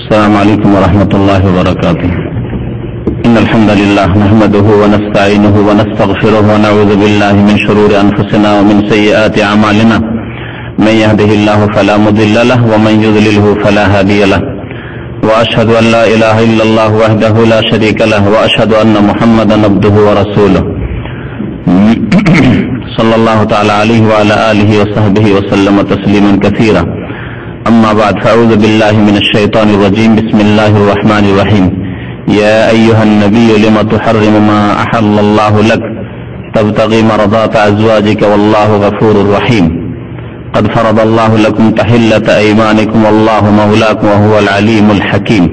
السلام عليكم ورحمة الله وبركاته. إن الحمد لله نحمده ونستعينه ونستغفره ونعوذ بالله من شرور أنفسنا ومن سيئات أعمالنا. من يهده الله فلا مضل له ومن يضلله فلا هادي له. وأشهد أن لا إله إلا الله وحده لا شريك له وأشهد أن محمدا عبده ورسوله صلى الله تعالى عليه وعلى آله وصحبه وسلم تسليما كثيرا. أما بعد فأعوذ بالله من الشيطان الرجيم. بسم الله الرحمن الرحيم. يا أيها النبي لم تحرم ما أحل الله لك تبتغي مرضات أزواجك والله غفور رحيم. قد فرض الله لكم تحلة أيمانكم والله مولاكم وهو العليم الحكيم.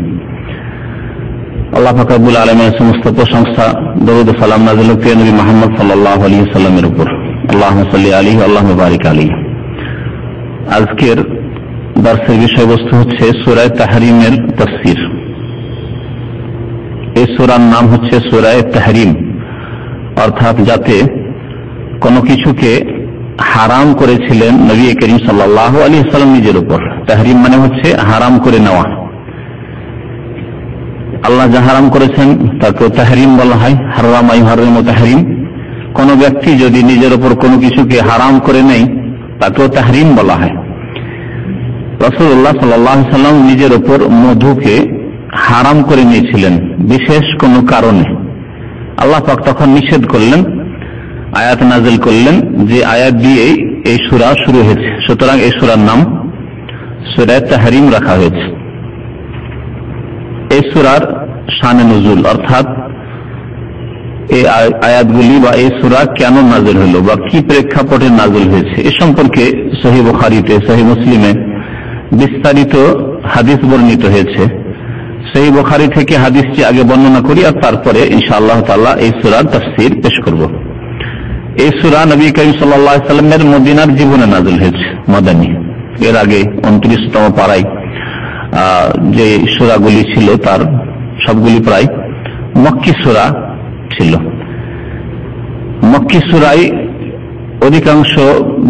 আল্লাহ পাক রব্বুল আলামিনের সমস্ত প্রশংসা, দরুদ ও সালাম নাযিল হোক নবী মুহাম্মদ সাল্লাল্লাহু আলাইহি ওয়াসাল্লামের উপর। আল্লাহুম্মা সাল্লি আলাইহি আল্লাহুম্মা বারিক আলাইহি। আজকের দার্সের বিষয়বস্তু হচ্ছে সূরা তাহরিমের তাফসীর। এই সূরার নাম হচ্ছে সূরা তাহরিম, অর্থাৎ যাতে কোনো কিছুকে হারাম করেছিলেন নবী করিম সাল্লাল্লাহু আলাইহি ওয়াসাল্লাম নিজের উপর। তাহরিম মানে হচ্ছে হারাম করে নেওয়া। আল্লাহ যা হারাম করেছেন তাকে তাহরিম বলা হয়। হারামা ইউহারিমু তাহরিম। কোন ব্যক্তি যদি নিজের উপর কোনো কিছুকে হারাম করে নেয় তাকেও তাহরিম বলা হয়। রাসূলুল্লাহ সাল্লাল্লাহু আলাইহি ওয়াসাল্লাম নিজের উপর মধুকে হারাম করে নিয়েছিলেন বিশেষ কোনো কারণে। আল্লাহ পাক তখন নিষেধ করলেন, আয়াত নাযিল করলেন, যে আয়াত দিয়ে এই সূরা শুরু হয়েছে। সুতরাং এই সূরার নাম সূরা তাহরিম রাখা হয়েছে। এই সূরার শানে নুজুল, অর্থাৎ এই আয়াতগুলি বা এই সূরা কেন নাযিল হলো বা কি প্রেক্ষাপটে নাযিল হয়েছে এ সম্পর্কে সহিহ বুখারীতে, সহিহ মুসলিমে বিস্তারিত হাদিস বর্ণিত হয়েছে। সহিহ বুখারী থেকে হাদিসটি আগে বর্ণনা করি আর তারপরে ইনশাআল্লাহ তাআলা এই সূরার তাফসীর পেশ করব। এই সূরা নবী করিম সাল্লাল্লাহু আলাইহি ওয়াসাল্লামের মদিনার জীবনে নাযিল হয়েছে, মাদানী। এর আগে 29তম পারায় যে সূরাগুলি ছিল তার সবগুলি প্রায় মক্কি সূরা ছিল। মক্কি সূরায় অধিকাংশ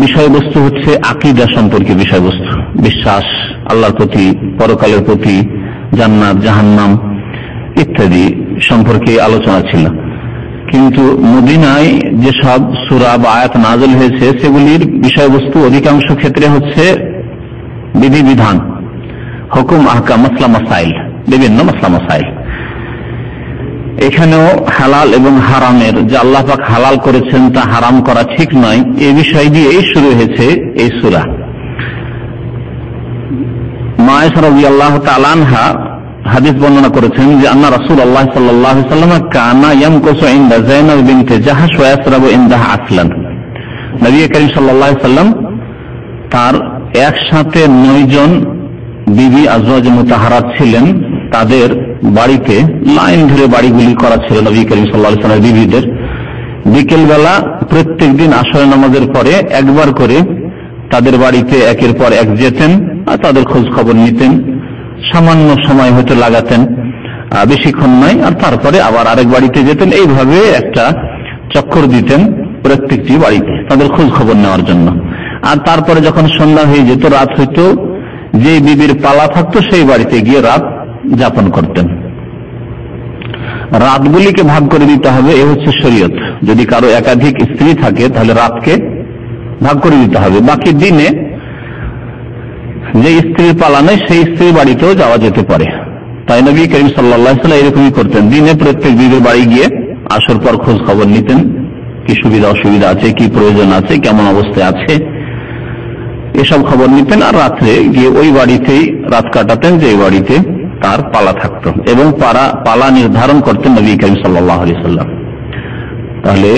বিষয়বস্তু হচ্ছে আকীদা সম্পর্কে বিষয়বস্তু, বিশ্বাস, আল্লাহর প্রতি, পরকালের প্রতি, জান্নাত জাহান্নাম ইত্যাদি সম্পর্কে আলোচনা ছিল। কিন্তু মদিনায় যেসব সূরা বা আয়াত নাযিল হয়েছে সেগুলির বিষয়বস্তু অধিকাংশ ক্ষেত্রে হচ্ছে বিধিবিধান, হুকুম, আহকাম, মাসলা মাসাইল, বিভিন্ন মাসলা মাসাইল। এখানেও হালাল এবং হারামের, যে আল্লাহ পাক হালাল করেছেন তা হারাম করা ঠিক নয়, এই বিষয় দিয়েই শুরু হয়েছে এই সূরা। মা আয়েশা রাদিয়াল্লাহু তাআলা আনহা হাদিস বর্ণনা করেছেন যে আন্না রাসূলুল্লাহ সাল্লাল্লাহু আলাইহি ওয়াসাল্লাম কানা ইয়ামকুসু ইনদা যায়নাব বিনতে জাহশ ওয়া ইয়াসরাবু ইনদাহা আসলান। নবী করিম সাল্লাল্লাহু আলাইহি ওয়াসাল্লাম তার একসাথে 9 জন বিবি আজওয়াজ মুতাহারাত ছিলেন, তাদের বাড়িতে লাইন ধরে বাড়িগুলি করা ছিল নবী করিম সাল্লাল্লাহু আলাইহি ওয়াসাল্লামের বিবিদের। বিকেল বেলা প্রত্যেকদিন আসর নামাজের পরে একবার করে তাদের বাড়িতে একের পর এক যেতেন আর তাদের খোঁজ খবর নিতেন। সামান্য সময় হয়তো লাগাতেন, বেশিক্ষণ নয়, আর তারপরে আবার আরেক বাড়িতে যেতেন। এইভাবে একটা চক্কর দিতেন প্রত্যেকটি বাড়িতে তাদের খোঁজ খবর নেওয়ার জন্য। আর তারপরে যখন সন্ধ্যা হয়ে যেত, রাত হইতো, যে বিবির পালা থাকতো সেই বাড়িতে গিয়ে রাত যাপন করতেন। রাতগুলিকে ভাগ করে দিতে হবে, এ হচ্ছে শরীয়ত। যদি কারো একাধিক স্ত্রী থাকে তাহলে রাতকে ভাগ করে দিতে হবে। বাকি দিনে যে স্ত্রীর পালা নেই সেই স্ত্রীর বাড়িতেও যাওয়া যেতে পারে। তাই নবী করিম সাল্লাল্লাহু আলাইহি ওয়াসাল্লাম এরকমই করতেন। দিনে প্রত্যেক বিবির বাড়ি গিয়ে আসর পর খোঁজ খবর নিতেন, কি সুবিধা অসুবিধা আছে, কি প্রয়োজন আছে, কেমন অবস্থায় আছে, এসব খবর নিতেন। আর রাত্রে গিয়ে ওই বাড়িতেই রাত কাটাতেন যে বাড়িতে তার পালা থাকতো, এবং পালা নির্ধারণ করতেন নবী করিম সাল্লাল্লাহু আলাইহি ওয়াসাল্লাম। তাহলে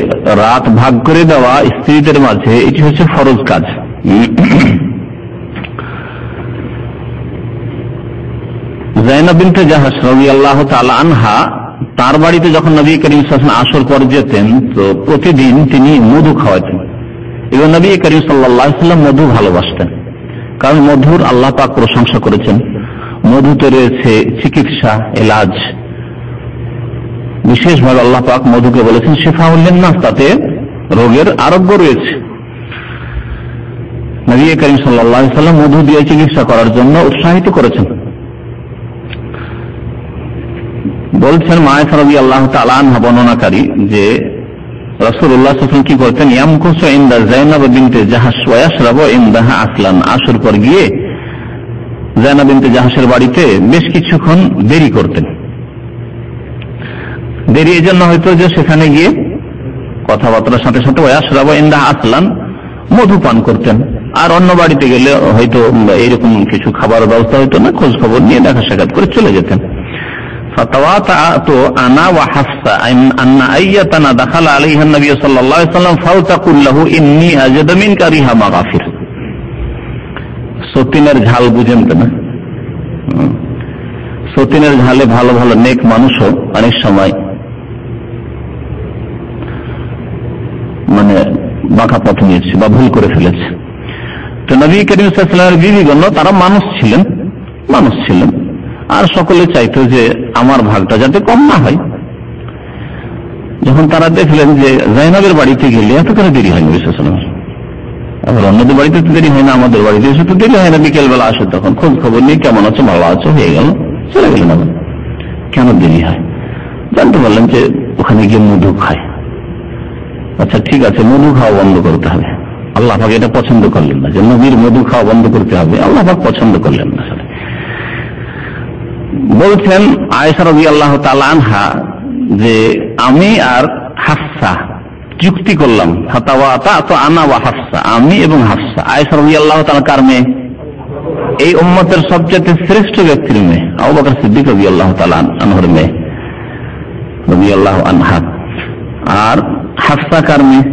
রাত ভাগ করে দেওয়া স্ত্রীদের মাঝে এটি হচ্ছে ফরজ কাজ। যায়নাব বিনতে জাহশ রাদিয়াল্লাহু তাআলা আনহা, তার বাড়িতে যখন নবী করিম সাল্লাল্লাহু আলাইহি ওয়াসাল্লাম আসর পর যেতেন তো প্রতিদিন তিনি মধু খাওয়াতেন। এবং নবী করিম সাল্লাল্লাহু আলাইহি ওয়াসাল্লাম মধু ভালোবাসতেন, কারণ মধুর আল্লাহ পাক প্রশংসা করেছেন। মধুতে রয়েছে চিকিৎসা, এলাজ। বিশেষভাবে আল্লাহ পাক মধুকে বলেছেন শিফাউল লিন্নাস, তাতে রোগের আরোগ্য রয়েছে। নবী করিম সাল্লাল্লাহু আলাইহি ওয়াসাল্লাম মধু দিয়ে চিকিৎসা করার জন্য উৎসাহিত করেছেন। বলছেন মা আয়েশা রাদিয়াল্লাহু তাআলা আনহা বর্ণনাকারী যে রাসূলুল্লাহ সাল্লাল্লাহু আলাইহি ওয়াসাল্লাম কি করতেন, ইয়ামকুসু ইনদা যায়নাব বিনতে জাহাশ ওয়া ইয়াশরাবু ইনদাহা আসলান। আসর পর গিয়ে যায়নাব বিনতে জাহাশের বাড়িতে বেশ কিছুক্ষণ দেরি করতেন। দেরি এই জন্য হয়তো যে সেখানে গিয়ে কথাবার্তার সাথে সাথে ওয়া ইয়াশরাবু ইনদাহা আসলান, মধু পান করতেন। আর অন্য বাড়িতে গেলে হয়তো এইরকম কিছু খাবার ব্যবস্থা হইতো না, খোঁজ খবর নিয়ে দেখা সাক্ষাৎ করে চলে যেতেন। আনা ওয়া হাফসা আন্না আইয়াতানা দাখালা আলাইহা নবী সাল্লাল্লাহু আলাইহি ওয়াসাল্লাম ফালতাকুল লাহু ইন্নী আজাদু মিনকা রিহা মাগাফির। সতিনের ঝাল বুঝেন তো না? সতিনের ঝালে ভালো ভালো নেক মানুষও অনেক সময় মানে বাঁকা পথ নিয়েছে বা ভুল করে ফেলেছে। তো নবী করিম সাল্লাল্লাহু আলাইহি ওয়াসাল্লামের বিবিগণ তারা মানুষ ছিলেন আর সকলে চাইতো যে আমার ভাগটা যাতে কম না হয়। যখন তারা দেখলেন যে যায়নাবের বাড়িতে গেলে এত করে দেরি হয় নবী সাল্লাল্লাহু আলাইহি ওয়াসাল্লাম, আবার অন্যদের বাড়িতে তো দেরি হয় না, আমাদের বাড়িতে এসে তো দেরি হয় না, বিকেল বেলা আসে তখন খোঁজ খবর নিয়ে কেমন আছো, ভালো আছো, হয়ে গেল, চলে গেলেন। আবার কেন দেরি হয় জানতে পারলেন যে ওখানে গিয়ে মধু খায়। আচ্ছা ঠিক আছে, মধু খাওয়া বন্ধ করতে হবে। আল্লাহ পাক এটা পছন্দ করলেন না যে নবীর মধু খাওয়া বন্ধ করতে হবে, আল্লাহ পাক পছন্দ করলেন না। বলছেন আয়েশা রাদিয়াল্লাহু তাআলা আনহা যে আমি আর হাফসা যুক্তি করলাম, ফাতাওয়াতা আনা ওয়া হাফসা, আমি এবং হাফসা। আয়েশা রাদিয়াল্লাহু তাআলা কার মেয়ে? এই উম্মতের সবচেয়ে শ্রেষ্ঠ ব্যক্তির মেয়ে, আবু বকর সিদ্দিক রাদিয়াল্লাহু তাআলা আনহুর মেয়ে রাদিয়াল্লাহু আনহা। আর হাফসা কার মেয়ে?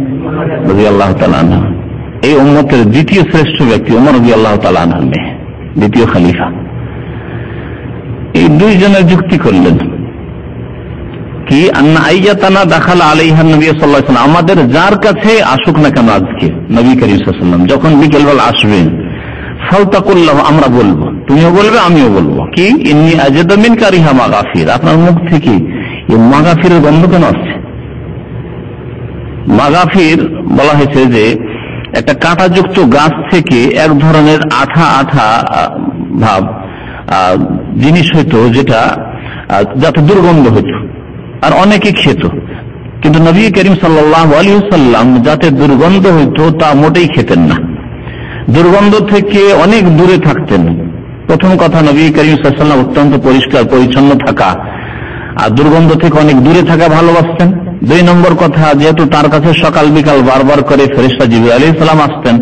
রাদিয়াল্লাহু তাআলা আনহা। এই উম্মতের দ্বিতীয় শ্রেষ্ঠ ব্যক্তি ওমর রাদিয়াল্লাহু তাআলা আনহুর মেয়ে, দ্বিতীয় খলিফা। এই দুইজনের যুক্তি করলেন কি, আন্না আইয়াতানা দাখালা আলাইহা নবী সাল্লাল্লাহু আলাইহি ওয়াসাল্লাম, আমাদের যার কাছে আসুক না কেন আজকে নবী করিম সাল্লাল্লাহু আলাইহি ওয়াসাল্লাম যখন বিকেলবেলা আসবেন, ফালতাকুল্লাহু, আমরা বলবো, তুমিও বলবে আমিও বলবো কি, ইন্নী আজাদু মিনকা রিহা মাগাফির, আপনার মুখ থেকে এই মাগাফিরের গন্ধ কেন আসছে? মাগাফির বলা হয়েছে যে একটা কাঁটাযুক্ত গাছ থেকে এক ধরনের আঠা আঠা ভাব জিনিস হইতো, যেটা যাতে দুর্গন্ধ হইতো আর অনেকে খেত, কিন্তু নবী করিম সাল্লাল্লাহু আলাইহি ওয়াসাল্লাম যাতে দুর্গন্ধ হইতো তা মোটেই খেতেন না, দুর্গন্ধ থেকে অনেক দূরে থাকতেন। প্রথম কথা, নবী করিম সাল্লাল্লাহু আলাইহি ওয়াসাল্লাম অত্যন্ত পরিষ্কার পরিচ্ছন্ন থাকা আর দুর্গন্ধ থেকে অনেক দূরে থাকা ভালোবাসতেন। দুই নম্বর কথা, যেহেতু তার কাছে সকাল বিকাল বারবার করে ফেরেশতা জিবরাইল আলাইহিস সালাম আসতেন,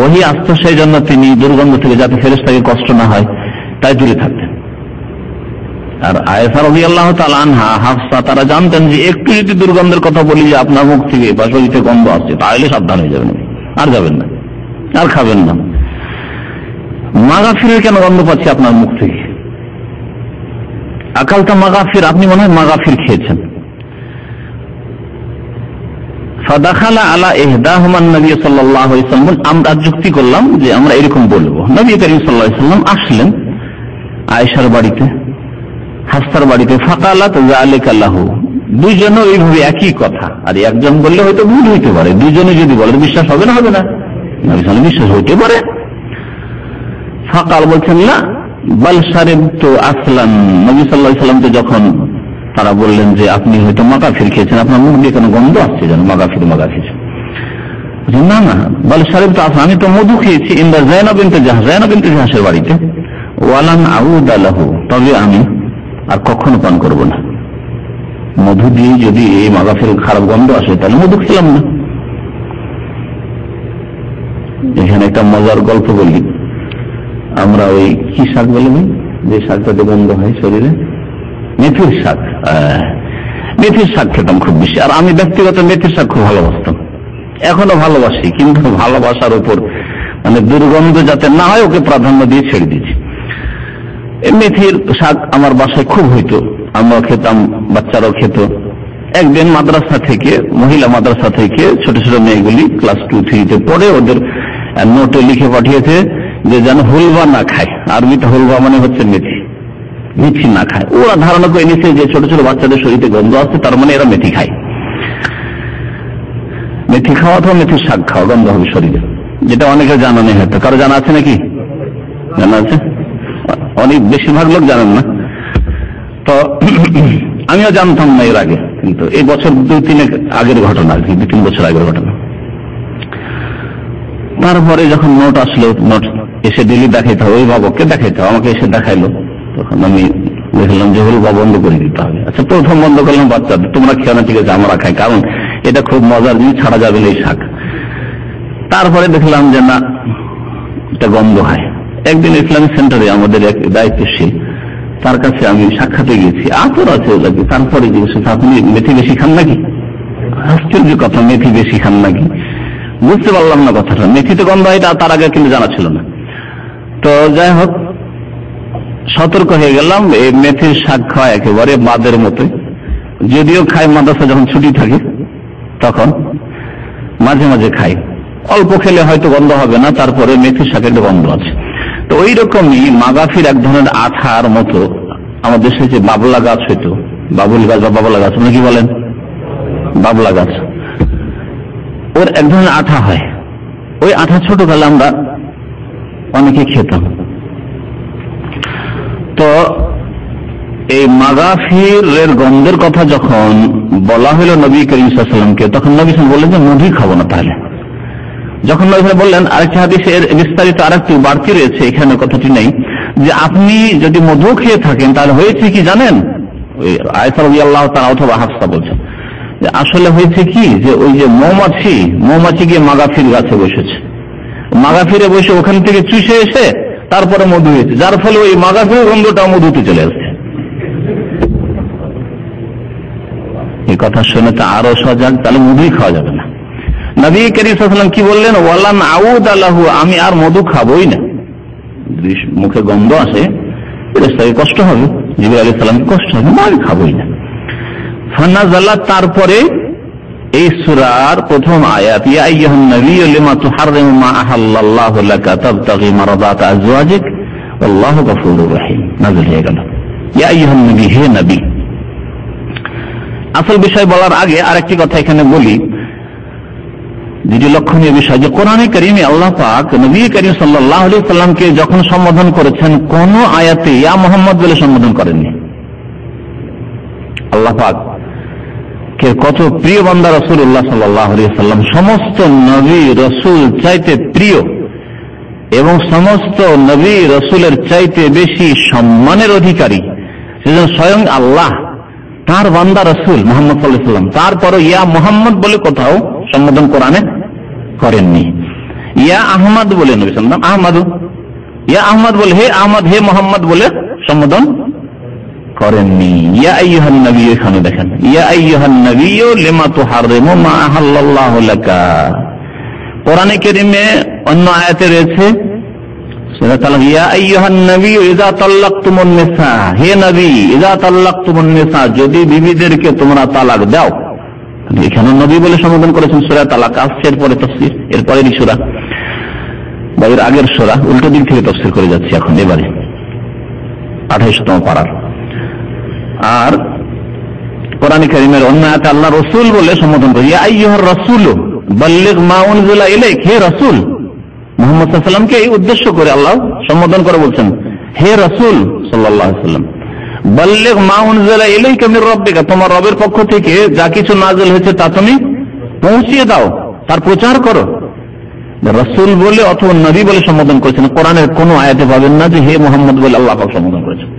ওহী আসতো, সেই জন্য তিনি দুর্গন্ধ থেকে যাতে ফেরেশতাকে কষ্ট না হয় তাই দূরে থাকতেন। আর আয়েশা রাদিয়াল্লাহু তাআলা আনহা, হাফসা, তারা জানতেন যে একটু যদি দুর্গন্ধের কথা বলি যে আপনার মুখ থেকে বা শরীর থেকে গন্ধ আসছে, তাহলে সাবধান হয়ে যাবেন, আর যাবেন না, আর খাবেন না। মাগাফিরের কেন গন্ধ পাচ্ছি আপনার মুখ থেকে? আকালটা মাগাফির, আপনি মনে হয় মাগাফির খেয়েছেন। ফাদাখালা আলা ইহদাহুমা নবী সাল্লাল্লাহু আলাইহি ওয়াসাল্লাম, আমরা যুক্তি করলাম যে আমরা এরকম বলবো। নবী করিম সাল্লাল্লাহু আলাইহি ওয়াসাল্লাম আসলেন আয়েশার বাড়িতে, হাফসার বাড়িতে। ফাকালাত যালিকা লাহু, দুইজনও এইভাবে একই কথা। আর একজন বললে হয়তো ভুল হইতে পারে, দুইজনে যদি বলে বিশ্বাস হবে না? হবে না, নবী সাল্লাল্লাহু আলাইহি ওয়াসাল্লাম বিশ্বাস হইতে পারে। ফাকাল, বলছেন না, বাল শারিবতু আসলান, নবী সাল্লাল্লাহু আলাইহি ওয়াসাল্লাম তো যখন তারা বললেন যে আপনি হয়তো মাগাফির খেয়েছেন, আপনার মুখ দিয়ে কেন গন্ধ আসছে যেন মাগাফির। না না, বাল শারিবতু আসলান, আমি তো মধু খেয়েছি ইনদা যায়নাব বিনতে জাহাশ, যায়নাব বিনতে জাহাশের বাড়িতে। ওয়ালান আউদা লাহু, তবে আমি আর কখনো পান করব না। মধু দিয়ে যদি এই মাগাফির খারাপ গন্ধ আসে তাহলে মধু খেলাম না। এখানে একটা মজার গল্প বলি। আমরা ওই কি শাক বলে যে শাকটাতে গন্ধ হয় শরীরে, মেথির শাক। মেথির শাক খেতাম খুব বেশি, আর আমি ব্যক্তিগত মেথির শাক খুব ভালোবাসতাম, এখনো ভালোবাসি, কিন্তু ভালোবাসার উপর মানে দুর্গন্ধ যাতে না হয় ওকে প্রাধান্য দিয়ে ছেড়ে দিয়েছি। মেথির শাক আমার বাসায় খুব হইতো, আমরা খেতাম, বাচ্চারাও খেত। একদিন মাদ্রাসা থেকে, মহিলা মাদ্রাসা থেকে ছোট ছোট মেয়েগুলি ক্লাস 2-3-তে পড়ে, ওদের নোটে লিখে পাঠিয়েছে যে যেন হুলবা না খায়। আরবিতে হুলবা মানে হচ্ছে মেথি, মেথি না খায়। ওরা ধারণা করে নিচ্ছে যে ছোট ছোট বাচ্চাদের শরীরে গন্ধ আসছে, তার মানে এরা মেথি খায়। মেথি খাওয়া অথবা মেথির শাক খাওয়া গন্ধ হবে শরীরে, যেটা অনেকে জানা নেই। হয়তো কারো জানা আছে নাকি? জানা আছে? অনেক বেশিরভাগ লোক জানেন না। তো আমিও জানতাম না এর আগে, কিন্তু এই বছর 2-3 আগের ঘটনা, 2-3 বছর আগের ঘটনা। তারপরে যখন নোট আসলো, নোট এসে ডেলি দেখাইতে হবে, ওই বাবুকে দেখাইতে হবে, আমাকে এসে দেখাইলো। তখন আমি দেখলাম যে হলুদ বন্ধ করে দিতে হবে। আচ্ছা, প্রথম বন্ধ করলাম বাচ্চাদের, তোমরা খেও না, ঠিক আছে আমরা খাই, কারণ এটা খুব মজার জিনিস, ছাড়া যাবে না এই শাক। তারপরে দেখলাম যে না, এটা গন্ধ হয়। একদিন ইসলামিক সেন্টারে আমাদের এক দায়িত্বশীল, তার কাছে আমি সাক্ষাতে গেছি, আতর আছে ওটাকে। তারপরে জিজ্ঞেস, আপনি মেথি বেশি খান নাকি? আশ্চর্য কথা, মেথি বেশি খান নাকি? বুঝতে পারলাম না কথাটা। মেথিতে গন্ধ হয় এটা তার আগে কিন্তু জানা ছিল না। তো যাই হোক, সতর্ক হয়ে গেলাম। এই মেথির শাক খাওয়া একেবারে বাদের মতো, যদিও খাই মাদ্রাসা যখন ছুটি থাকে তখন মাঝে মাঝে খাই, অল্প খেলে হয়তো গন্ধ হবে না, তারপরে মেথির শাকের গন্ধ আছে। তো ওই রকমই মাগাফির এক ধরনের আঠার মতো আমাদের দেশে যে বাবলা গাছ হইতো, বাবুল গাছ বা বাবলা গাছ, আপনি কি বলেন? বাবলা গাছ, ওর এক ধরনের আঠা হয়। ওই আঠা ছোটবেলা আমরা অনেকে খেতাম। তো এই মাগাফিরের গন্ধের কথা যখন বলা হলো নবী করিম সাল্লাল্লাহু আলাইহি ওয়াসাল্লামকে, তখন নবী সাল্লাল্লাহু আলাইহি ওয়াসাল্লাম বললেন যে মধু খাবো না। তাহলে যখন নবী সাল্লাল্লাহু আলাইহি ওয়াসাল্লাম বললেন, আরেকটা হাদিসে এর বিস্তারিত আরেকটু বাড়তি রয়েছে, এখানে কথাটি নেই, যে আপনি যদি মধু খেয়ে থাকেন তাহলে হয়েছে কি জানেন? ওই আয়েশা রাদিয়াল্লাহু তাআলা অথবা হাফসা বলছেন যে আসলে হয়েছে কি, যে ওই যে মৌমাছি গিয়ে মাগাফির গাছে বসেছে, মাগাফিরে বসে ওখান থেকে চুষে এসে তারপরে মধু হয়েছে, যার ফলে ওই মাগাফির গন্ধটা মধুতে চলে আসছে। এই কথা শুনে তো আরো সজাগ, তাহলে মধুই খাওয়া যাবে না। নবী করিম সাল্লাল্লাহু আলাইহি ওয়াসাল্লাম কি বললেন? ওয়ালান আউদ আলাহু, আমি আর মধু খাবোই না। মুখে গন্ধ আসে, ফেরেশতাকে কষ্ট হবে, জিবরাইল আলাইহিস সালামকে কষ্ট হবে, আমি খাবোই না। ফানাজালাত, তারপরে এই সূরার প্রথম আয়াত, ইয়া আইয়ুহান নাবিয়্যু লিমা তুহাররিমু মা আহাল্লাল্লাহু লাকা তাবতাগি মারদাত আজওয়াজিক আল্লাহু গফুরুর রহিম নাযিল হয়ে গেল। ইয়া আইয়ুহান নবী, হে নবী। আসল বিষয় বলার আগে আরেকটি কথা এখানে বলি, যেটি লক্ষণীয় বিষয়, যে কোরআনে কারীমে আল্লাহ পাক নবী করিম সাল্লাল্লাহু আলাইহি ওয়াসাল্লামকে যখন সম্বোধন করেছেন, কোন আয়াতে ইয়া মুহাম্মদ বলে সম্বোধন করেননি। আল্লাহ পাক কে কত প্রিয় বান্দা রাসূলুল্লাহ সাল্লাল্লাহু আলাইহি ওয়াসাল্লাম, সমস্ত নবী রাসূল চাইতে প্রিয় এবং সমস্ত নবী রাসূলের চাইতে বেশি সম্মানের অধিকারী, সেজন্য স্বয়ং আল্লাহ তার বান্দা রাসূল মুহাম্মদ সাল্লাল্লাহু আলাইহি ওয়াসাল্লাম তারপরে ইয়া মুহাম্মদ বলে কোথাও সম্বোধন কোরআনে করেননি। ইয়া আহমদ বলে নবী সাল্লাল্লাহু আলাইহি ওয়াসাল্লাম, আহমদ, ইয়া আহমদ বলে, হে আহমদ, হে মুহাম্মদ বলে সম্বোধন করেননি। ইয়া আইয়ুহান নবী, এখানে দেখেন, ইয়া আইয়ুহান নবিয়্যু লিমা তুহাররিমু মা আহাল্লাল্লাহু লাকা। কোরআনে কারীমে অন্য আয়াতে রয়েছে সূরা তালাক, ইয়া আইয়ুহান নবিয়্যু ইযা তাল্লাকতুমুন নিসা, হে নবী, ইযা তাল্লাকতুমুন নিসা, যদি বিবিদেরকে তোমরা তালাক দাও। এখানে নবী বলে সম্বোধন করেছেন। সূরা তালাক আসছে এরপরে তাফসীর, এরপরেরই সূরা বা এর আগের সূরা, উল্টো দিক থেকে তাফসীর করে যাচ্ছি এখন, এবারে 28তম পারার। আর কোরআনে কারীমের অন্য আয়াতে আল্লাহ রাসূল বলে সম্বোধন করে, ইয়া আইয়ুহার রাসূল বাল্লিগ মা উনজিলা ইলাইক, হে রাসূল, মুহাম্মদ সাল্লাল্লাহু আলাইহি ওয়াসাল্লামকে এই উদ্দেশ্য করে আল্লাহ সম্বোধন করে বলছেন, হে রাসূল সাল্লাল্লাহু আলাইহি ওয়াসাল্লাম, বাল্লিগ মা উনজিলা ইলাইকা মির রাব্বিকা, তোমার রবের পক্ষ থেকে যা কিছু নাযিল হয়েছে তা তুমি পৌঁছিয়ে দাও, তার প্রচার করো। রাসূল বলে অথবা নবী বলে সম্বোধন করেছেন। কোরআনের কোন আয়াতে পাবেন না যে হে মুহাম্মদ বলে আল্লাহ পাক সম্বোধন করেছেন।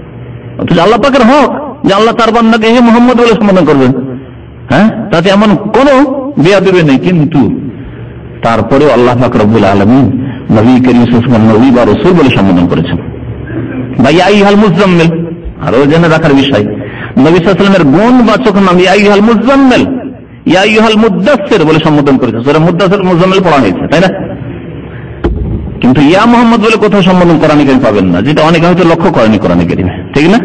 অথচ আল্লাহ পাকের হক যে আল্লাহ তার বান্দাকে হে মুহাম্মদ বলে সম্বোধন করবেন, হ্যাঁ, তাতে এমন কোন বেয়াদবি নেই। কিন্তু তারপরে আল্লাহ পাক রব্বুল আলামিন নবী করিম সাল্লাল্লাহু আলাইহি ওয়াসাল্লাম নবী বা রাসূল বলে সম্বোধন করেছেন। বা ইয়া আইয়ুহাল মুযাম্মিল, আরো জেনে রাখার বিষয়, নবী সাল্লাল্লাহু আলাইহি ওয়াসাল্লামের গুণবাচক নাম ইয়া আইয়ুহাল মুযাম্মিল, ইয়া আইয়ুহাল মুদ্দাসসির বলে সম্বোধন করেছেন। সূরা মুদ্দাসসির মুযাম্মিল পড়া হয়েছে, তাই না? কিন্তু ইয়া মুহাম্মদ বলে কোথাও সম্বোধন কোরআনে কারীমে পাবেন না, যেটা অনেকে হয়তো লক্ষ্য করেনি কোরআনে কারীমে, ঠিক না?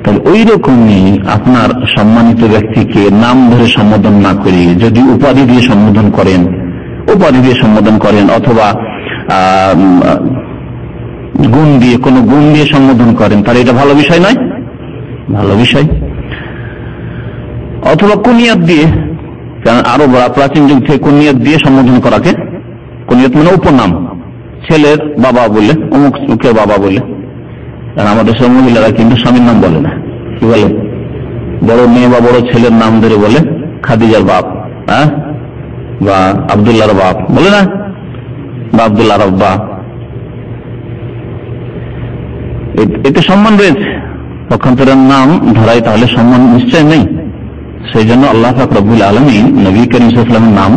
তাহলে ওই রকমই আপনার সম্মানিত ব্যক্তিকে নাম ধরে সম্বোধন না করে যদি উপাধি দিয়ে সম্বোধন করেন, অথবা গুণ দিয়ে, কোন গুণ দিয়ে সম্বোধন করেন, তাহলে এটা ভালো বিষয় নয়, ভালো বিষয়। অথবা কুনিয়াত দিয়ে, কারণ আরো প্রাচীন যুগ থেকে কুনিয়াত দিয়ে সম্বোধন করাকে, কুনিয়াত মানে উপনাম, ছেলের বাবা বলে, অমুকের বাবা বলে, আর আমাদের সব মহিলারা কিন্তু স্বামীর নাম বলে না, কি বলে? বড় মেয়ে বা বড় ছেলের নাম ধরে বলে খাদিজার বাপ, হ্যাঁ, বা আব্দুল্লাহর বাপ বলে না, বা আব্দুল্লাহর আব্বা। এতে সম্মান রয়েছে, পক্ষান্তরের নাম ধরাই তাহলে সম্মান নিশ্চয় নেই। সেই জন্য আল্লাহ পাক রব্বুল আলামিন নবী করিম সাল্লাল্লাহু আলাইহি ওয়াসাল্লামের নাম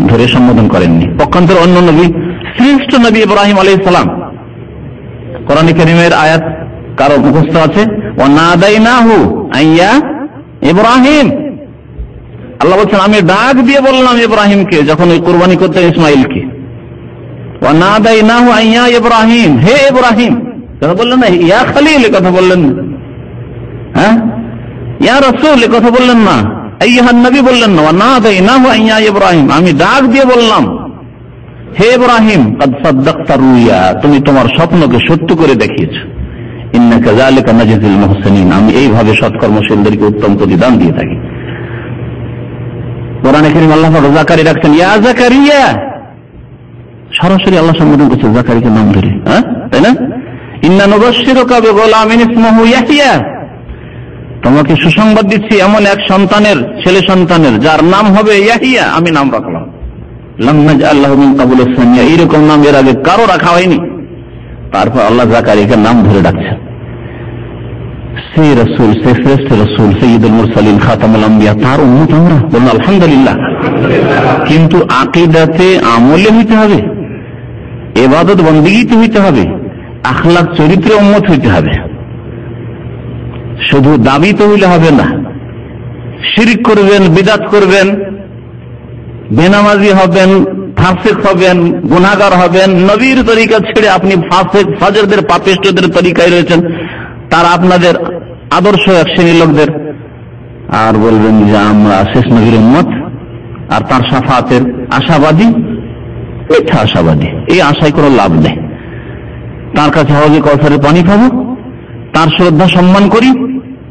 ধরে সম্বোধন করেননি। পক্ষান্তর অন্য নবী, শ্রেষ্ঠ নবী ইব্রাহিম আলাইহিস সালাম, কোরআনে কারীমের আয়াত কারো মুখস্থ আছে, ওয়ানাদাইনাহু আইয়া ইব্রাহিম। আল্লাহ বলছেন আমি ডাক দিয়ে বললাম ইব্রাহিমকে যখন ওই কুরবানি করতেন ইসমাইলকে, ওয়ানাদাইনাহু আইয়া ইব্রাহিম, হে ইব্রাহিম। কথা বললেন না, ইয়া খলিল কথা বললেন না, হ্যাঁ, ইয়া রাসূল কথা বললেন না, আইয়ুহান নবী বললেন না, ওয়ানাদাইনাহু আইয়া ইব্রাহিম, আমি ডাক দিয়ে বললাম হে ইব্রাহিম, কদ সাদ্দাকতা রুয়া, তুমি তোমার স্বপ্নকে সত্য করে দেখিয়েছো, ইন্নাকা যালিকা নাজিল মুহসিনিন, আমি এইভাবে সৎকর্মশীলদেরকে উত্তম প্রতিদান দিয়ে থাকি। কোরআনে কারীম আল্লাহ পাক জাকারিয়া রাখছেন ইয়া জাকারিয়া, সরাসরি আল্লাহ সম্বোধন করছে জাকারিয়ার নাম ধরে, হ্যাঁ, তাই না? ইন্না নুবাশশিরুকা বিগুলামিন ইসমুহু ইয়াহইয়া, তোমাকে সুসংবাদ দিচ্ছি এমন এক সন্তানের, ছেলে সন্তানের, যার নাম হবে ইয়াহইয়া, আমি নাম রাখলাম। লাম নাজআল লাহু মিন ক্বাবলু সামিয়া, এরকম নাম এর আগে কারো রাখা হয়নি। তারপর আল্লাহ জাকারিয়াকে নাম ধরে ডাকছেন। সে রাসূল, সে শ্রেষ্ঠ রাসূল, সাইয়্যিদুল মুরসালিন, খাতামুল আম্বিয়া, তার উম্মত আমরা, বলুন আলহামদুলিল্লাহ। কিন্তু আকীদাতে আমলে হইতে হবে, ইবাদত বন্দেগীতে হইতে হবে, আখলাক চরিত্রে উম্মত হইতে হবে। শুধু দাবি তো হইলে হবে না, শিরক করবেন, বিদআত করবেন, বেনামাজি হবেন, ফাসিক হবেন, গুনাহগার হবেন, নবীর তরিকা ছেড়ে আপনি ফাসিক ফাজরদের পাপিষ্ঠদের তরিকায় রয়েছেন, তারা আপনাদের আদর্শ এক শ্রেণীর লোকদের, আর বলবেন যে আমরা শেষ নবীর উম্মত আর তার শাফাতের আশাবাদী, মিথ্যা আশাবাদী। এই আশায় কোনো লাভ নেই। তার কাছে হাউজে কাউসারের পানি পাবো, তার শ্রদ্ধা সম্মান করি,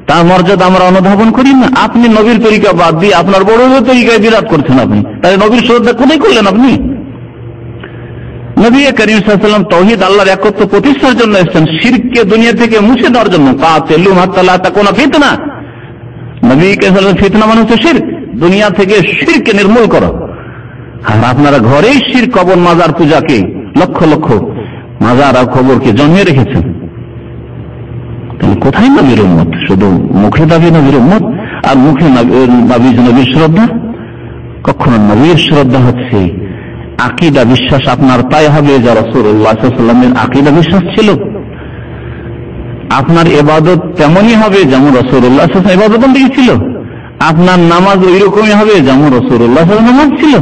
তার মর্যাদা আমরা অনুধাবন করি না। আপনি নবীর তরিকা বাদ দিয়ে আপনার বড়দের তরিকায় বিরাট করছেন আপনি, তাই নবীর শ্রদ্ধা কোথায় করলেন আপনি? নবী করিম সাল্লাল্লাহু আলাইহি ওয়াসাল্লাম তাওহীদ, আল্লাহর একত্ব প্রতিষ্ঠার জন্য এসেছেন, শিরককে দুনিয়া থেকে মুছে দেওয়ার জন্য। কাতিলু হাত্তা লা তাকুনা ফিতনা, নবী করিম সাল্লাল্লাহু আলাইহি ওয়াসাল্লাম, ফিতনা মানে হচ্ছে শিরক, দুনিয়া থেকে শিরককে নির্মূল করো। আর আপনারা ঘরেই শিরক, কবর, মাজার পূজাকে, লক্ষ লক্ষ মাজার আর কবরকে জন্মিয়ে রেখেছেন। তাহলে কোথায় নবীর উম্মত? শুধু মুখে দাবি নবীর উম্মত, আর মুখে নবীর শ্রদ্ধা। কখনো নবীর শ্রদ্ধা হচ্ছে আকীদা, বিশ্বাস আপনার তাই হবে যা রাসূলুল্লাহ সাল্লাল্লাহু আলাইহি ওয়াসাল্লামের আকীদা বিশ্বাস ছিল। আপনার ইবাদত তেমনই হবে যেমন রাসূলুল্লাহ সাল্লাল্লাহু আলাইহি ওয়াসাল্লাম ইবাদত বন্দেগী ছিল। আপনার নামাজ ওই রকমই হবে যেমন রাসূলুল্লাহ সাল্লাল্লাহু আলাইহি ওয়াসাল্লাম নামাজ ছিল।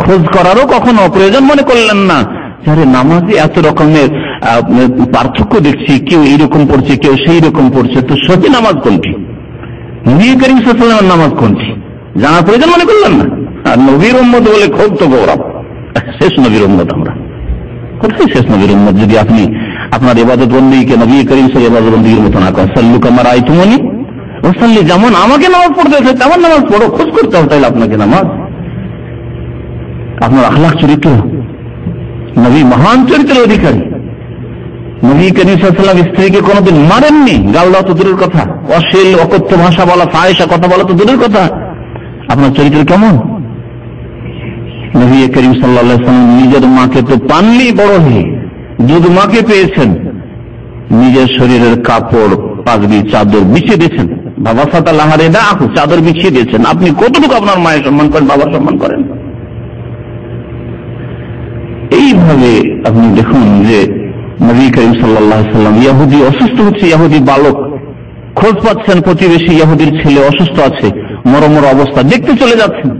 খোঁজ করারও কখনো প্রয়োজন মনে করলেন না, যারে নামাজে এত রকমের পার্থক্য দেখছি, কেউ এইরকম পড়ছে, কেউ সেই রকম পড়ছে, তো সহি নামাজ কোনটি, নবী করিম সাল্লাল্লাহু আলাইহি ওয়াসাল্লামের নামাজ কোনটি, জানার প্রয়োজন মনে করলেন না। আর নবীর উম্মত বলে খুব তো গৌরব, শেষ নবীর উম্মত আমরা। কোথায় শেষ নবীর উম্মত যদি আপনি আপনার ইবাদত বন্দেগীকে নবী করিম সাল্লাল্লাহু আলাইহি ওয়াসাল্লাম ইবাদত বন্দেগীর মতো না করেন? সাল্লু কামা রাআইতুমুনি ওয়াসাল্লি, যেমন আমাকে নামাজ পড়তে হচ্ছে তেমন নামাজ পড়ো। খোঁজ করতে হবে তাইলে আপনাকে নামাজ। আপনার আখলাক চরিত্র, নবী মহান চরিত্রের অধিকারী। নবী করিম সাল্লাল্লাহু আলাইহি ওয়াসাল্লাম স্ত্রীকে কোনোদিন মারেননি, গাল দেওয়া তো দূরের কথা, অশ্লীল অকথ্য ভাষা বলা, ফাহিশা কথা বলা তো দূরের কথা। আপনার চরিত্র কেমন? নবী করিম সাল্লাল্লাহু আলাইহি ওয়াসাল্লাম নিজের মাকে তো পাননি, বড় হয়ে দুধ মাকে পেয়েছেন, নিজের শরীরের কাপড়, পাগড়ি, চাদর বিছিয়ে দিয়েছেন। বাবা সাতা লাহারে দাহু, চাদর বিছিয়ে দিয়েছেন। আপনি কতটুকু আপনার মায়ের সম্মান করেন, বাবার সম্মান করেন? এইভাবে আপনি দেখুন যে নবী করিম সাল্লাল্লাহু আলাইহি ওয়াসাল্লাম, ইহুদি অসুস্থ হচ্ছে, ইহুদি বালক খোঁজ পাচ্ছেন, প্রতিবেশী ইহুদির ছেলে অসুস্থ আছে, মরমর অবস্থা, দেখতে চলে যাচ্ছেন।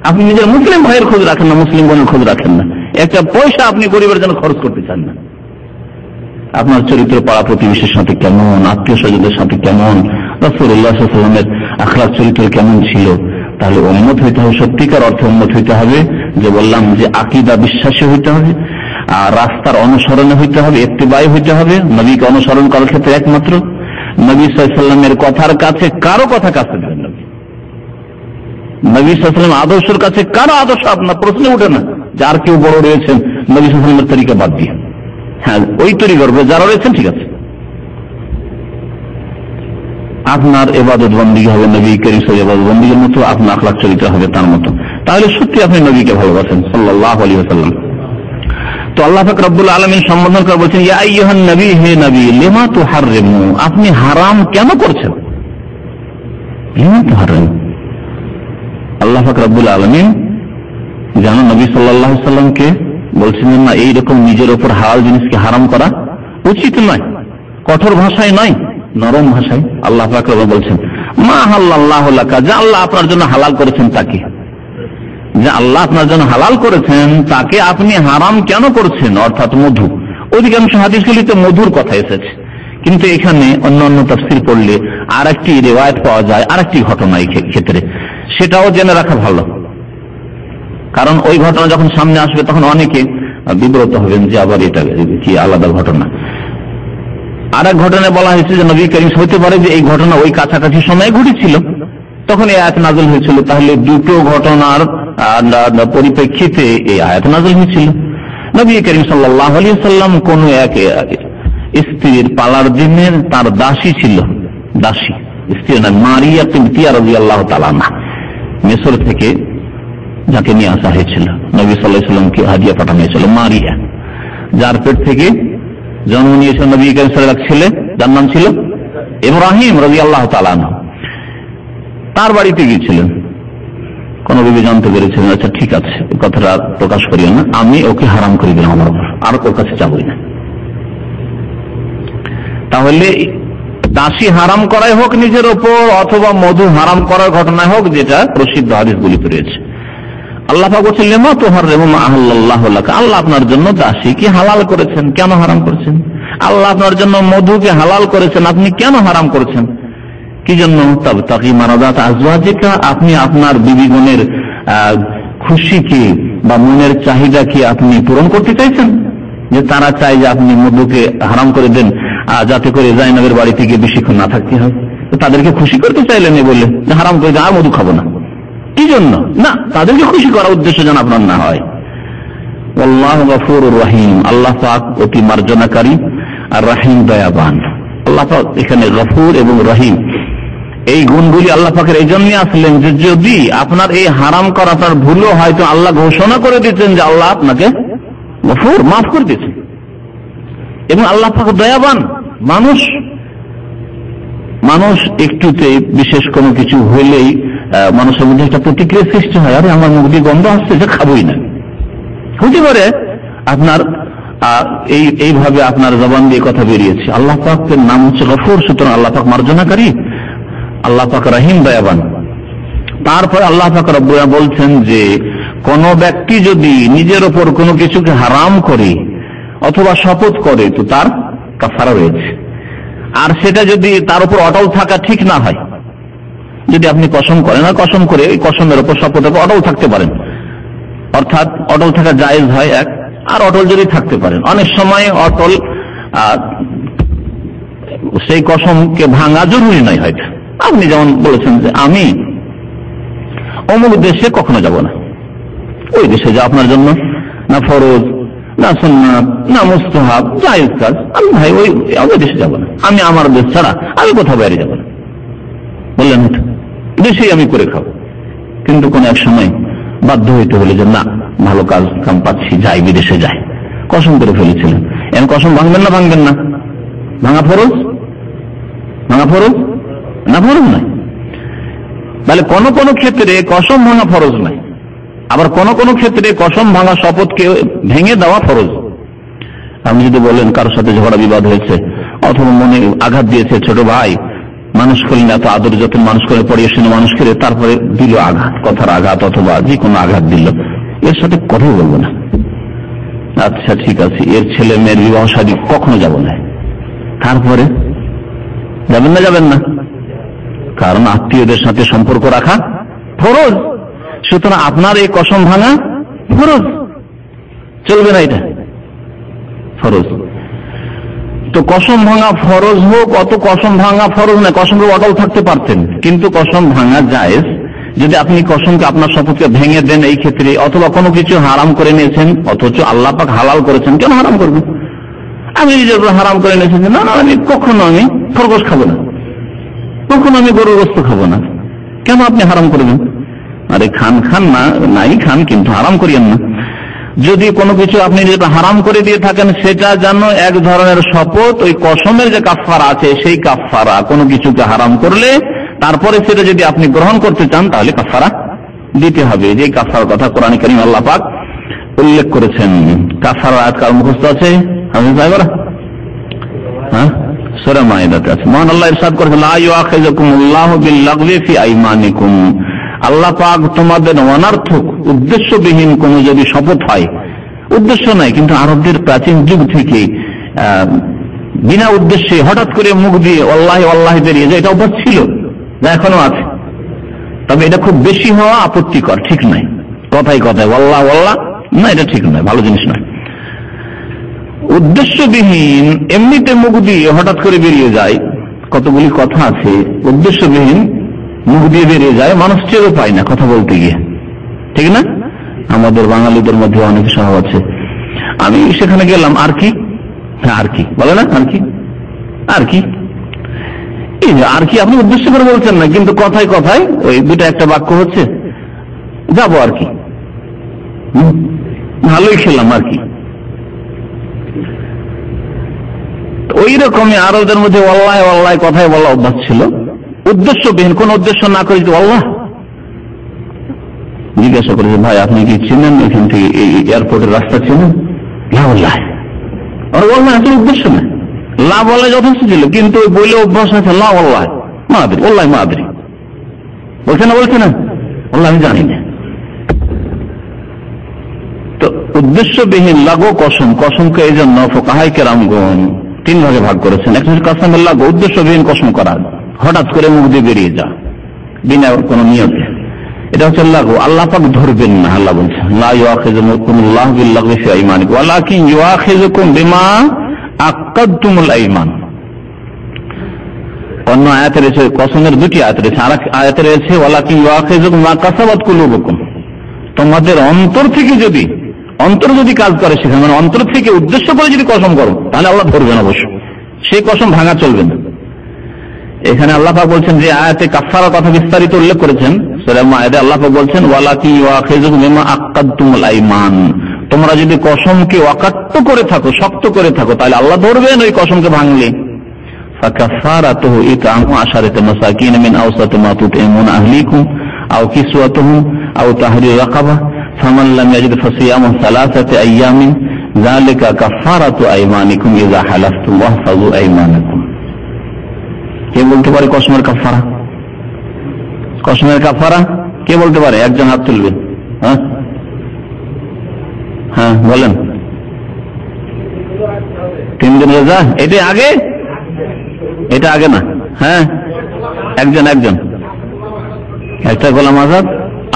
আপনি নিজের মুসলিম ভাইয়ের খোঁজ রাখেন না, মুসলিম বোনের খোঁজ রাখেন না, একটা পয়সা আপনি গরিবের জন্য খরচ করতে চান না। আপনার চরিত্র পাড়া প্রতিবেশীর সাথে কেমন, আত্মীয় স্বজনদের সাথে কেমন, রাসূলুল্লাহ সাল্লাল্লাহু আলাইহি ওয়াসাল্লামের আখলাক চরিত্র কেমন ছিল? তাহলে উম্মত হইতে হবে, সত্যিকার অর্থে উম্মত হইতে হবে। যে বললাম যে আকীদা বিশ্বাসী হইতে হবে, আর রাস্তার অনুসরণে হইতে হবে, ইত্তেবাই হইতে হবে। নবীকে অনুসরণ করার ক্ষেত্রে একমাত্র নবী সাল্লাল্লাহু আলাইহি ওয়াসাল্লামের কথার কাছে কারো কথা কাছে দেবেন না। নবী সাল্লাল্লাহু আলাইহি ওয়াসাল্লাম আদর্শের কাছে কারো আদর্শ আপনার প্রশ্নে ওঠে না। যার কেউ বড় রয়েছেন নবী সাল্লাল্লাহু আলাইহি ওয়াসাল্লামের তরিকা বাদ দিয়ে, হ্যাঁ, ওই তৈরি করবে যারা রয়েছেন, ঠিক আছে। আপনার ইবাদত বন্দেগী হবে নবী করিম সাল্লাল্লাহু আলাইহি ওয়াসাল্লামের ইবাদত বন্দেগীর মতো, আপনার আখলাক চরিত্র হবে তার মতো। তাহলে সত্যি আপনি নবীকে ভালোবাসেন সাল্লাল্লাহু আলাইহি ওয়াসাল্লাম। তো আল্লাহ পাক রব্বুল আলামিন সম্বোধন করে বলছেন, ইয়া আইয়ুহান নবী, হে নবী, লিমা তুহাররিমু, আপনি হারাম কেন করছেন? লিমা তুহাররিমু, আল্লাহ পাক রব্বুল আলামিন যেন নবী সাল্লাল্লাহু আলাইহি ওয়াসাল্লামকে বলছেন না এইরকম নিজের উপর হালাল জিনিসকে হারাম করা উচিত নয়, কঠোর ভাষায় নয়, নরম ভাষায় আল্লাহ পাক বলছেন, মা হাল্লাল্লাহু লাকা, যা আল্লাহ আপনার জন্য হালাল করেছেন তাকে, যা আল্লাহ আপনার জন্য হালাল করেছেন তাকে আপনি হারাম কেন করছেন? অর্থাৎ মধু। অধিকাংশ হাদিসগুলিতে মধুর কথা এসেছে, কিন্তু এখানে অন্যান্য তাফসীর পড়লে আর একটি রিওয়ায়াত পাওয়া যায়, আর একটি ঘটনা এই ক্ষেত্রে, সেটাও জেনে রাখা ভালো। কারণ ওই ঘটনা যখন সামনে আসবে তখন অনেকে বিব্রত হবেন যে আবার এটা কি আলাদা ঘটনা। আর এক ঘটনায় বলা হয়েছে যে নবী করিম, হতে পারে যে এই ঘটনা ওই কাছাকাছি সময়ে ঘটেছিল, তখন এই আয়াত নাযিল হয়েছিল। তাহলে দুটো ঘটনার পরিপ্রেক্ষিতে এই আয়াত নাযিল হয়েছিল। নবী করিম সাল্লাল্লাহু আলাইহি ওয়াসাল্লাম কোন এক স্ত্রীর পালার দিনে তার দাসী ছিল, দাসী স্ত্রীর নাম মারিয়া কিবতিয়া রাদিয়াল্লাহু তাআলা আনহা, মিশর থেকে যাকে নিয়ে আসা হয়েছিল, নবী সাল্লাল্লাহু আলাইহি ওয়াসাল্লামকে হাদিয়া পাঠানো হয়েছিল, মারিয়া, যার পেট থেকে জন্ম নিয়েছিল নবী করিম সাল্লাল্লাহু আলাইহি ওয়াসাল্লাম ছেলে, যার নাম ছিল ইব্রাহিম রাদিয়াল্লাহু তাআলা আনহু। তার বাড়িতে গিয়েছিলেন, কোন বিবি জানতে পেরেছিলেন, আচ্ছা ঠিক আছে, কথাটা প্রকাশ করিও না, আমি ওকে হারাম করে দিলাম আমার উপর, আর ওর কাছে যাবই না। তাহলে দাসী হারাম করাই হোক নিজের ওপর, অথবা মধু হারাম করার ঘটনায় হোক, যেটা প্রসিদ্ধ হাদিসগুলিতে রয়েছে, আল্লাহ পাক বলছেন, লিমা তুহাররিমু মা আহাল্লাল্লাহু লাকা, আল্লাহ আপনার জন্য দাসীকে হালাল করেছেন, কেন হারাম করেছেন? আল্লাহ আপনার জন্য মধুকে হালাল করেছেন, আপনি কেন হারাম করেছেন? কি জন্য? তাবতাগি মারাদাত আজওয়াজিকা, আপনি আপনার বিবিগণের খুশিকে বা মনের চাহিদাকে আপনি পূরণ করতে চাইছেন, যে তারা চায় যে আপনি মধুকে হারাম করে দেন যাতে করে জাইনাবের বাড়ি থেকে বেশিক্ষণ না থাকতে হয়। তাদেরকে খুশি করতে চাইলেন বলে যে হারাম করে দেন, আর মধু খাবো না। কি জন্য? না, তাদেরকে খুশি করার উদ্দেশ্য যেন আপনার না হয়। আল্লাহু গফুরুর রহিম, আল্লাহ পাক অতি মার্জনাকারী আর রহিম দয়াবান। আল্লাহ পাক এখানে গফুর এবং রহিম এই গুণগুলি আল্লাহ পাকের এই জন্য আসলেন যে যদি আপনার এই হারাম করাটার ভুলও হয়তো আল্লাহ ঘোষণা করে দিচ্ছেন যে আল্লাহ আপনাকে গফুর, মাফ করে দিচ্ছেন, এবং আল্লাহ পাক দয়াবান। মানুষ একটুতে বিশেষ কোনো কিছু হলেই মানুষের মধ্যে একটা প্রতিক্রিয়া সৃষ্টি হয়, আরে আমার মুখ দিয়ে গন্ধ আসছে, যে খাবোই না। হতে পারে আপনার এইভাবে আপনার জবান দিয়ে কথা বেরিয়েছে। আল্লাহ পাকের নাম হচ্ছে গফুর, সুতরাং আল্লাহ পাক মার্জনাকারী, আল্লাহ পাক রহিম দয়াবান। তারপর আল্লাহ পাক রব্বুল বলছেন যে কোন ব্যক্তি যদি নিজের ওপর কোনো কিছুকে হারাম করে অথবা শপথ করে তো তার কাফারা রয়েছে। আর সেটা যদি তার উপর অটল থাকা ঠিক না হয়, যদি আপনি কসম করেন আর কসম করে ওই কসমের উপর শপথের উপর অটল থাকতে পারেন, অর্থাৎ অটল থাকা জায়েজ হয় এক, আর অটল যদি থাকতে পারেন, অনেক সময় অটল সেই কসমকে ভাঙা জরুরি নয়। হয়তো আপনি যেমন বলেছেন যে আমি অমুক দেশে কখনো যাব না, ওই দেশে যা আপনার জন্য না ফরজ না সুন্নাত না মুস্তাহাব, জায়েজ কাজ, আমি ভাই ওই দেশে যাব না, আমি আমার দেশ ছাড়া আমি কোথাও বাইরে যাব না বললেন, দেশেই আমি করে খাবো। কিন্তু কোন এক সময় বাধ্য হইতে হলে যে না, ভালো কাম পাচ্ছি, যাই, বিদেশে যাই, কসম করে ফেলেছিলেন। এখন কসম ভাঙবেন না ভাঙবেন না? ভাঙা ফরজ না, ফরজ নাই। তাহলে কোন কোন ক্ষেত্রে কসম ভাঙা ফরজ নাই, আবার কোন কোন ক্ষেত্রে কসম ভাঙা শপথকে ভেঙে দেওয়া ফরজ। আপনি যদি বলেন কারোর সাথে ঝগড়া বিবাদ হয়েছে অথবা মনে আঘাত দিয়েছে ছোট ভাই, মানুষ করলেন এত আদর যত্ন মানুষ করে, পড়িয়ে শুনে মানুষ করে, তারপরে দিল আঘাত, কথার আঘাত অথবা যে কোনো আঘাত দিল, এর সাথে কথাই বলবো না। আচ্ছা ঠিক আছে, এর ছেলে মেয়ের বিবাহ শাদী কখনো যাব না। তারপরে যাবেন না? কারণ আত্মীয়দের সাথে সম্পর্ক রাখা ফরজ, সুতরাং আপনার এই কসম ভাঙা ফরজ, চলবে না, এটা ফরজ। তো কসম ভাঙা ফরজ হোক, অত কসম ভাঙা ফরজ না, কসম অটল থাকতে পারতেন, কিন্তু কসম ভাঙা জায়েজ যদি আপনি কসমকে আপনার শপথকে ভেঙে দেন এই ক্ষেত্রে, অথবা কোনো কিছু হারাম করে নিয়েছেন অথচ আল্লাহ পাক হালাল করেছেন, কেন হারাম করবেন? আমি নিজের হারাম করে নিয়েছি, না না আমি কখনো আমি খরগোশ খাবো না, কখনো আমি গরুর গোশত খাবো না, কেন আপনি হারাম করবেন? আরে খান খান না, নাই খান, কিন্তু হারাম করিয়েন না। যদি কোনো কিছু আপনি যেটা হারাম করে দিয়ে থাকেন সেটা যেন এক ধরনের শপথ, ওই কসমের যে কাফারা আছে সেই কাফারা, কোনো কিছুকে হারাম করলে তারপরে সেটা যদি আপনি গ্রহণ করতে চান তাহলে কাফারা দিতে হবে। যে কাফারার কথা কোরআনে কারীমে আল্লাহ পাক উল্লেখ করেছেন। কাফারা আয়াত কার মুখস্থ আছে? হ্যাঁ, সূরা মাইদাতে আছে। মহান আল্লাহ ইরশাদ করেছেন, লা ইউআখিযুকুমুল্লাহু বিল-লাগবি ফি আইমানিকুম, আল্লাহ পাক তোমাদের অনর্থক উদ্দেশ্যবিহীন কোন যদি শপথ হয়, উদ্দেশ্য নাই, কিন্তু আরবদের প্রাচীন যুগ থেকে বিনা উদ্দেশ্যে হঠাৎ করে মুখ দিয়ে আল্লাহ আল্লাহ বেরিয়ে যায়, এটা অভ্যাস ছিল, যা এখনো আছে। তবে এটা খুব বেশি হওয়া আপত্তিকর, ঠিক নাই। কথায় কথায় আল্লাহ আল্লাহ, না, এটা ঠিক নয়, ভালো জিনিস নয়। উদ্দেশ্যবিহীন এমনিতে মুখ দিয়ে হঠাৎ করে বেরিয়ে যায়, কতগুলি কথা আছে উদ্দেশ্যবিহীন মুখ দিয়ে বেরিয়ে যায়, মানুষ টেরও পায় না কথা বলতে গিয়ে, ঠিক না? আমাদের বাঙালিদের মধ্যে অনেক স্বভাব আছে, আমি সেখানে গেলাম, আর কি, হ্যাঁ আর কি বলে না, আর কি, আর কি, এই যে আর কি আপনি উদ্দেশ্য করে বলছেন না, কিন্তু কথায় কথায় ওই দুটা একটা বাক্য হচ্ছে, যাবো আর কি, ভালোই খেলাম আর কি। ওই রকমই আরবদের মধ্যে আল্লাহ আল্লাহ কথায় বলা অভ্যাস ছিল, উদ্দেশ্যবিহীন, কোন উদ্দেশ্য না করে আল্লাহ। জিজ্ঞাসা করেছে, ভাই আপনি কি চিনেন এখান থেকে এই এয়ারপোর্টের রাস্তা চিনেন? আল্লাহ, আসলে উদ্দেশ্য না, লা বলা যথেষ্ট ছিল, কিন্তু বইলে অভ্যাস আছে লা আল্লাহ মাদরি, আল্লাহ মাদরি, বলছে না, বলছে না, আল্লাহ আমি জানি না। তো উদ্দেশ্যবিহীন লাগো কসম, কসমকে এই জন্য ফুকাহায়ে কেরামগণ তিন ভাগে ভাগ করেছেন। একটা হচ্ছে কসমের লাগো, উদ্দেশ্যবিহীন কসম করা, হঠাৎ করে মুখ দিয়ে বেরিয়ে যা বিনা কোনো নিয়তে, এটা হচ্ছে লাগো, আল্লাহ পাক ধরবেন না। আল্লাহ বলছেন, লা ইউআখিযুকুমুল্লাহু বিল-লাগবি ফি আইমানিকুম ওয়ালাকিন ইউআখিযুকুম বিমা আক্কাদতুমুল আইমান। অন্য আয়াতে রয়েছে, কসমের দুটি আয়াত রয়েছে, আর আয়াতে রয়েছে ওয়ালাকিন ইউআখিযুকুম মা কাসাবাত কুলুবুকুম, তোমাদের অন্তর থেকে যদি, অন্তর যদি কাজ করে সেখানে, মানে অন্তর থেকে উদ্দেশ্য করে যদি কসম করো তাহলে আল্লাহ ধরবেন অবশ্য, সেই কসম ভাঙা চলবে না। এখানে আল্লাহ পাক বলছেন, যে আয়াতে কাফারার কথা বিস্তারিত উল্লেখ করেছেন সূরা মায়েদা, আল্লাহ পাক বলছেন ওয়ালাকি ইউআখিযুকুম বিমা আক্কাদতুমুল আইমান, তোমরা যদি কসমকে ওয়াকাত্ত করে থাকো, শক্ত করে থাকো, তাহলে আল্লাহ ধরবেন ওই কসমকে ভাঙলে। ফাকাফারাতুহু ইতআমু আশারাতি মাসাকিন মিন আওসাতি মা তুতঈমুনা আহলিকুম আও কিসওয়াতুহুম আও তাহরিরু রাকাবা ফামান লাম ইয়াজিদ ফাসিয়ামু সালাসাতি আইয়ামিন যালিকা কাফারাতু আইমানিকুম ইযা হালাফতুম ওয়াহফাযু আইমানাকুম। কে বলতে পারে কসমের কাফারা? কসমের কাফারা কে বলতে পারে? একজন হাত তুলবেন। হ্যাঁ হ্যাঁ বলেন। 3 দিন রোজা, এটা আগে, এটা আগে না। হ্যাঁ একজন একজন, একটা গোলাম আজাদ।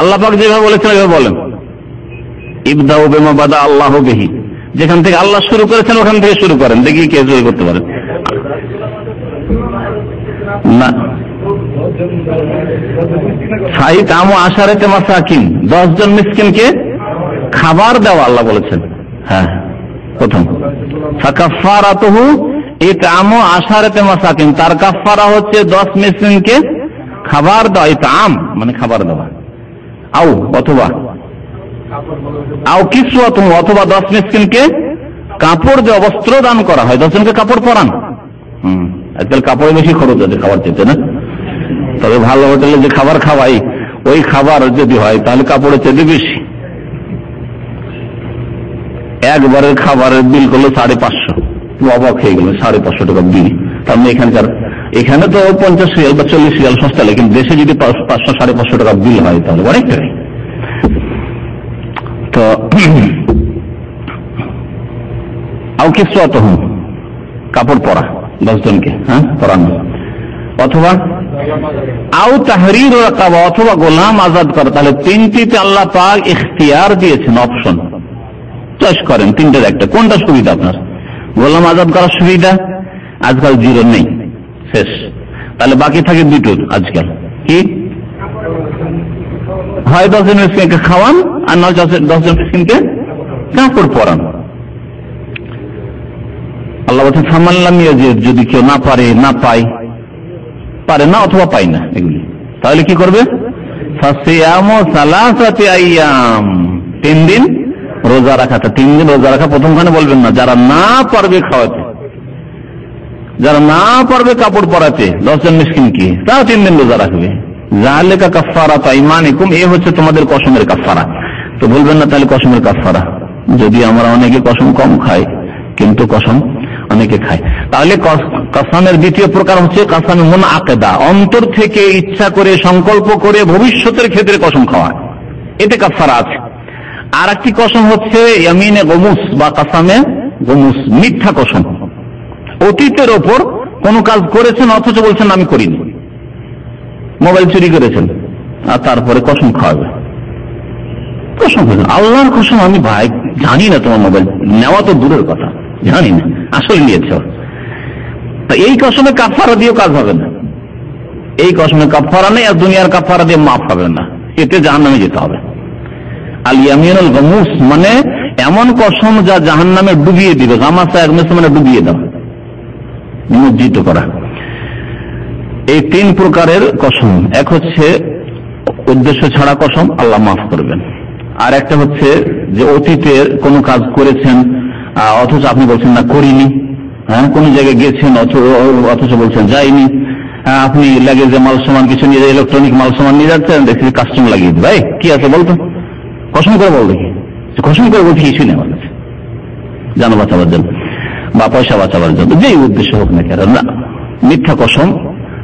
আল্লাহ পাক যেভাবে বলেছেন ওইভাবে বলেন, ইবদাউ বিমা বাদা আল্লাহু বিহি, যেখান থেকে আল্লাহ শুরু করেছেন ওখান থেকে শুরু করেন, দেখি কে শুরু করতে পারেন। না, ফাইতামু আশারাতি মাসাকিন, 10 জন মিসকিনকে খাবার দেওয়া আল্লাহ বলেছেন। হ্যাঁ প্রথম, ফাকাফারাতুহু ইতআমু আশারাতি মাসাকিন, তার কাফারা হচ্ছে 10 মিসকিনকে খাবার দেওয়া, ইতআম মানে খাবার দেওয়া, আও অথবা আও কিসওয়াতুহু, অথবা 10 মিসকিনকে কাপড় দেওয়া, বস্ত্র দান করা হয়, 10 জনকে কাপড় পরান। আজকাল কাপড়ে বেশি খরচ আছে খাবার চেয়ে না, তবে ভালো হোটেলে যে খাবার খাওয়াই ওই খাবার যদি হয় তাহলে কাপড়ের চেয়ে বেশি। একবারের খাবারের বিল করলো 550, অবাক হয়ে গেল, 550 টাকা বিল। তার মানে এখানে তো 50 রিয়াল বা 40 রিয়াল সস্তা লাগে, কিন্তু দেশে যদি 500-550 টাকা বিল হয় তাহলে অনেকটাই। তো আও কিসওয়াতুহুম, কাপড় পরা 10 জনকে, হ্যাঁ পরানো, অথবা আও তাহরিরু রাকাবা, অথবা গোলাম আজাদ করা। তাহলে 3টিতে আল্লাহ পাক ইখতিয়ার দিয়েছেন, অপশন চয়েস করেন, 3টার একটা, কোনটা সুবিধা আপনার? গোলাম আজাদ করার সুবিধা আজকাল 0 নেই, শেষ। তাহলে বাকি থাকে 2টো আজকাল, কি হয় 10 জন মিসকিনকে খাওয়ান, আর নয় 10 জন মিসকিনকে কাপড় পরান। আল্লাহ বলছেন ফামাল্লাম ইয়াজিদ, যদি কেউ না পারে, না পায়, পারে না অথবা পায় না এগুলি, তাহলে কি করবে? ফাসিয়ামু সালাসাতি আইয়াম, 3 দিন রোজা রাখা। 3 দিন রোজা রাখা প্রথমখানে বলবেন না, যারা না পারবে খাওয়াতে, যারা না পারবে কাপড় পরাতে 10 জন মিসকিনকে, তারা 3 দিন রোজা রাখবে। যালিকা কাফারাতু আইমানিকুম, এ হচ্ছে তোমাদের কসমের কাফারা। তো বলবেন না তাহলে কসমের কাফারা, যদি আমরা অনেকে কসম কম খাই কিন্তু কসম অনেকে খায়, তাহলে কসমের দ্বিতীয় প্রকার হচ্ছে কসমে মুনআকিদা, অন্তর থেকে ইচ্ছা করে সংকল্প করে ভবিষ্যতের ক্ষেত্রে কসম খাওয়া, এতে কাফারা আছে। আর একটি কসম হচ্ছে ইয়ামিনে গমুস বা কসমে গমুস, মিথ্যা কসম। অতীতের ওপর কোন কাজ করেছেন অথচ বলছেন আমি করিনি, মোবাইল চুরি করেছেন আর তারপরে কসম খাওয়াবে, কসম আল্লাহর কসম আমি ভাই জানি না, তোমার মোবাইল নেওয়া তো দূরের কথা, জানি না আসলে নিয়েছ, এই কসমে কাফারা দিয়েও কাজ হবে না। এই কসমে কাফারা নেই, আর দুনিয়ার কাফারা দিয়ে মাফ হবে না, এতে জাহান্নামে যেতে হবে। আল ইয়ামিনুল গমুস মানে এমন কসম যা জাহান্নামে ডুবিয়ে দিবে, গামাসা একমেসে মানে ডুবিয়ে দাও, নিমজ্জিত করা। এই 3 প্রকারের কসম, এক হচ্ছে উদ্দেশ্য ছাড়া কসম, আল্লাহ মাফ করবেন। আর একটা হচ্ছে যে অতীতের কোনো কাজ করেছেন অথচ আপনি বলছেন না করিনি, হ্যাঁ, কোন জায়গায় গেছেন অথচ বলছেন যাইনি, আপনি লাগেজে মাল সামান কিছু নিয়ে, ইলেকট্রনিক মাল সামান নিয়ে যাচ্ছেন, দেখছি কাস্টম লাগিয়ে ভাই কি আছে বলতো, কসম করে বল দেখি, কসম করে বলছি কিছু নেই আমার কাছে, জানো বাঁচাবার জন্য বা পয়সা বাঁচাবার জন্য, যেই উদ্দেশ্য হোক না কেন, না, মিথ্যা কসম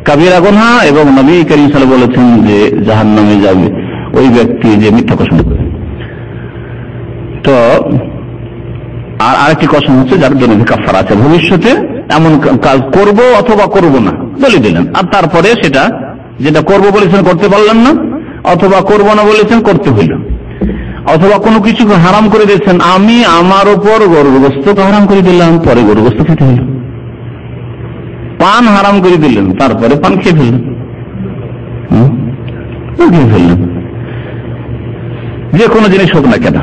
কাবিরা গুনাহ, এবং নবী করিম সাল্লাল্লাহু আলাইহি ওয়াসাল্লাম বলেছেন যে জাহান্নামে যাবে ওই ব্যক্তি যে মিথ্যা কসম করে। তো আর আরেকটি কসম হচ্ছে যার জন্য কাফারা আছে, ভবিষ্যতে এমন কাজ করব অথবা করব না বলে দিলেন, আর তারপরে সেটা যেটা করব বলেছেন করতে পারলেন না, অথবা করব না বলেছেন করতে হইল, অথবা কোনো কিছু হারাম করে দিয়েছেন, আমি আমার উপর গরুর গোশত হারাম করে দিলাম, পরে গরুর গোশত খেতে হইল, পান হারাম করে দিলেন, তারপরে পান খেয়ে ফেললেন, যে কোনো জিনিস হোক না কেন।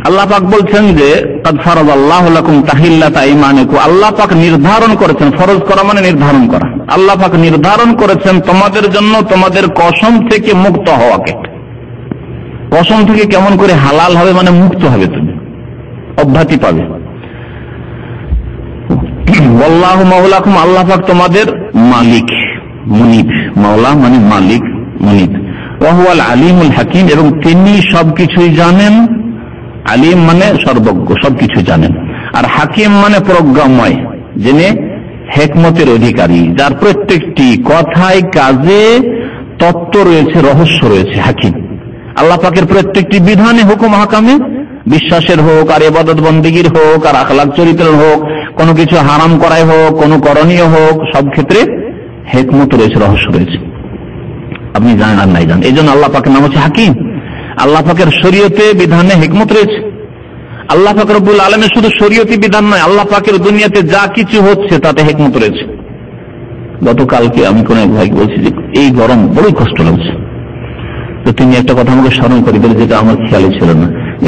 আল্লাহ পাক বলছেন যে কাদ ফারাদাল্লাহু লাকুম তাহিল্লাতা আইমানিকুম, আল্লাহ পাক নির্ধারণ করেছেন, ফরজ করা মানে নির্ধারণ করা, আল্লাহ পাক নির্ধারণ করেছেন তোমাদের জন্য তোমাদের কসম থেকে মুক্ত হওয়াকে। কসম থেকে কেমন করে হালাল হবে মানে মুক্ত হবে, তুমি অব্যাহতি পাবে। ওয়াল্লাহু মাওলাকুম, আল্লাহ পাক তোমাদের মালিক, মুনিব, মাওলা মানে মালিক, মুনিব। ওয়া হুয়াল আলিমুল হাকিম, এবং তিনি সবকিছুই জানেন, আলিম মানে সর্বজ্ঞ, সবকিছু জানেন, আর হাকিম মানে প্রজ্ঞাময়, যিনি হিকমতের অধিকারী, যার প্রত্যেকটি কথায় কাজে তত্ত্ব রয়েছে, রহস্য রয়েছে, হাকিম। আল্লাহ পাকের প্রত্যেকটি বিধানে, হুকুম হাকামে, বিশ্বাসের হোক আর ইবাদত বন্দেগীর হোক আর আখলাক চরিত্রের হোক, কোনো কিছু হারাম করাই হোক, কোনো করণীয় হোক, সব ক্ষেত্রে হিকমত রয়েছে, রহস্য রয়েছে, আপনি জানেন আর নাই জানেন। এই জন্য আল্লাহ পাকের নাম হচ্ছে হাকিম। আল্লাহ পাকের শরীয়তে বিধানে হিকমত রয়েছে। আল্লাহ পাক রব্বুল আলামিন শুধু শরীয়তি বিধান নয়, আল্লাহ পাকের দুনিয়াতে যা কিছু হচ্ছে তাতে হিকমত রয়েছে। গতকালকে আমি কোন এক ভাইকে বলছি যে এই গরম বড়ই কষ্ট লাগছে, তো তিনি একটা কথা আমাকে স্মরণ করে দিলেন, যেটা আমার খেয়ালে ছিল না।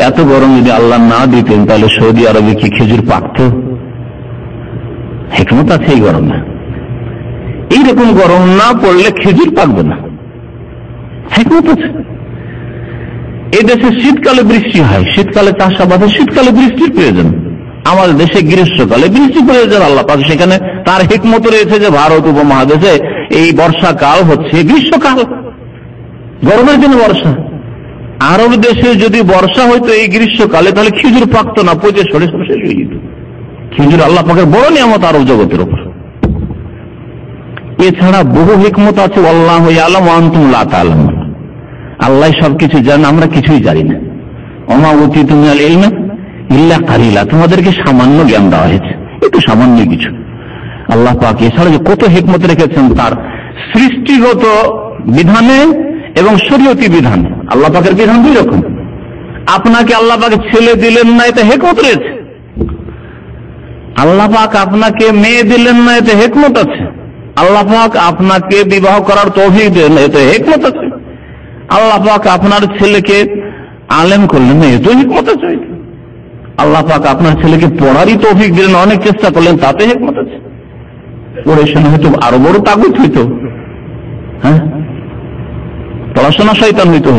এত গরম যদি আল্লাহ না দিতেন তাহলে সৌদি আরবে কি খেজুর পাকত? হিকমত আছে এই গরম না, এইরকম গরম না পড়লে খেজুর পাকবে না, হিকমত আছে। এই দেশে শীতকালে বৃষ্টি হয়, শীতকালে চাষাবাদে শীতকালে বৃষ্টির প্রয়োজন, আমাদের দেশে গ্রীষ্মকালে বৃষ্টি প্রয়োজন। আল্লাহ পাক সেখানে তার হিকমত রয়েছে যে ভারত উপমহাদেশে এই বর্ষাকাল হচ্ছে গ্রীষ্মকাল, গরমের দিন বর্ষা। আরব দেশে যদি বর্ষা হইতো এই গ্রীষ্মকালে তাহলে খেজুর পাকতো না, পচে সরে সরে শেষ হয়ে যেত। খেজুর আল্লাহ পাকের বড় নিয়ামত আরব জগতের উপর। এছাড়া বহু হিকমত আছে। আল্লাহু ইয়ালামু ওয়া আনতুম লা তা'লামুন, আল্লাহ সবকিছু জানেন, আমরা কিছুই জানি না। ওমা উতিতু মিনাল ইলমি ইল্লা কালিলা, তোমাদেরকে সামান্য জ্ঞান দেওয়া হয়েছে, একটু সামান্য কিছু। আল্লাহ পাক এছাড়া যে কত হিকমত রেখেছেন তার সৃষ্টিগত বিধানে এবং শরীয়তি বিধান। আল্লাহ পাকের বিধান দুই রকম। আপনাকে আল্লাহ পাক ছেলে দিলেন না, এতে হিকমত রয়েছে। আল্লাহ পাক আপনাকে মেয়ে দিলেন না, এতে হিকমত আছে। আল্লাহ পাক আপনাকে বিবাহ করার তৌফিক দিলেন না, এতে হিকমত আছে। আল্লাহ পাক আপনার ছেলেকে আলেম করলেন না, এতে হিকমত আছে। আল্লাহ পাক আপনার ছেলেকে পড়ারই তৌফিক দিলেন, অনেক চেষ্টা করলেন, তাতে হিকমত আছে। পড়াশোনা হয়তো আরো বড় তাগুত হইতো, হ্যাঁ, পড়াশোনা শয়তান হইতো,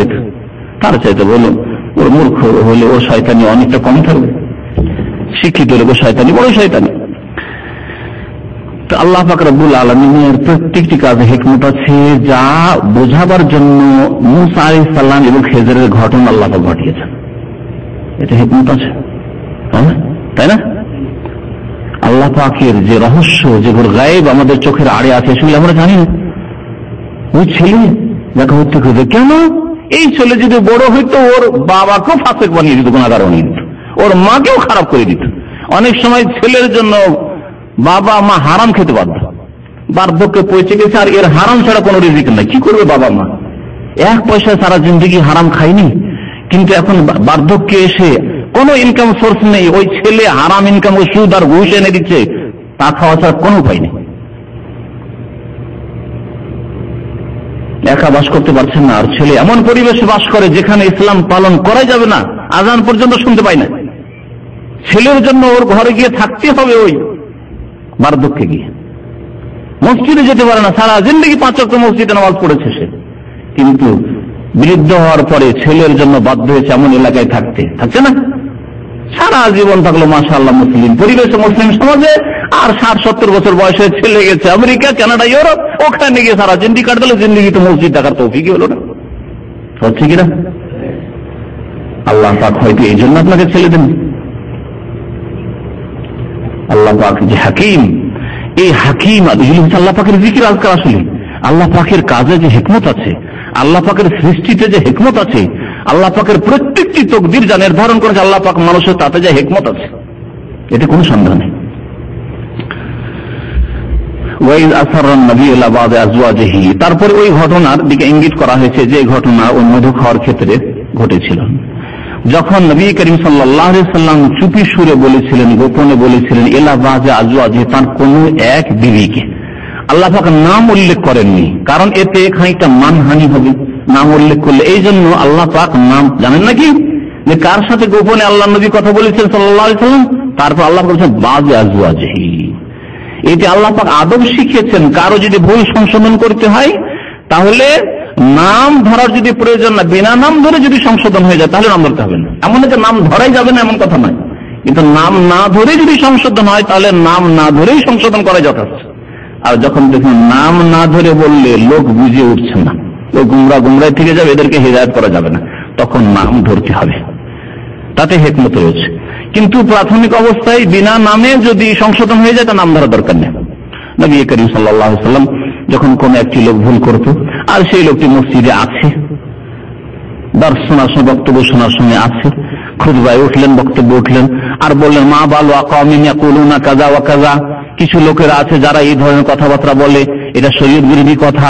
তার চাইতে বলুন ওর মূর্খ হলে ওর শয়তানি অনেকটা কম থাকবে, শিক্ষিত হলে ওর শয়তানি বড় শয়তানি। তো আল্লাহ পাক রব্বুল আলামিনের প্রত্যেকটি কাজে হিকমত আছে, যা বোঝাবার জন্য মুসা আলাইহিস সালাম এবং খেজরের ঘটনা আল্লাহ পাক ঘটিয়েছেন, এটা হিকমত আছে, তাই না? আল্লাহ পাকের যে রহস্য, যেগুলো গায়েব আমাদের চোখের আড়ে আছে, সেগুলো আমরা জানি না। ওই ছেলে দেখা হচ্ছে কেন, এই ছেলে যদি বড় হইতো ওর বাবাকেও ফাসেক বানিয়ে দিত, গুনাহগার বানিয়ে দিত, ওর মাকেও খারাপ করে দিত। অনেক সময় ছেলের জন্য বাবা মা হারাম খেতে বাধ্য, বার্ধক্যে পৌঁছে গেছে, আর এর হারাম ছাড়া কোনো রিজিক নাই। কি করবে বাবা মা? এক পয়সা সারা জিন্দগি হারাম খায়নি, কিন্তু এখন বার্ধক্যে এসে কোনো ইনকাম সোর্স নেই, ওই ছেলে হারাম ইনকাম, ও সুদ আর ঘুষ এনে দিচ্ছে, তা খাওয়া ছাড়া কোনো উপায় নেই। একা বাস করতে পারছেন না, আর ছেলে এমন পরিবেশে বাস করে যেখানে ইসলাম পালন করা যাবে না, আজান পর্যন্ত শুনতে পায় না। ছেলের জন্য ওর ঘরে গিয়ে থাকতে হবে, ওই বার্ধক্যে গিয়ে মসজিদে যেতে পারে না, সারা জিন্দগি 5 ওয়াক্ত মসজিদে নামাজ পড়েছে সে, কিন্তু বৃদ্ধ হওয়ার পরে ছেলের জন্য বাধ্য হয়েছে এমন এলাকায় থাকছে না। সারা জীবন থাকলো মাশাআল্লাহ মুসলিম পরিবেশে, মুসলিম সমাজে, আর 60-70 বছর বয়সে ছেলে গেছে আমেরিকা, কানাডা, ইউরোপ, ওখানে গিয়ে সারা জিন্দি কাট দিল, জিন্দিগি তো মসজিদ দেখার তৌফিকই হলো না। হচ্ছে কিনা? আল্লাহ পাক হয়তো এই জন্য আপনাকে ছেলে দেন। আল্লাহ পাক যে হাকিম, এই হাকিম আল্লাহ পাকের জিকির আজকাল, আসলে আল্লাহ পাকের কাজে যে হিকমত আছে, আল্লাহ পাকের সৃষ্টিতে যে হিকমত আছে, আল্লাহ পাকের প্রত্যেকটি তকদির যা নির্ধারণ করেছে আল্লাহ পাক মানুষের, তাতে যে হিকমত আছে, এতে কোনো সন্দেহ নেই। তারপরে ওই ঘটনার দিকে ইঙ্গিত করা হয়েছে, যে ঘটনা ওই মধু খাওয়ার ক্ষেত্রে ঘটেছিল, যখন নবী করিম সাল্লাল্লাহু আলাইহি সাল্লাম চুপি সুরে বলেছিলেন, গোপনে বলেছিলেন, ইলা বাযা আজওয়াজি, তার কোন এক বিবিকে। আল্লাহ পাক নাম উল্লেখ করেননি, কারণ এতে খানিকটা মানহানি হবে নাম উল্লেখ করলে। এই জন্য আল্লাহ পাক নাম জানেন নাকি, যে কার সাথে গোপনে আল্লাহ নবী কথা বলেছেন সাল্লাল্লাহু আলাইহি সাল্লাম, তারপর আল্লাহ বলেছেন বাযা আজওয়াজি। এতে আল্লাহ পাক আদব শিখিয়েছেন, কারো যদি ভুল সংশোধন করতে হয় তাহলে নাম ধরার যদি প্রয়োজন না, বিনা নাম ধরে যদি সংশোধন হয়ে যায় তাহলে নাম ধরতে হবে না। এমন যে নাম ধরাই যাবে না এমন কথা নয়, কিন্তু নাম না ধরে যদি সংশোধন হয় তাহলে নাম না ধরেই সংশোধন করা যথার্থ। আর যখন দেখুন নাম না ধরে বললে লোক বুঝে উঠছে না, লোক গুমরায় থেকে যাবে, এদেরকে হিদায়াত করা যাবে না, তখন নাম ধরতে হবে, তাতে হিকমত রয়েছে। কিন্তু প্রাথমিক অবস্থায় বিনা নামে যদি সংশোধন হয়ে যায় তা নাম ধরা দরকার নেই। নবী করিম সাল্লাল্লাহু আলাইহি সাল্লাম যখন কোন একটি লোক ভুল করত, আর সেই লোকটি মসজিদে আছে, দর্শ শোনার সময়, বক্তব্য শোনার সময় আছে, খুতবায় উঠলেন, বক্তব্য উঠলেন, আর বললেন মা বালু আকাওমিন ইয়াকুলুনা কাযা ওয়া কাযা, কিছু লোকেরা আছে যারা এই ধরনের কথাবার্তা বলে, এটা শরীয়ত বিরোধী কথা।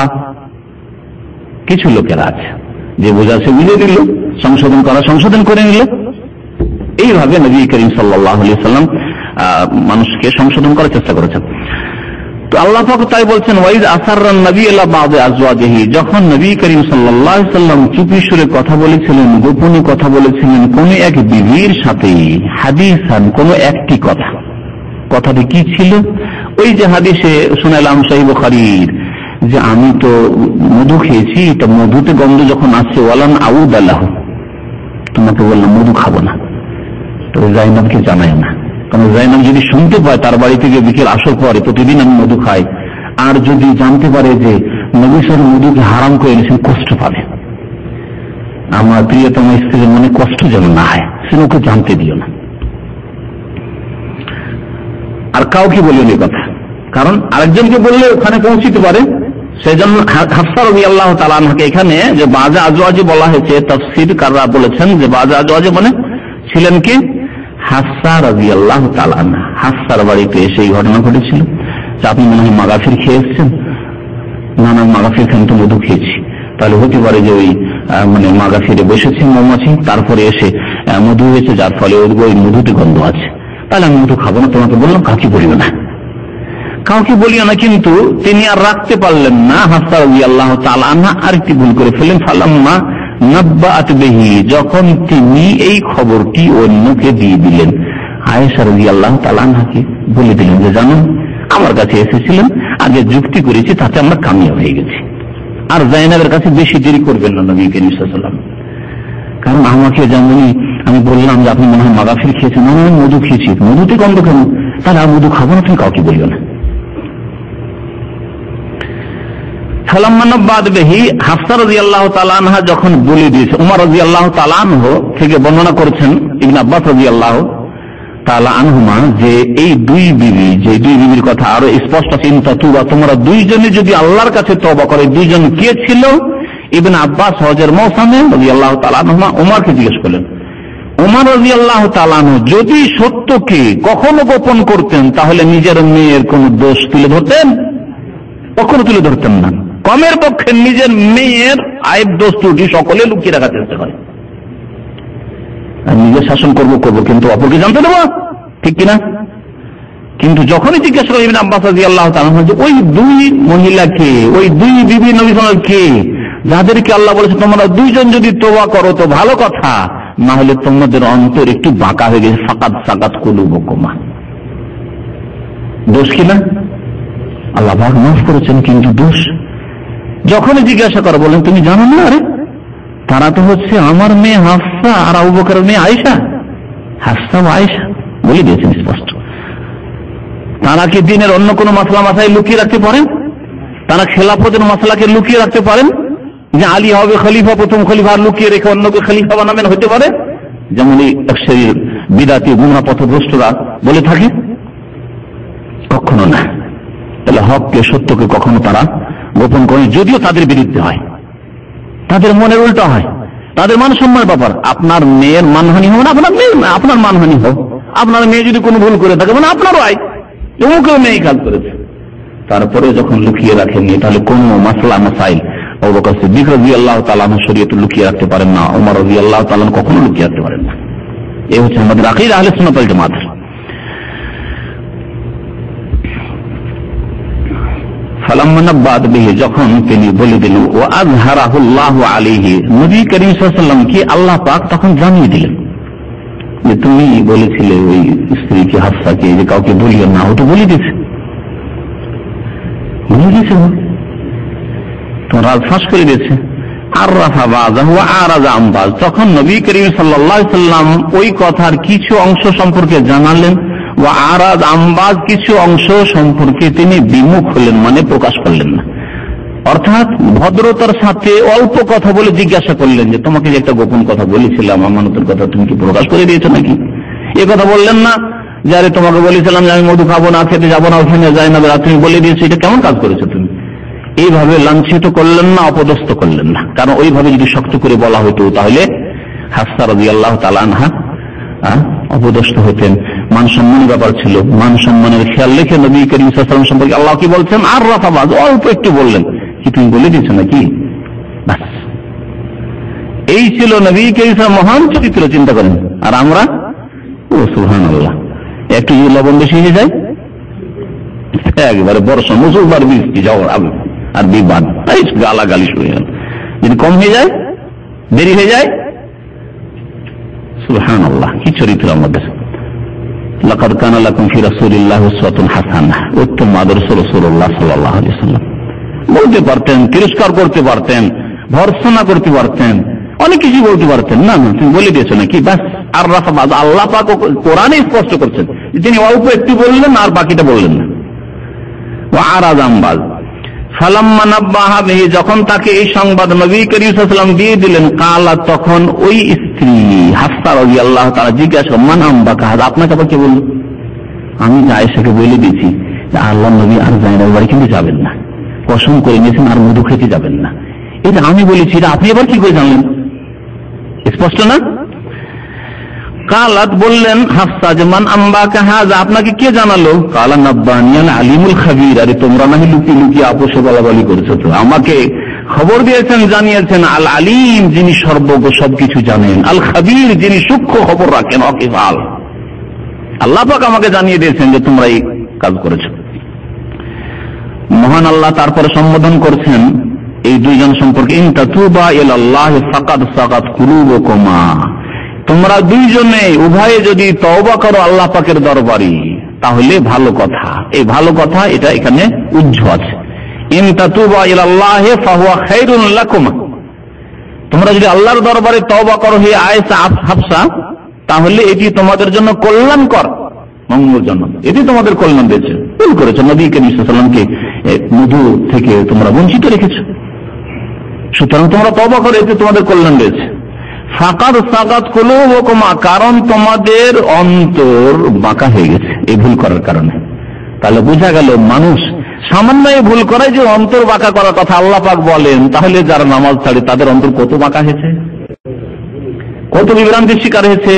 কিছু লোকেরা আছে যে বোঝাচ্ছে বুঝে দিল, সংশোধন করা সংশোধন করে নিল। এইভাবে নবী করিম সাল্লাল্লাহু আলাইহি সাল্লাম মানুষকে সংশোধন করার চেষ্টা করেছেন। তো আল্লাহ পাক তাই বলছেন, ওয়াইদ আসাররান নবী ইলা বাযি আজওয়াজিহি, যখন নবী করিম সাল্লাল্লাহু আলাইহি সাল্লাম চুপি সুরে কথা বলেছিলেন, গোপনে কথা বলেছিলেন কোন এক বিবির সাথে, হাদিসান, কোন একটি কথা। কথাটি কি ছিল? ওই যে হাদিসে শুনালাম সহিহ বুখারীর, যে আমি তো মধু খেয়েছি, এটা মধুতে গন্ধ যখন আসছে, ওয়ালান আউদ আলাহু, তোমাকে বললাম মধু খাবো না। তো জাইনাবকে জানায় না, কারণ জাইনাব যদি শুনতে পায় তার বাড়ি থেকে বিকেল আসর পরে প্রতিদিন আমি মধু খাই, আর যদি জানতে পারে যে নবী সাল্লাল্লাহু মধুকে হারাম করে এনেছেন, কষ্ট পাবে। আমার প্রিয়তম স্ত্রীর মনে কষ্ট যেন না হয়, সে ওকে জানতে দিও না। আর কাউকে বলিও না কথা, কারণ আরেকজনকে বললে ওখানে পৌঁছিতে পারে। সেজন্য হাফসা রাদিয়াল্লাহু তাআলা আনহাকে এখানে যে বাযা আজওয়াজি বলা হয়েছে, তাফসীরকাররা বলেছেন যে বাযা আজওয়াজি মানে ছিলেন কি হাফসা রাদিয়াল্লাহু তাআলা আনহা। হাফসার বাড়িতে সেই ঘটনা ঘটেছিল যে আপনি মনে হয় মাগাফির খেয়ে এসেছেন। না না, মাগাফির খান তো মধু খেয়েছি। তাহলে হতে পারে যে ওই মানে মাগাফিরে বসেছে মৌমাছি, তারপরে এসে মধু হয়েছে, যার ফলে ওই মধুতে গন্ধ আছে, তাহলে আমি মধু খাবো না। তোমাকে বললাম কাউকে বলিও না, কাউকে বলিও না। কিন্তু তিনি আর রাখতে পারলেন না, হাফসা রাদিয়াল্লাহু তাআলা আনহা আরেকটি ভুল করে ফেললেন। ফালাম্মা নাব্বাআত বিহি, যখন তিনি এই খবরটি অন্যকে দিয়ে দিলেন, আয়েশা রাদিয়াল্লাহু তাআলা আনহাকে বলে দিলেন যে জানো আমার কাছে এসেছিলেন, আগে যুক্তি করেছি, তাতে আমরা কামিয়াব হয়ে গেছি। আর জাইনাবের কাছে বেশি দেরি করবেন না নবী করিম সাল্লাল্লাহু আলাইহি ওয়াসাল্লাম, কারণ আমাকে যেমনই আমি বললাম যে আপনি মনে হয় মাগাফির খেয়েছেন, আমি মধু খেয়েছি, মধুতে গন্ধ কেন, তাহলে আর মধু খাবো না, তুমি কাউকে বলিও না। হাফসা রাদিয়াল্লাহু তাআলা আনহা যখন বলে দিয়েছে, উমর রাদিয়াল্লাহু তাআলা আনহু থেকে বর্ণনা করেছেন ইবনে আব্বাস রাদিয়াল্লাহু তাআলা আনহুমা যে এই দুই বিবি, যে দুই বিবির কথা আরো স্পষ্ট আছে, ইনতাতুবা, তোমরা দুইজনে যদি আল্লাহর কাছে তওবা করে। দুইজন কে ছিল? ইবনে আব্বাস হজের মৌসুমে রাদিয়াল্লাহু তাআলা আনহুমা উমরকে জিজ্ঞেস করলেন। উমর রাদিয়াল্লাহু তাআলা আনহু যদি সত্যকে কখনো গোপন করতেন তাহলে নিজের মেয়ের কোন দোষ তুলে ধরতেন? কখনো তুলে ধরতেন না। কমের পক্ষে নিজের মেয়ের আইব দোষ ত্রুটি সকলে লুকিয়ে রাখার চেষ্টা করে। নিজের শাসন করবো কিন্তু অপরকে জানতে দেবো, ঠিক কিনা? কিন্তু যখনই জিজ্ঞাসা করেন ইবনে আব্বাস রাদিয়াল্লাহু তাআলা যে ওই দুই মহিলাকে, ওই দুই বিবি নবী সাল্লাল্লাহু কে, যাদেরকে আল্লাহ বলেছে তোমরা দুইজন যদি তওবা করো তো ভালো কথা, না হলে তোমাদের অন্তর একটু বাঁকা হয়ে গেছে, ফাকাদ সাকাত কুলুবুকুমা, দোষ কিনা? আল্লাহ পাক মাফ করেছেন, কিন্তু দোষ। যখনই জিজ্ঞাসা করো বলেন তুমি জানো না, আরে তারা তো হচ্ছে আমার মেয়ে হাফসা আর আবু বকরের মেয়ে আয়েশা, হাফসা ও আয়েশা বলে দিয়েছেন স্পষ্ট। তারা কি দিনের অন্য কোনো মাসলা মাসাইল লুকিয়ে রাখতে পারেন? তারা খেলাফতের মাসলাকে লুকিয়ে রাখতে পারেন? যে আলী হবে খলিফা, প্রথম খলিফা, আর লুকিয়ে রেখে অন্যকে খলিফা বানাবেন হতে পারে? যেমন এই শরীর বিদাতি গুমরা পথভ্রষ্টরা বলে থাকে, কখনো না। তাহলে হককে, সত্যকে কখনো তারা গোপন করে, যদিও তাদের বিরুদ্ধে হয়, তাদের মনের উল্টা হয়, তাদের মান সম্মানের ব্যাপার। আপনার মেয়ের মানহানি হবে না, আপনার মেয়ে আপনার মানহানি হোক। আপনার মেয়ে যদি কোনো ভুল করে থাকে মানে আপনারও আয়, এমনকেও মেয়ে কাজ করেছে, তারপরে যখন লুকিয়ে রাখেননি, তাহলে কোন মাসলা মাসাইল আবু বকর সিদ্দিক রাদিয়াল্লাহু তাআলা শরীয়তে লুকিয়ে রাখতে পারেন না, ওমর রাদিয়াল্লাহু তাআলা কখনো লুকিয়ে রাখতে পারেন না। এই হচ্ছে আমাদের আকীদা আহলে সুন্নাত ওয়াল জামাত। যখন তিনি বলে দিলেন, ও আযহারাহুল্লাহু আলাইহি, নবী করিম সাল্লাল্লাহু আলাইহি ওয়াসাল্লাম কি আল্লাহ পাক তখন জানিয়ে দিলেন যে তুমি বলেছিলে ওই স্ত্রীকে হাফসাকে যে কাউকে বলিও না, ও তো বলে দিয়েছে, তোমার রাজ ফাঁস করে দিয়েছে। আররাফা বাযাহু ওয়া আরাযা আন বায, তখন নবী করিম সাল্লাল্লাহু আলাইহি ওয়াসাল্লাম ওই কথার কিছু অংশ সম্পর্কে জানালেন, ওয়া আরাদ আমবাজ, কিছু অংশ সম্পর্কে তিনি বিমুখ হলেন, মানে প্রকাশ করলেন না। অর্থাৎ ভদ্রতার সাথে অল্প কথা বলে জিজ্ঞাসা করলেন যে তোমাকে যে একটা গোপন কথা বলেছিলাম, আমানতের কথা, তুমি কি প্রকাশ করে দিয়েছো নাকি? এ কথা বললেন না যে আরে তোমাকে বলেছিলাম যে আমি মধু খাবো না, খেতে যাবো না, ওখানে যাই না, তুমি বলে দিয়েছো, এটা কেমন কাজ করেছো তুমি? এইভাবে লাঞ্ছিত করলেন না, অপদস্থ করলেন না। কারণ ওইভাবে যদি শক্ত করে বলা হতো তাহলে হাফসা রাদিয়াল্লাহু তাআলা আনহা অপদস্থ হতেন। মান সম্মানের ব্যাপার ছিল, মান সম্মানের খেয়াল রেখে নবী করিম সাল্লাল্লাহু আলাইহি ওয়াসাল্লাম সম্পর্কে আল্লাহ কি বলছেন, আর রাফাবাজ, অল্প একটু বললেন, কি তুমি বলে দিয়েছো নাকি? বাস, এই ছিল নবী করিম মহান চরিত্র। চিন্তা করেন। আর আমরা, ও সুবহানাল্লাহ, একটু যদি লবণ বেশি হয়ে যায় একবারে বর্ষা, মুসলবার বৃষ্টি, যাওয়ার আর বিবাদ, গালাগালি শুরু হয়ে গেল। যদি কম হয়ে যায়, দেরি হয়ে যায়, সুবহানাল্লাহ, কি চরিত্র আমাদের। লাকাদ কানা লাকুম ফি রাসূলিল্লাহি উসওয়াতুন হাসানাহ, উত্তম আদর্শ রাসূলুল্লাহ সাল্লাল্লাহু আলাইহি ওয়াসাল্লাম। বলতে পারতেন, তিরস্কার করতে পারতেন, ভর্ৎসনা করতে পারতেন, অনেক কিছু বলতে পারতেন, না না তুমি বলে দিয়েছো নাকি, বাস। আর রাফাবাজ, আল্লাহ পাক কোরআনে স্পষ্ট করছেন তিনি অল্প একটু বললেন আর বাকিটা বললেন না। ওয়া আরাযামবাজ ফালাম্মা নাব্বাহা বিহি, যখন তাকে এই সংবাদ নবী করিম সাল্লাল্লাহু আলাইহি ওয়াসাল্লাম দিয়ে দিলেন, কালা, তখন ওই স্ত্রী হাফসা রাদিয়াল্লাহু তাআলা জিজ্ঞাসা, মান আম্বাকা, আপনাকে আবার কে বলল? আমি আয়েশাকে বলে দিয়েছি যে আল্লাহর নবী আর জাইনাবের বাড়ি কিন্তু যাবেন না, কসম করে নিয়েছেন আর মধু খেতে যাবেন না। এটা আমি বলেছি, এটা আপনি এবার কি করে জানলেন? স্পষ্ট না? কালাত, বললেন হাফসা যে মান আম্বাকা হাযা, আপনাকে কে জানালো? কালা নাব্বানিয়াল আলিমুল খাবীর, আরে তোমরা নাকি লুকিয়ে লুকিয়ে আপোষে বলাবলি করেছো, তো আমাকে খবর দিয়েছেন, জানিয়েছেন আল আলিম, যিনি সর্বজ্ঞ, সবকিছু জানেন, আল খাবীর, যিনি সূক্ষ্ম খবর রাখেন, অকিফাল। আল্লাহ পাক আমাকে জানিয়ে দিয়েছেন যে তোমরা এই কাজ করেছো। মহান আল্লাহ তারপরে সম্বোধন করছেন এই দুইজন সম্পর্কে ইন তাতুবা ইলাল্লাহি ফাকাদ সাগাত কুলুবুকুমা, তোমরা দুইজনে উভয়ে যদি তওবা করো আল্লাহ পাকের দরবারে তাহলে ভালো কথা। এই ভালো কথা এটা এখানে উজ্জ্ব আছে, ইন তাতুবা ইলাল্লাহি ফাহুয়া খায়রুন লাকুমা, তোমরা যদি আল্লাহর দরবারে তওবা করো হে আয়েশা হাফসা, তাহলে এটি তোমাদের জন্য কল্যাণকর, মঙ্গলজনক, এটি তোমাদের কল্যাণ দিয়েছে। ভুল করেছো, নবী করিম সাল্লাল্লাহু আলাইহি ওয়াসাল্লামকে মধু থেকে তোমরা বঞ্চিত রেখেছো, সুতরাং তোমরা তওবা করো, এতে তোমাদের কল্যাণ রয়েছে। ফাকাদ সাগাত কুলুবুকুমা, কারণ তোমাদের অন্তর বাঁকা হয়ে গেছে এই ভুল করার কারণে। তাহলে বোঝা গেল মানুষ সামান্য এই ভুল করায় যে অন্তর বাঁকা করার কথা আল্লাহ পাক বলেন, তাহলে যারা নামাজ ছাড়ে তাদের অন্তর কত বাঁকা হয়েছে, কত বিভ্রান্তির শিকার হয়েছে।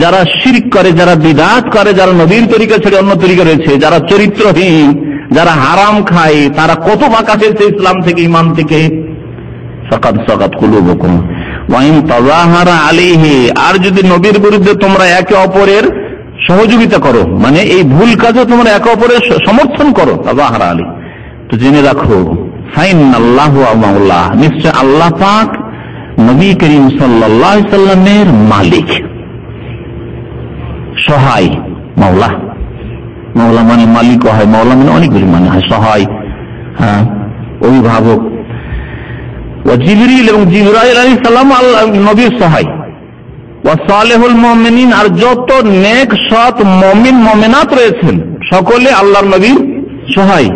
যারা শিরক করে, যারা বিদআত করে, যারা নবীর তরিকা ছেড়ে অন্য তরিকা রয়েছে, যারা চরিত্রহীন, যারা হারাম খায়, তারা কত বাঁকা হয়েছে ইসলাম থেকে, ঈমান থেকে। ফাকাদ সাগাত কুলুবুকুম ওয়া ইন তাযাহারা আলাইহি, আর যদি নবীর বিরুদ্ধে তোমরা একে অপরের সহযোগিতা করো, মানে এই ভুল কাজে তোমরা একে অপরের সমর্থন করো, তাযাহারা আলাইহি, তো জেনে রাখো ফাইনাল্লাহু মাওলা, নিশ্চয় আল্লাহ পাক নবী করিম সাল্লাল্লাহু আলাইহি সাল্লামের মালিক, সহায়। মাওলা, মাওলা মানে মালিক হয়, মাওলা মানে অনেক বেশি মানে হয়, সহায়, হ্যাঁ, অভিভাবক। ও জিবরিল এবং জিবরাইল আলাইহিস সালাম আল্লাহ নবীর সহায়। ওয়া সালেহুল মুমিনিন, আর যত নেক সৎ মুমিন মুমিনাত রয়েছেন সকলে আল্লাহর নবীর সহায়।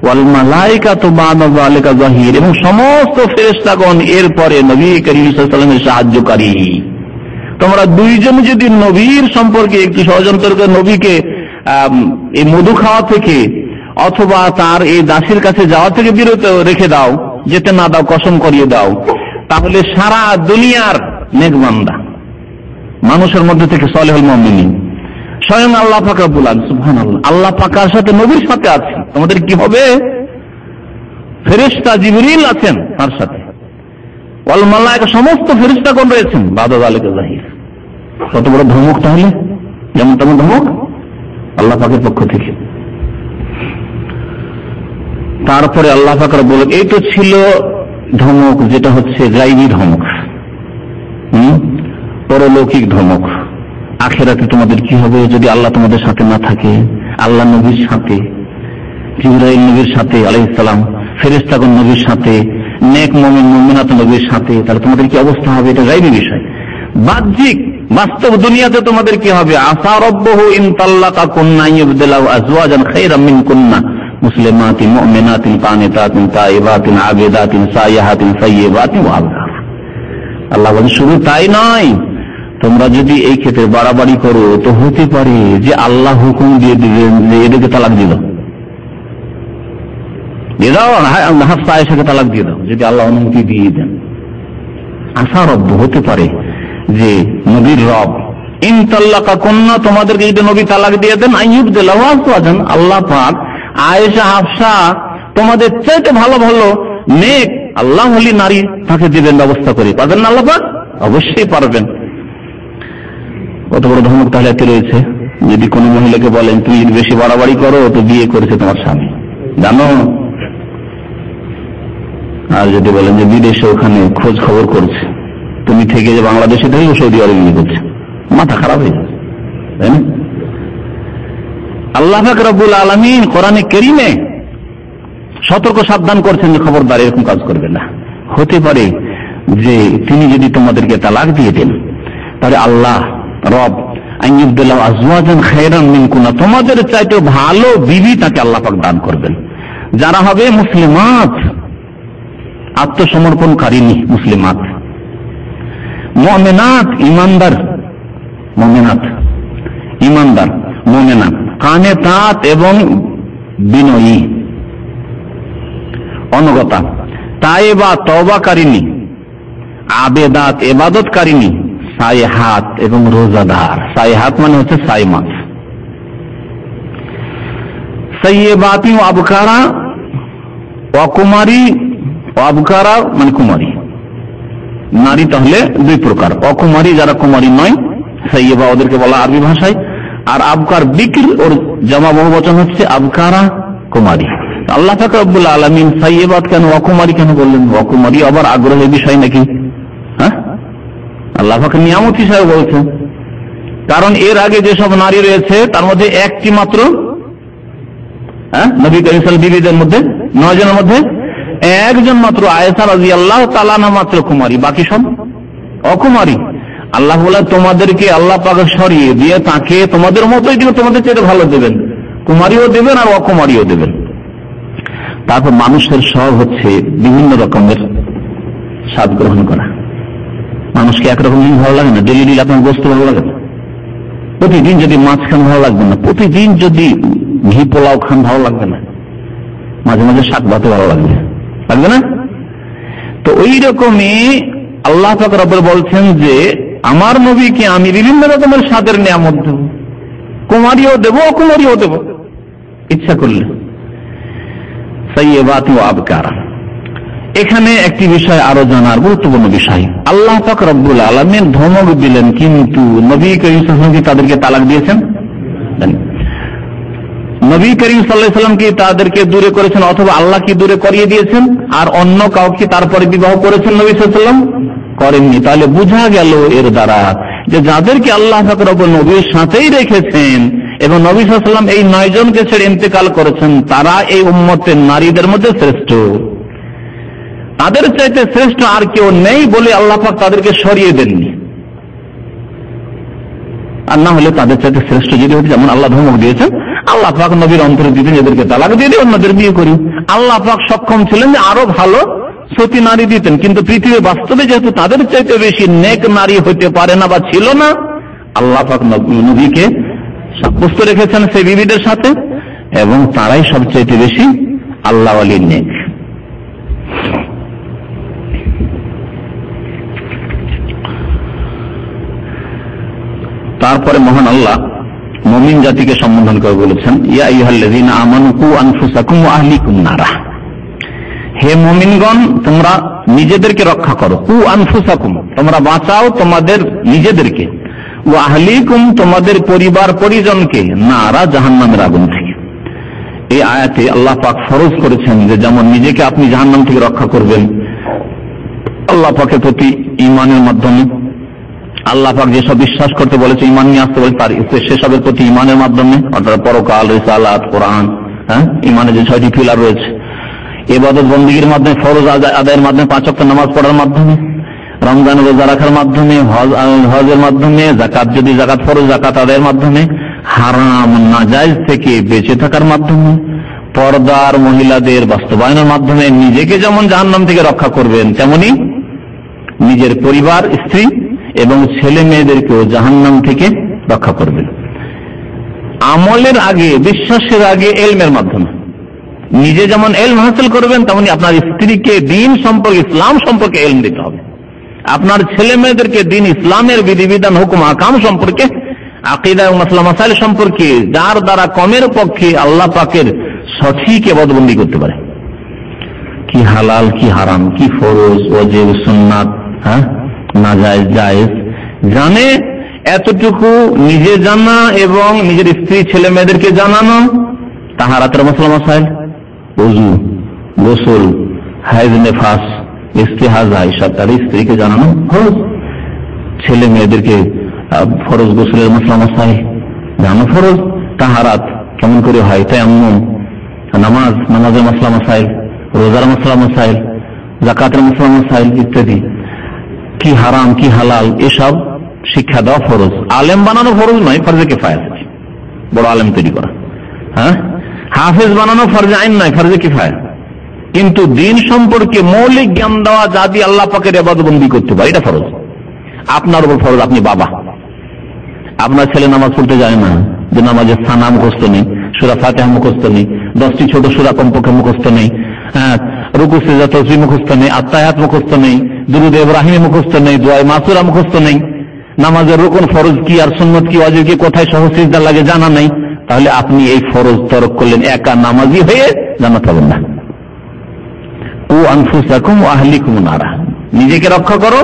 ওয়াল মালাইকাতু বা'দা যালিকা যাহির, এবং সমস্ত ফেরেশতাগণ এরপরে নবী করিম সাল্লাল্লাহু আলাইহি ওয়াসাল্লামের সাহায্যকারী। তোমরা দুইজন যদি নবীর সম্পর্কে একটু ষড়যন্ত্র করে নবীকে এই মধু খাওয়া থেকে অথবা তার এই দাসীর কাছে যাওয়া থেকে বিরত রেখে দাও, যেতে না দাও, কসম করিয়ে দাও, তাহলে সারা দুনিয়ার নেক বান্দা মানুষের মধ্যে থেকে সালেহুল মুমিনিন স্বয়ং আল্লাহ পাক রব্বুল আলামিন, সুবহানাল্লাহ, আল্লাহ পাকের সাথে নবীর সাথে আছে। তোমাদের কি হবে? ফেরেশতা জিবরিল আছেন তার সাথে, ওয়াল মালায়েকা, সমস্ত ফেরেশতাগণ রয়েছেন, বা'দা যালিকা যাহির। কত বড় ধমক তাহলে, যেমন তেমন ধমক আল্লাহ পাকের পক্ষ থেকে। তারপরে আল্লাহ পাক রব্বুল, এই তো ছিল ধমক, যেটা হচ্ছে গায়বী ধমক, পরলৌকিক ধমক। আখিরাতে তোমাদের কি হবে যদি আল্লাহ তোমাদের সাথে না থাকে, আল্লাহ নবীর সাথে, জিবরাইল নবীর সাথে আলাইহিস সালাম, ফেরেশতাগণ নবীর সাথে, নেক মুমিন মুমিনাত নবীর সাথে, তাহলে তোমাদের কি অবস্থা হবে? এটা গায়বী বিষয়। বাহ্যিক বাস্তব দুনিয়াতে তোমাদের কি হবে? আসা রাব্বুহু ইন তাল্লাকাকুন্না ইবদিলাহু আজওয়াজান খায়রাম মিনকুন্না মুসলিমাতিন মুমিনাতিন কানিতাতিন তাইবাতিন আবিদাতিন সাইয়াহাতিন সাইয়্যিবাতিন ওয়া আবকার। আল্লাহ বলেন শুধু তাই নয়, তোমরা যদি এই ক্ষেত্রে বাড়াবাড়ি করো তো হতে পারে যে আল্লাহ হুকুম দিয়ে দিবেন যে এদেরকে তালাক দিয়ে দাও, দিয়ে দাও, হাফসা আয়েশাকে তালাক দিয়ে দাও, যদি আল্লাহ অনুমতি দিয়ে দেন। আসা রব্ব, হতে পারে যে নবীর রব ইন তাল্লাকাকুন্না, তোমাদেরকে যদি নবী তালাক দিয়ে দেন, আইয়ুবদিলাহু আজওয়াজান, আল্লাহ পাক আয়েশা হাফসা তোমাদের চাইতে ভালো ভালো নেক আল্লাহ ওলি নারী তাকে দিবেন ব্যবস্থা করে। পারবেন না আল্লাহ পাক? অবশ্যই পারবেন। কত বড় ধমক তাহলে এতে রয়েছে। যদি কোনো মহিলাকে বলেন তুমি যদি বেশি বাড়াবাড়ি করো তো বিয়ে করেছে তোমার স্বামী, জানো, আর যদি বলেন যে বিদেশে ওখানে খোঁজ খবর করছে, তুমি থেকে যে বাংলাদেশে থেকে সৌদি আরবে বিয়ে করছে, মাথা খারাপ হয়ে যাচ্ছে, তাই না? আল্লাহ পাক রব্বুল আলামিন কোরআনে কারীমে সতর্ক সাবধান করছেন যে খবরদার এরকম কাজ করবে না। হতে পারে যে তিনি যদি তোমাদেরকে তালাক দিয়ে দেন, তাহলে আল্লাহ রব আইয়ুবদিলাহু আজওয়াজান খায়রাম মিনকুন্না, তোমাদের চাইতে ভালো বিবি তাকে আল্লাহ পাক দান করবেন, যারা হবে মুসলিমাত, আত্মসমর্পণকারিণী মুসলিমাত, মুমিনাত, ইমানদার, মুমিনাত ইমানদার, মুমিনাত, কানেতাত এবং বিনয়ী, অনুগতা, তায়েবা তওবাকারিণী, আবেদাত ইবাদতকারিণী, সাইহাত এবং রোজাদার। সাইহাত মানে হচ্ছে সাইমাত, সাইয়্যিবাতি ওয়া আবকারা, অকুমারী, আবকারা মানে কুমারী নারী, তাহলে দুই প্রকার, অকুমারী যারা কুমারী নয়, সাইয়্যিবা ওদেরকে বলা আরবি ভাষায়, আর আবকার বিক্র ওর জামা বহুবচন হচ্ছে আবকারা কুমারী। আল্লাহ পাক রব্বুল আলামিন সাইয়্যিবাত কেন, অকুমারী কেন বললেন? অকুমারী আবার আগ্রহের বিষয় নাকি? হ্যাঁ, আল্লাহ পাক নিয়ামত হিসাবে বলছেন। কারণ এর আগে যেসব নারী রয়েছে তার মধ্যে একটি মাত্র নবী করিম সাল্লাল্লাহু আলাইহি ওয়াসাল্লাম বিবিদের মধ্যে 9 জনের মধ্যে একজন মাত্র আয়েশা রাদিয়াল্লাহু তাআলা আনহা মাত্র কুমারী, বাকি সব অকুমারী। আল্লাহ বলে তোমাদেরকে আল্লাহ পাক সরিয়ে দিয়ে তাকে তোমাদের মতোই দিবেন, তোমাদের চেয়ে ভালো দেবেন, কুমারীও দেবেন আর অকুমারীও দেবেন। তারপর মানুষের স্বভাব হচ্ছে বিভিন্ন রকমের স্বাদ গ্রহণ করা। মানুষকে একরকম জিনিস ভালো লাগে না, ডেলি আপনার গোস্ত ভালো লাগে না, প্রতিদিন যদি মাছ খান ভালো লাগবে না, প্রতিদিন যদি ঘি পোলাও খান ভালো লাগবে না, মাঝে মাঝে শাক ভাতে ভালো লাগবে, লাগবে না? তো ওই রকমই আল্লাহ পাক রব্বুল বলছেন যে আমার নবীকে আমি বিভিন্ন রকমের স্বাদের নিয়ামত দেব, কুমারীও দেব অকুমারীও দেব ইচ্ছা করলে। সাইয়্যিবাত ওয়া আবকারা। এখানে একটি বিষয় আরো জানার গুরুত্বপূর্ণ বিষয়, আল্লাহ পাক রব্বুল আলামিন ধমক দিলেন কিন্তু নবী করিম সাল্লাল্লাহু আলাইহি ওয়াসাল্লাম কি তাদেরকে তালাক দিয়েছেন? নবী করিম সাল্লাল্লাহু আলাইহি ওয়াসাল্লাম কি তাদেরকে দূরে করেছেন অথবা আল্লাহ কি দূরে করিয়ে দিয়েছেন আর অন্য কাউকে তারপরে বিবাহ করেছেন নবী সাল্লাল্লাহু আলাইহি ওয়াসাল্লাম? করেননি। তাহলে বোঝা গেল এর দ্বারা যে যাদেরকে আল্লাহ পাক রব্বুল নবীর সাথেই রেখেছেন এবং নবী সাল্লাল্লাহু আলাইহি ওয়াসাল্লাম এই 9 জনকে ছেড়ে ইন্তেকাল করেছেন, তারা এই উম্মতের নারীদের মধ্যে শ্রেষ্ঠ, তাদের চাইতে শ্রেষ্ঠ আর কেউ নেই বলে আল্লাহ পাক তাদেরকে সরিয়ে দেননি। আর না হলে তাদের চাইতে শ্রেষ্ঠ যদি হতো, যেমন আল্লাহ ধমক দিয়েছেন, আল্লাহ পাক নবীর অন্তরে দিতেন এদেরকে তালাক দিয়ে দিয়ে অন্যদের বিয়ে করি। আল্লাহ পাক সক্ষম ছিলেন যে আরো ভালো সতী নারী দিতেন, কিন্তু পৃথিবীর বাস্তবে যেহেতু তাদের চাইতে বেশি নেক নারী হতে পারে না বা ছিল না, আল্লাহ পাক নবীকে সাব্যস্ত রেখেছেন সেই বিবিদের সাথে এবং তারাই সবচাইতে বেশি আল্লাহ ওয়ালির নেক। তারপরে মহান আল্লাহ মুমিন জাতিকে সম্বোধন করে বলেছেন, ইয়া আইয়ুহাল্লাযীনা আমানু কু আনফুসাকুম ওয়া আহলিকুম নারা। হে মুমিনগণ, তোমরা নিজেদেরকে রক্ষা করো, কু আনফুসাকুম তোমরা বাঁচাও তোমাদের নিজেদেরকে, ওয়া আহলিকুম তোমাদের পরিবার পরিজনকে, নারা জাহান্নামের আগুন থেকে। এই আয়াতে আল্লাহ পাক ফরজ করেছেন যে যেমন নিজেকে আপনি জাহান্নাম থেকে রক্ষা করবেন আল্লাহ পাকের প্রতি ঈমানের মাধ্যমে, আল্লাহ পাক যেসব বিশ্বাস করতে বলেছে, ঈমান নিয়ে আসতে বলেছে, তার সেসবের প্রতি ঈমানের মাধ্যমে, অর্থাৎ পরকাল, রিসালাত, কোরআন, ঈমানের যে 6টি পিলার রয়েছে, ইবাদত বন্দেগীর মাধ্যমে, ফরজ আদায়ের মাধ্যমে, 5 ওয়াক্ত নামাজ পড়ার মাধ্যমে, রমজান রোজা রাখার মাধ্যমে, হজের মাধ্যমে, যাকাত যদি যাকাত ফরজ যাকাত আদায়ের মাধ্যমে, হারাম নাজায়েজ থেকে বেঁচে থাকার মাধ্যমে, পর্দার মহিলাদের বাস্তবায়নের মাধ্যমে নিজেকে যেমন জাহান্নাম থেকে রক্ষা করবেন, তেমনি নিজের পরিবার, স্ত্রী এবং ছেলে মেয়েদেরকেও জাহান্নাম থেকে রক্ষা করবেন। আমলের আগে, বিশ্বাসের আগে এলমের মাধ্যমে নিজে যেমন এলম হাসিল করবেন, তেমনি আপনার স্ত্রীকে দ্বীন সম্পর্কে, ইসলাম সম্পর্কে এলম দিতে হবে। আপনার ছেলে মেয়েদেরকে দ্বীন ইসলামের বিধিবিধান, হুকুম আহকাম সম্পর্কে, আকীদা এবং মাসলা মাসাইল সম্পর্কে, যার দ্বারা কমের পক্ষে আল্লাহ পাকের সঠিক ইবাদতবন্দি করতে পারে, কি হালাল কি হারাম, কি ফরজ ওয়াজিব সুন্নাত, নাজায়েজ জায়েজ জানে, এতটুকু নিজে জানা এবং নিজের স্ত্রী ছেলে মেয়েদেরকে জানানো, তাহারাতের মাসলা মাসাইল, ওযু, গোসল, হায়েজ নেফাস, ইস্তিহাজা, এসব তার স্ত্রীকে জানানো ফরজ। ছেলে মেয়েদেরকে ফরজ গোসলের মাসলা মাসাইল জানানো ফরজ। তাহারাত কেমন করে হয়, তায়াম্মুম, নামাজ, নামাজের মাসলা মাসাইল, রোজার মাসলা মাসাইল, যাকাতের মাসলা মাসাইল ইত্যাদি, কি হারাম কি হালাল, এসব শিক্ষা দেওয়া ফরজ। আলেম বানানো ফরজ নয়, ফরজে কিফায়া, বড় আলেম তৈরি করা। হাফেজ বানানো ফরজে আইন নয়, ফরজে কিফায়া। কিন্তু দ্বীন সম্পর্কে মৌলিক জ্ঞান দেওয়া, যা দিয়ে আল্লাহ পাকের ইবাদতবন্দি করতে পারে, এটা ফরজ। আপনার উপর ফরজ, আপনি বাবা, আপনার ছেলে নামাজ পড়তে যায় না, যে নামাজের সানা মুখস্থ নেই, সূরা ফাতিহা মুখস্থ নেই, 10টি ছোট সূরা কমপক্ষে মুখস্থ নেই, রুকু সিজদা তাসবিহ মুখস্থ নেই, আত্তাহিয়াত মুখস্থ নেই, দুরূদ ইব্রাহিম মুখস্থ নেই, দোয়া মাসুরা মুখস্থ নেই, নামাজের রুকন ফরজ কি আর সুন্নাত কি ওয়াজিব কি কোথায় সহ সিজদা লাগে জানা নেই, তাহলে আপনি এই ফরজ তরক করলেন, একা নামাজি হয়ে জান্নাত পাবেন না। কু আনফুসাকুম ওয়া আহলিকুম নারা, নিজেকে রক্ষা করো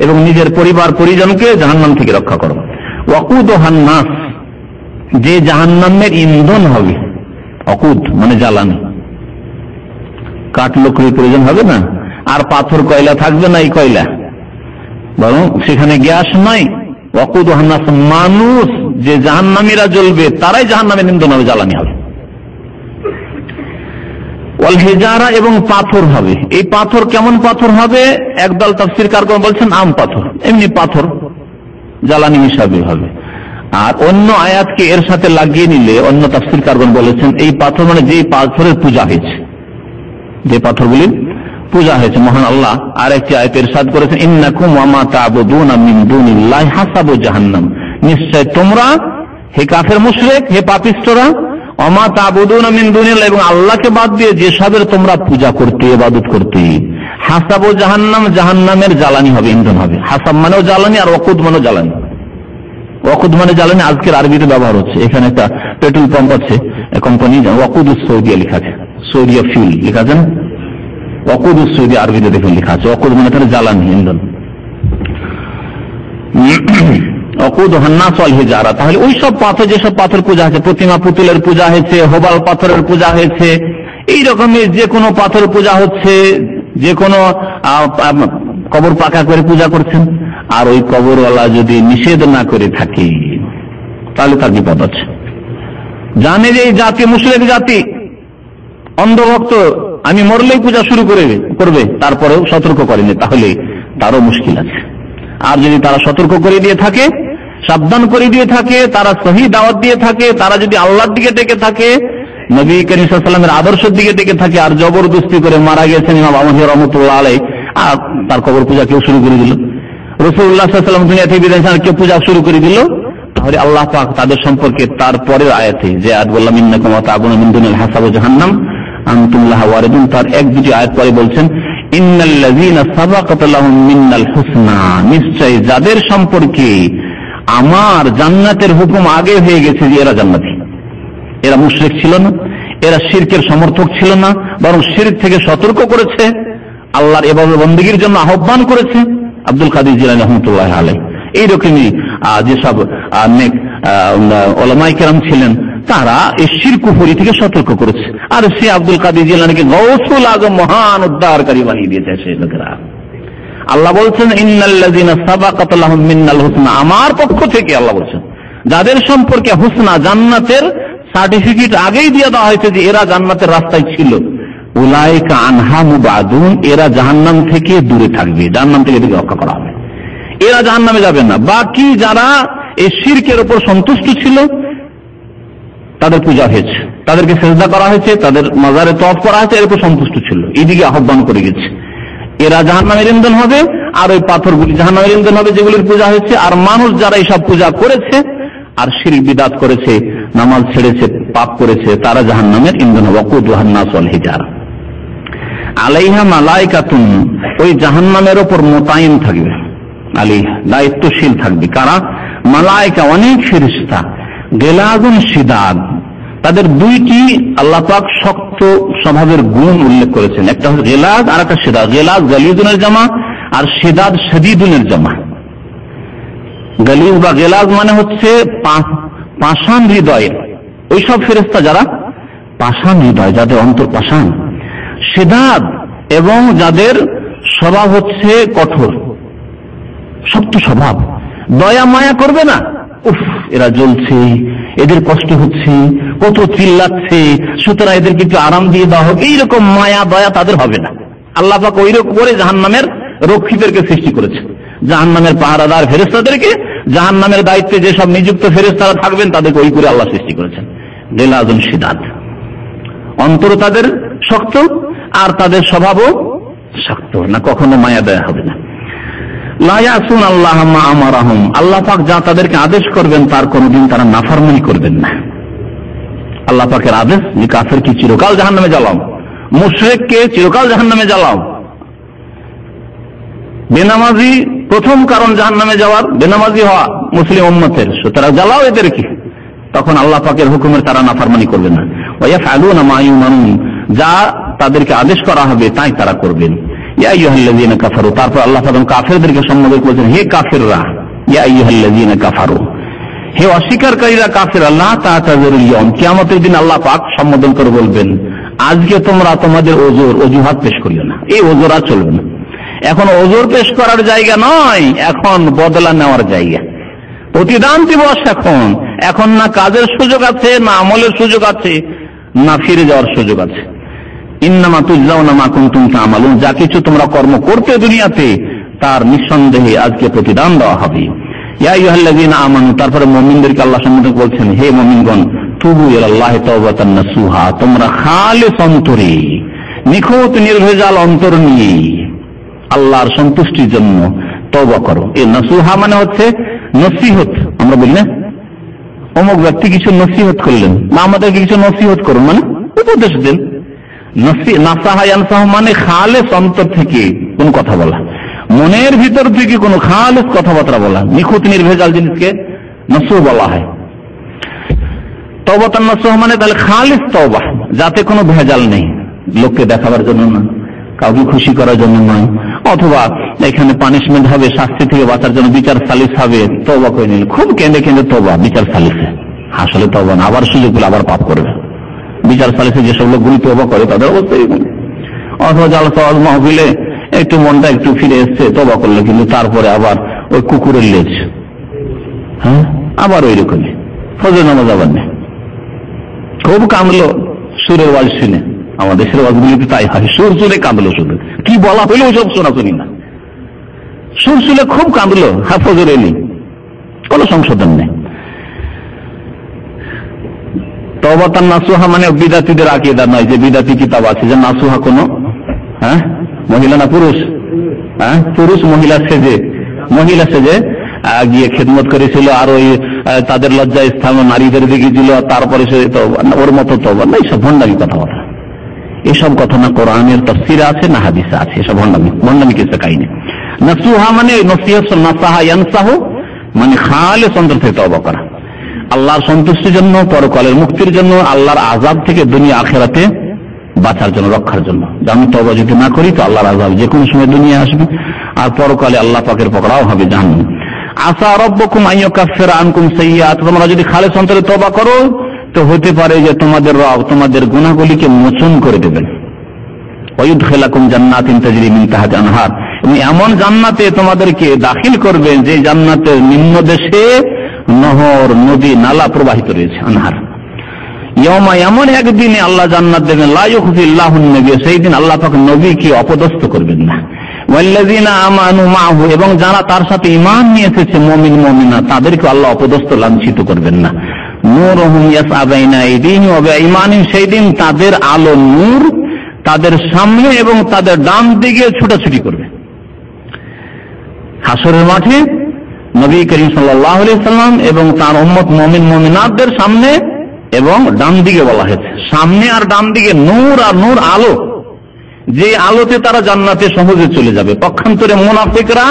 এবং নিজের পরিবার পরিজনকে জাহান্নাম থেকে রক্ষা করো। ওয়াকুদুহান নাস, যে জাহান্নামের ইন্ধন হবে, অকুদ মানে জ্বালানি, কাঠ লকড়ির প্রয়োজন হবে না, আর পাথর কয়লা থাকবে না, এই কয়লা, বরং সেখানে গ্যাস নাই। ওয়াকুদুহান নাস, মানুষ যে জাহান্নামীরা জ্বলবে তারাই জাহান্নামের ইন্ধন হবে, জ্বালানি হবে। ওয়াল হিজারা, এবং পাথর হবে। এই পাথর কেমন পাথর হবে? একদল তাফসীরকারগণ বলছেন আম পাথর, এমনি পাথর জ্বালানি হিসাবে হবে। আর অন্য আয়াতকে এর সাথে লাগিয়ে নিলে অন্য তাফসীরকারগণ বলেছেন এই পাথর মানে যে পাথরের পূজা হয়েছে, যে পাথরগুলির পূজা হয়েছে। মহান আল্লাহ আর একটি আয়াতে ইরশাদ করেছেন, ইন্নাকুম ওয়া মা তা'বুদুনা মিন দুনিল্লাহি হাসাবু জাহান্নাম, নিশ্চয় তোমরা হে কাফের মুশরিক, হে পাপিষ্ঠরা, ওয়া মা তা'বুদুনা মিন দুনিল্লাহি, এবং আল্লাহকে বাদ দিয়ে যেসবের তোমরা পূজা করতে, ইবাদত করতে, হাসাবু জাহান্নাম, জাহান্নামের জ্বালানি হবে, ইন্ধন হবে। হাসাব মানেও জ্বালানি, আর ওয়াকুদ মানেও জ্বালানি। ওয়াকুদ মানে জ্বালানি আজকের আরবিতে ব্যবহার হচ্ছে। এখানে একটা পেট্রোল পাম্প আছে, কোম্পানি ওয়াকুদুস সৌদিয়া লেখা আছে, সৌদিয়া ফিউল লেখা আছে না, ওয়াকুদুস সৌদি আরবিতে দেখুন লেখা আছে। ওয়াকুদ মানে তাহলে জ্বালানি, ইন্ধন। ওয়াকুদুহান নাস ওয়াল হিজারা, তাহলে ওই সব পাথর, যেসব পাথর পূজা হয়েছে, প্রতিমা পুতুলের পূজা হয়েছে, হোবাল পাথরের পূজা হয়েছে, এই রকমের যে কোনো পাথর পূজা হচ্ছে, যে কোনো কবর পাকা করে পূজা করছেন, আর ওই কবরওয়ালা যদি নিষেধ না করে থাকে তাহলে তার বিপদ আছে। জানে যে এই জাতি মুশরিক জাতি, অন্ধভক্ত, আমি মরলেই পূজা শুরু করবে, তারপরেও সতর্ক করেনি, তাহলে তারও মুশকিল আছে। আর যদি তারা সতর্ক করে দিয়ে থাকে, সাবধান করে দিয়ে থাকে, তারা সহি দাওয়াত দিয়ে থাকে, তারা যদি আল্লাহর দিকে ডেকে থাকে, নবী করিম সাল্লাল্লাহু আলাইহি ওয়াসাল্লামের আদর্শের দিকে ডেকে থাকে, আর জবরদস্তি করে মারা গেছেন ইমাম আহমদ রাহমাতুল্লাহ আলাইহি, আর তার কবর পূজা কেউ শুরু করে দিল, রাসূলুল্লাহ সাল্লাল্লাহু আলাইহি ওয়াসাল্লাম দুনিয়া থেকে বিদায় নিয়ে কেউ পূজা শুরু করে দিল, তাহলে আল্লাহ পাক তাদের সম্পর্কে তারপরের আয়াতে যে আয়াত বললাম, ইন্নাকুম ওয়া তা'বুদুনা মিন দুনিল হাসাবু জাহান্নাম আনতুম লাহা ওয়ারিদুন, তার এক দুটি আয়াত পরে বলছেন, ইন্নাল্লাযীনা সাবাকাত লাহুম মিনাল হুসনা, নিশ্চয় যাদের সম্পর্কে আমার জান্নাতের হুকুম আগে হয়ে গেছে যে এরা জান্নাতি। এরা মুশরিক ছিল না, এরা শিরকের সমর্থক ছিল না, বরং শিরক থেকে সতর্ক করেছে, আল্লাহর ইবাদত বন্দেগীর জন্য আহ্বান করেছে। আব্দুল কাদের জিলানী রাহমাতুল্লাহি আলাইহি এইরকমই যেসব নেক উলামায়ে কেরাম ছিলেন, তারা এই শিরক কুফরি থেকে সতর্ক করেছে। আর সে আব্দুল কাদের জিলানীকে গাউসুল আজম, মহান উদ্ধারকারী বানিয়ে দিয়েছে সেই লোকেরা। আল্লাহ বলছেন, ইন্নাল্লাযীনা সাবাকাত লাহুম মিনাল হুসনা, আমার পক্ষ থেকে আল্লাহ বলছেন যাদের সম্পর্কে হুসনা, জান্নাতের সার্টিফিকেট আগেই দিয়ে দেওয়া হয়েছে যে এরা জান্নাতের রাস্তায় ছিল, উলাইকা আনহা মুবাদুন, এরা জাহান্নাম থেকে দূরে থাকবে, জাহান্নাম থেকে এদেরকে রক্ষা করা হবে, এরা জাহান্নামে যাবে না। বাকি যারা এই শিরকের উপর সন্তুষ্ট ছিল তাদের পূজা হয়েছে, তাদেরকে সিজদা করা হয়েছে, তাদের মাজারে তওয়াফ করা হয়েছে, এর উপর সন্তুষ্ট ছিল, এইদিকে আহ্বান করে গেছে, এরা জাহান্নামের ইন্ধন হবে। আর ওই পাথরগুলি জাহান্নামের ইন্ধন হবে যেগুলির পূজা হয়েছে। আর মানুষ যারা এইসব পূজা করেছে আর শিরক বিদআত করেছে, নামাজ ছেড়েছে, পাপ করেছে, তারা জাহান্নামের ইন্ধন হবে। ওয়াকুদুহান নাস ওয়াল হিজারা আলাইহা মালাইকাতুন, ওই জাহান্নামের উপর মোতায়েন থাকবে, আলাইহা দায়িত্বশীল থাকবে কারা? মালাইকা, অনেক ফেরেশতা, গিলাযুন শিদাদ, তাদের দুইটি আল্লাহ পাক শক্ত স্বভাবের গুণ উল্লেখ করেছেন, একটা হচ্ছে গিলাজ আর একটা শিদাদ। গিলাজ গালিজুনের জামা, আর শিদাদ শাদীদুনের জামা। গালিজ বা গিলাজ মানে হচ্ছে পাষাণ হৃদয়, ওইসব ফেরেশতা যারা পাষাণ হৃদয়, যাদের অন্তর পাষাণ। শিদাদ, এবং যাদের স্বভাব হচ্ছে কঠোর, শক্ত স্বভাব, দয়া মায়া করবে না। উফ, এরা জ্বলছে, এদের কষ্ট হচ্ছে, কত চিল্লাচ্ছে, সুতরাং এদেরকে একটু আরাম দিয়ে দেওয়া হোক, এইরকম মায়া দয়া তাদের হবে না। আল্লাহ পাক ওইরকম করে জাহান্নামের রক্ষীদেরকে সৃষ্টি করেছে, জাহান্নামের পাহারাদার ফেরেশতাদেরকে, জাহান্নামের দায়িত্বে যেসব নিযুক্ত ফেরেশতারা থাকবেন তাদেরকে ওই করে আল্লাহ সৃষ্টি করেছেন। গিলাযুন শিদাদ, অন্তর তাদের শক্ত, আর তাদের স্বভাবও শক্ত, না কখনো মায়া দয়া হবে না। লা ইয়াসুন আল্লাহ মা আমারাহুম, আল্লাহ পাক যা তাদেরকে আদেশ করবেন তার কোনদিন তারা নাফরমানি করবেন না। আল্লাহ পাকের আদেশ যে কাফেরকে চিরকাল জাহান্নামে জ্বালাও, মুশরিককে চিরকাল জাহান্নামে জ্বালাও। বেনামাজি প্রথম কারণ জাহান্নামে যাওয়ার, বেনামাজি হওয়া মুসলিম উম্মতের, সুতরাং জ্বালাও এদেরকে, তখন আল্লাহ পাকের হুকুমের তারা নাফরমানি করবে না। ওয়া ইয়াফআলুনা মা ইউমারুন, যা তাদেরকে আদেশ করা হবে তাই তারা করবেন। ইয়া আইয়ুহাল্লাযীনা কাফারু, তারপর আল্লাহ পাক কাফেরদেরকে সম্বোধন করেছেন, হে কাফেররা, ইয়া আইয়ুহাল্লাযীনা কাফারু, হে অস্বীকারীরা কাফেররা, লা তা'তাযিরুল ইয়াওম, কিয়ামতের দিন আল্লাহ পাক সম্বোধন করে বলবেন, আজকে তোমরা তোমাদের অজুহাত পেশ করিও না, এই ওজোর আর চলবে না। এখন ওজোর পেশ করার জায়গা নয়, এখন বদলা নেওয়ার জায়গা, প্রতিদান দিবস। এখন না কাজের সুযোগ আছে, না আমলের সুযোগ আছে, না ফিরে যাওয়ার সুযোগ আছে। ইন্নামা তুজজাউনা মা কুনতুম তা'মালুন, যা কিছু তোমরা কর্ম করতে দুনিয়াতে তার নিঃসন্দেহে আজকে প্রতিদান দেওয়া হবে। ইয়া আইয়ুহাল্লাযীনা আমানু, তারপরে মুমিনদেরকে আল্লাহ সম্বোধন বলছেন, হে মুমিনগণ, তুবু ইলাল্লাহি তাওবাতান নাসুহা, তোমরা খালিস অন্তরে, নিখুঁত নির্ভেজাল অন্তর নিয়ে আল্লাহর সন্তুষ্টির জন্য তওবা করো। এই নাসুহা মানে হচ্ছে নসিহত। আমরা বলি না, অমুক ব্যক্তি কিছু নসিহত করলেন, বা আমাদেরকে কিছু নসিহত করুন, মানে উপদেশ দেন। নাসাহা ইয়ানসাহু মানে খালিস অন্তর থেকে কোন কথা বলা, মনের ভিতর থেকে কোন খালিস কথাবার্তা বলা, নিখুঁত নির্ভেজাল জিনিসকে নসুহ বলা হয়। তওবাতান নাসুহ মানে তাহলে খালিস তওবা, যাতে কোনো ভেজাল নেই, লোককে দেখাবার জন্য না, কাউকে খুশি করার জন্য নয়, অথবা এখানে পানিশমেন্ট হবে, শাস্তি থেকে বাঁচার জন্য বিচার সালিস হবে, তওবা করে নিল, খুব কেঁদে কেঁদে তওবা, বিচার সালিসে আসলে তওবা না, আবার সুযোগ পেলে আবার পাপ করবে। বিচার সালিসে যেসব লোকগুলি তওবা করে তাদের অবস্থা এরকম। অথবা জালসা ওয়াজ মাহফিলে একটু মনটা একটু ফিরে এসছে, তওবা করলো, কিন্তু তারপরে আবার ওই কুকুরের লেজ, আবার ওই রকমই ফজর নামাজ আবার নেই, খুব কামলো সুরের ওয়াজ শুনে। আমাদের দেশের ওয়াজগুলিতে তাই হয়, সুর সুরে কাঁদলো, শুধু কি বলা হইলো ওসব শোনাশুনি না, সুর সুরে খুব কাঁদলো, ফজর এলি, কোন সংশোধন নেই। তওবাতান নাসুহা মানে বিদাতীদের আকীদা নয়, যে বিদাতি কিতাব আছে যে নাসুহা কোন মহিলা না পুরুষ, পুরুষ মহিলা সেজে গিয়ে খেদমত করেছিল, আর ওই তাদের লজ্জা স্থান নারীদের দিকে ছিল, তারপরে সে ওর মতো তওবা না, এইসব ভণ্ডামি কথাবার্তা, এসব কথা না কোরআনের তাফসীরে আছে না হাদিসে আছে, এসব ভণ্ডামি কিছু কাহিনী। নাসুহা মানে নসিহত, নাসাহা ইয়ানসাহু মানে খালিস অন্তর থেকে তওবা করা, আল্লাহর সন্তুষ্টির জন্য, পরকালের মুক্তির জন্য, আল্লাহর আযাব থেকে দুনিয়া আখিরাতে বাঁচার জন্য, রক্ষার জন্য। আমি তওবা যদি না করি তো আল্লাহর আযাব যে কোনো সময় দুনিয়া আসবে, আর পরকালে আল্লাহ পাকের পকড়াও হবে জাহান্নাম। আসা রাব্বুকুম আইয়ুকাফিরা আনকুম সাইয়্যাত, তোমরা যদি খালিস অন্তরে তওবা করো তো হতে পারে যে তোমাদের রব তোমাদের গুনাহগুলিকে মোচন করে দেবেন। ওয়ায়ুদখিলাকুম জান্নাতিন তাজরি মিন তাহতিহা আনহার, এবং এমন জান্নাতে তোমাদেরকে দাখিল করবেন যে জান্নাতের নিম্নদেশে নহর, নদী, নালা প্রবাহিত রয়েছে, আনহার। ইয়াউমা, এমন একদিনে আল্লাহ জান্নাত দেবেন, লা ইউখজিল্লাহুন নবী, সেই দিন আল্লাহ পাক নবীকে অপদস্থ করবেন না। ওয়াল্লাযীনা আমানু মাআহু, এবং যারা তার সাথে ঈমান নিয়ে এসেছে মুমিন মুমিনা, তাদেরকে আল্লাহ অপদস্থ লাঞ্ছিত করবেন না। নূরুহুম ইয়াসআ বাইনা আইদিহিম ওয়া বিঈমানিহিম, সেই দিন তাদের আলো, নূর তাদের সামনে এবং তাদের ডান দিকে ছুটাছুটি করবে। হাসরের মাঠে নবী করিম সাল্লাল্লাহু আলাইহি সাল্লাম এবং তার উম্মত মুমিন মুমিনাতদের সামনে এবং ডান দিকে বলা হয়েছে, সামনে আর ডান দিকে নূর আর নূর, আলো, যে আলোতে তারা জান্নাতে সহজে চলে যাবে। পক্ষান্তরে মুনাফিকরা,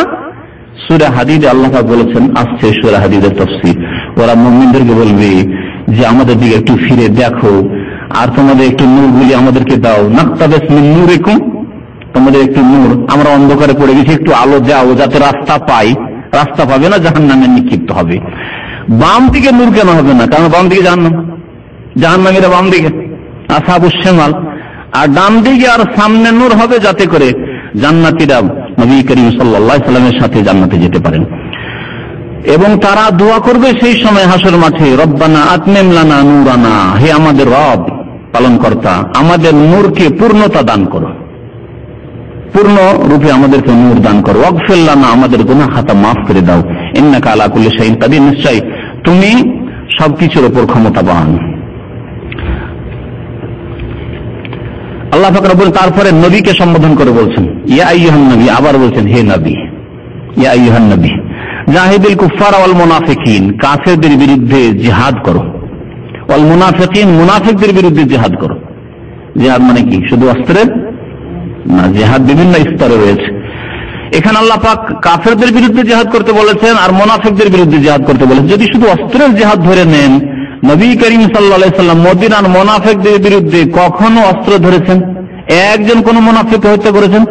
সূরা হাদীদে আল্লাহ পাক বলেছেন, আসছে সূরা হাদীদের তাফসীর, ওরা মুমিনদেরকে বলবে যে আমাদের দিকে একটু ফিরে দেখো, আর তোমাদের একটু নূরগুলি আমাদেরকে দাও, নাকতাবিস মিন নূরিকুম, তোমাদের একটু নূর, আমরা অন্ধকারে পড়ে গেছি, একটু আলো দাও যাতে রাস্তা পাই। রাস্তা পাবে না, জাহান্নামে নিক্ষিপ্ত হবে। বাম দিকে নূর কেন হবে না? কারণ বাম দিকে জাহান্নাম, জাহান্নামীরা বাম দিকে, আসহাবুশ শিমাল, আর ডান দিকে আর সামনে নূর হবে, যাতে করে জান্নাতীরা নবী করিম সাল্লাল্লাহু আলাইহি সাল্লামের সাথে জান্নাতে যেতে পারেন। এবং তারা দোয়া করবে সেই সময় হাসর মাঠে, রব্বানা আতমিম লানা নূরানা, হে আমাদের রব পালনকর্তা, আমাদের নূরকে পূর্ণতা দান করো, পূর্ণ রূপে আমাদেরকে নূর দান করো। ওয়াগফির লানা, আমাদের গুনাহ খাতা মাফ করে দাও। ইন্নাকা আলা কুল্লি শাইইন কাদির, নিশ্চয় তুমি সবকিছুর উপর ক্ষমতাবান। আল্লাহ পাক রব্বুল, তারপরে নবীকে সম্বোধন করে বলছেন ইয়া আইয়ুহান নবী, আবার বলছেন হে নবী, ইয়া আইয়ুহান নবী জাহিদুল কুফার ওয়াল মুনাফিকিন, কাফেরদের বিরুদ্ধে জিহাদ করো, ওয়াল মুনাফিকিন, মুনাফিকদের বিরুদ্ধে জিহাদ করো। জিহাদ মানে কি? শুধু অস্ত্রের না, জিহাদ বিভিন্ন স্তরে রয়েছে। এখানে আল্লাহ পাক কাফেরদের বিরুদ্ধে জিহাদ করতে বলেছেন আর মুনাফিকদের বিরুদ্ধে জিহাদ করতে বলেছেন। যদি শুধু অস্ত্রের জিহাদ ধরে নেন, নবী করিম সাল্লাল্লাহু আলাইহি সাল্লাম মদিনার মুনাফিকদের বিরুদ্ধে কখনো অস্ত্র ধরেছেন? একজন কোন মুনাফিককে হত্যা করেছেন?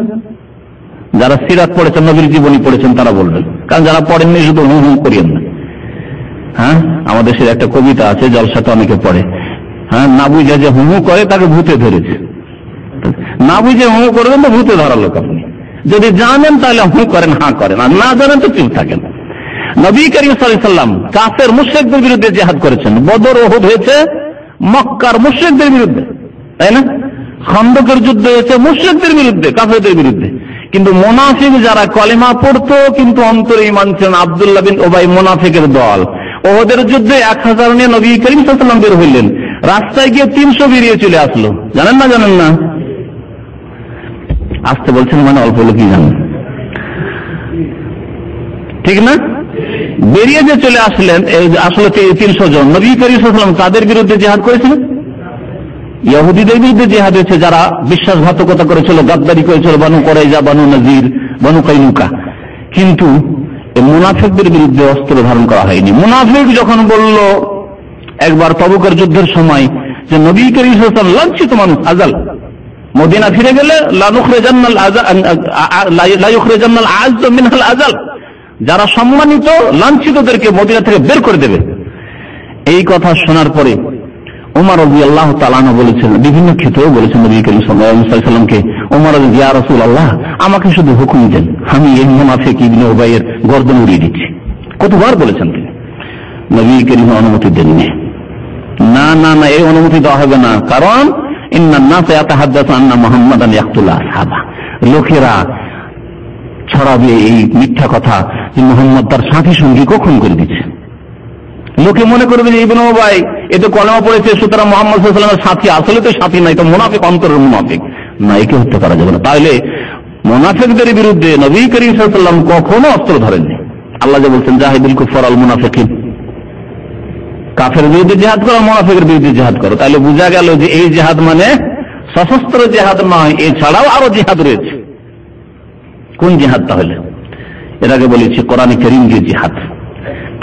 যারা সিরাত পড়েছেন, নবীর জীবনী পড়েছেন, তারা বলবেন। কারণ যারা পড়েননি শুধু হু হু করিয়েন না। আমাদের দেশের একটা কবিতা আছে, জলসাতে অনেকে পড়ে, না বুঝে যে হু হু করে তাকে ভূতে ধরেছে। না বুঝে হু করবেন তো ভূতে ধরা লোক আপনি। যদি জানেন তাহলে হু করেন, হ্যাঁ করেন, আর না জানেন তো চুপ থাকেন। নবী করিম সাল্লাল্লাহু আলাইহি ওয়াসাল্লাম কাফের মুশরিকদের বিরুদ্ধে জিহাদ করেছেন। বদর, উহুদ হয়েছে মক্কার মুশরিকদের বিরুদ্ধে, তাই না? খন্দকের যুদ্ধ হয়েছে মুশরিকদের বিরুদ্ধে, কাফেরদের বিরুদ্ধে। কিন্তু মুনাফিক যারা কলেমা পড়তো কিন্তু অন্তরে ঈমান ছিল না, আব্দুল্লাহ বিন উবাই মুনাফিকের দল, ওদের যুদ্ধে 1000 নিয়ে নবী করিম সাল্লাল্লাহু আলাইহি ওয়াসাল্লাম বের হইলেন, রাস্তায় গিয়ে 300 বেরিয়ে চলে আসলো। জানেন না? জানেন না? আসতে বলছেন মানে অল্প লোকই জানেন, ঠিক না? বেরিয়ে যে চলে আসলেন, আসলে 300 জন। নবী করিম সাল্লাল্লাহু আলাইহি ওয়াসাল্লাম তাদের বিরুদ্ধে জিহাদ করেছিলেন, ইহুদিদের বিরুদ্ধে জিহাদ হয়েছে, যারা বিশ্বাসঘাতকতা করেছিল, গাদ্দারি করেছিল, বানু কুরাইজা, বানু নজির, বানু কাইনুকা। কিন্তু মুনাফিকদের বিরুদ্ধে অস্ত্র ধারণ করা হয়নি। মুনাফিক যখন বলল একবার তবুকের যুদ্ধের সময় যে নবী করিম সাল্লাল্লাহু আলাইহি ওয়াসাল্লাম লাঞ্ছিত মানুষ, আজাল, মদিনা ফিরে গেলে লা ইউখরিজান্নাল আ'আজ্জু মিনহাল আজাল, যারা সম্মানিত লাঞ্ছিতদেরকে মদিনা থেকে বের করে দেবে। এই কথা শোনার পরে ওমর রাদিয়াল্লাহু তাআলা আনহু বলেছেন, বিভিন্ন ক্ষেত্রেও বলেছেন নবী করিম সাল্লাল্লাহু আলাইহি ওয়াসাল্লামকে, ওমর ইয়া রাসূলুল্লাহ, আমাকে শুধু হুকুম দেন, আমি এই মুনাফিক ইবনে উবাইয়ের গর্দন উড়িয়ে দিচ্ছি। কতবার বলেছেন তিনি, নবী করিম অনুমতি দেননি। না না না, এই অনুমতি দেওয়া হবে না, কারণ ইন্নান নাস ইয়াতাহাদ্দাসু আন্না মুহাম্মাদান ইয়াকতুলু আসহাবা, লোকেরা ছড়াবে এই মিথ্যা কথা যে মুহাম্মদ তার সাথী সঙ্গীকে খুন করে দিচ্ছে। লোকে মনে করবে যে ইবনে উবাই এ তো কলেমা পড়েছে, সুতরাং মুহাম্মদ সাল্লাল্লাহু আলাইহি ওয়াসাল্লামের সাথী, আসলে তো সাথী নাই, তো মুনাফিক, অন্তরের মুনাফিক। না, একে হত্যা করা যাবে না। তাহলে মুনাফিকদের বিরুদ্ধে নবী করিম সাল্লাল্লাহু আলাইহি ওয়াসাল্লাম কখনো অস্ত্র ধরেননি। আল্লাহ যে বলছেন জাহিদুল কুফার আল মুনাফিকিন, কাফের বিরুদ্ধে জিহাদ করো, মুনাফিকের বিরুদ্ধে জিহাদ করো। তাহলে বোঝা গেল যে এই জিহাদ মানে সশস্ত্র জিহাদ নয়, এছাড়াও আরো জিহাদ রয়েছে। কোন জিহাদ তাহলে? এর আগে বলেছি কোরআনে কারীম যে জিহাদ,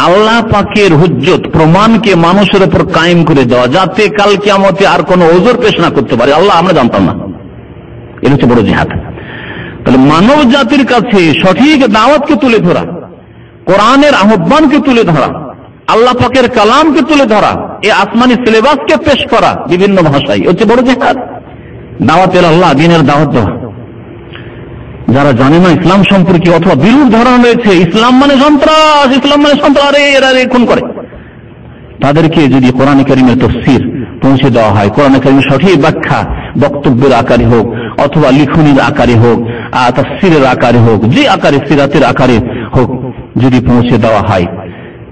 আল্লাহ পাকের হুজ্জত, প্রমাণকে মানুষের উপর কায়েম করে দেওয়া, যাতে কাল কিয়ামতে আর কোনো ওজর পেশ না করতে পারে। আল্লাহ আমরা জানতাম না, এটা হচ্ছে বড় জিহাদ। তাহলে মানব জাতির কাছে সঠিক দাওয়াতকে তুলে ধরা, কোরআনের আহ্বানকে তুলে ধরা, আল্লাহ পাকের কালামকে তুলে ধরা, এই আসমানি সিলেবাসকে পেশ করা বিভিন্ন ভাষায়, হচ্ছে বড় জিহাদ। দাওয়াতের আল্লাহ, দ্বীনের দাওয়াত দেওয়া। যারা জানে না ইসলাম সম্পর্কে অথবা বিরূপ ধারণা রয়েছে, ইসলাম মানে সন্ত্রাস, ইসলাম মানে সন্ত্রাস, এরা খুন করে, তাদেরকে যদি কোরআন কারীমের তাফসীর পৌঁছে দেওয়া হয়, কোরআন কারীমের সঠিক ব্যাখ্যা বক্তব্যের আকারে হোক অথবা লিখনির আকারে হোক, তাফসীরের আকারে হোক, যে আকারে সিরাতের আকারে হোক, যদি পৌঁছে দেওয়া হয়,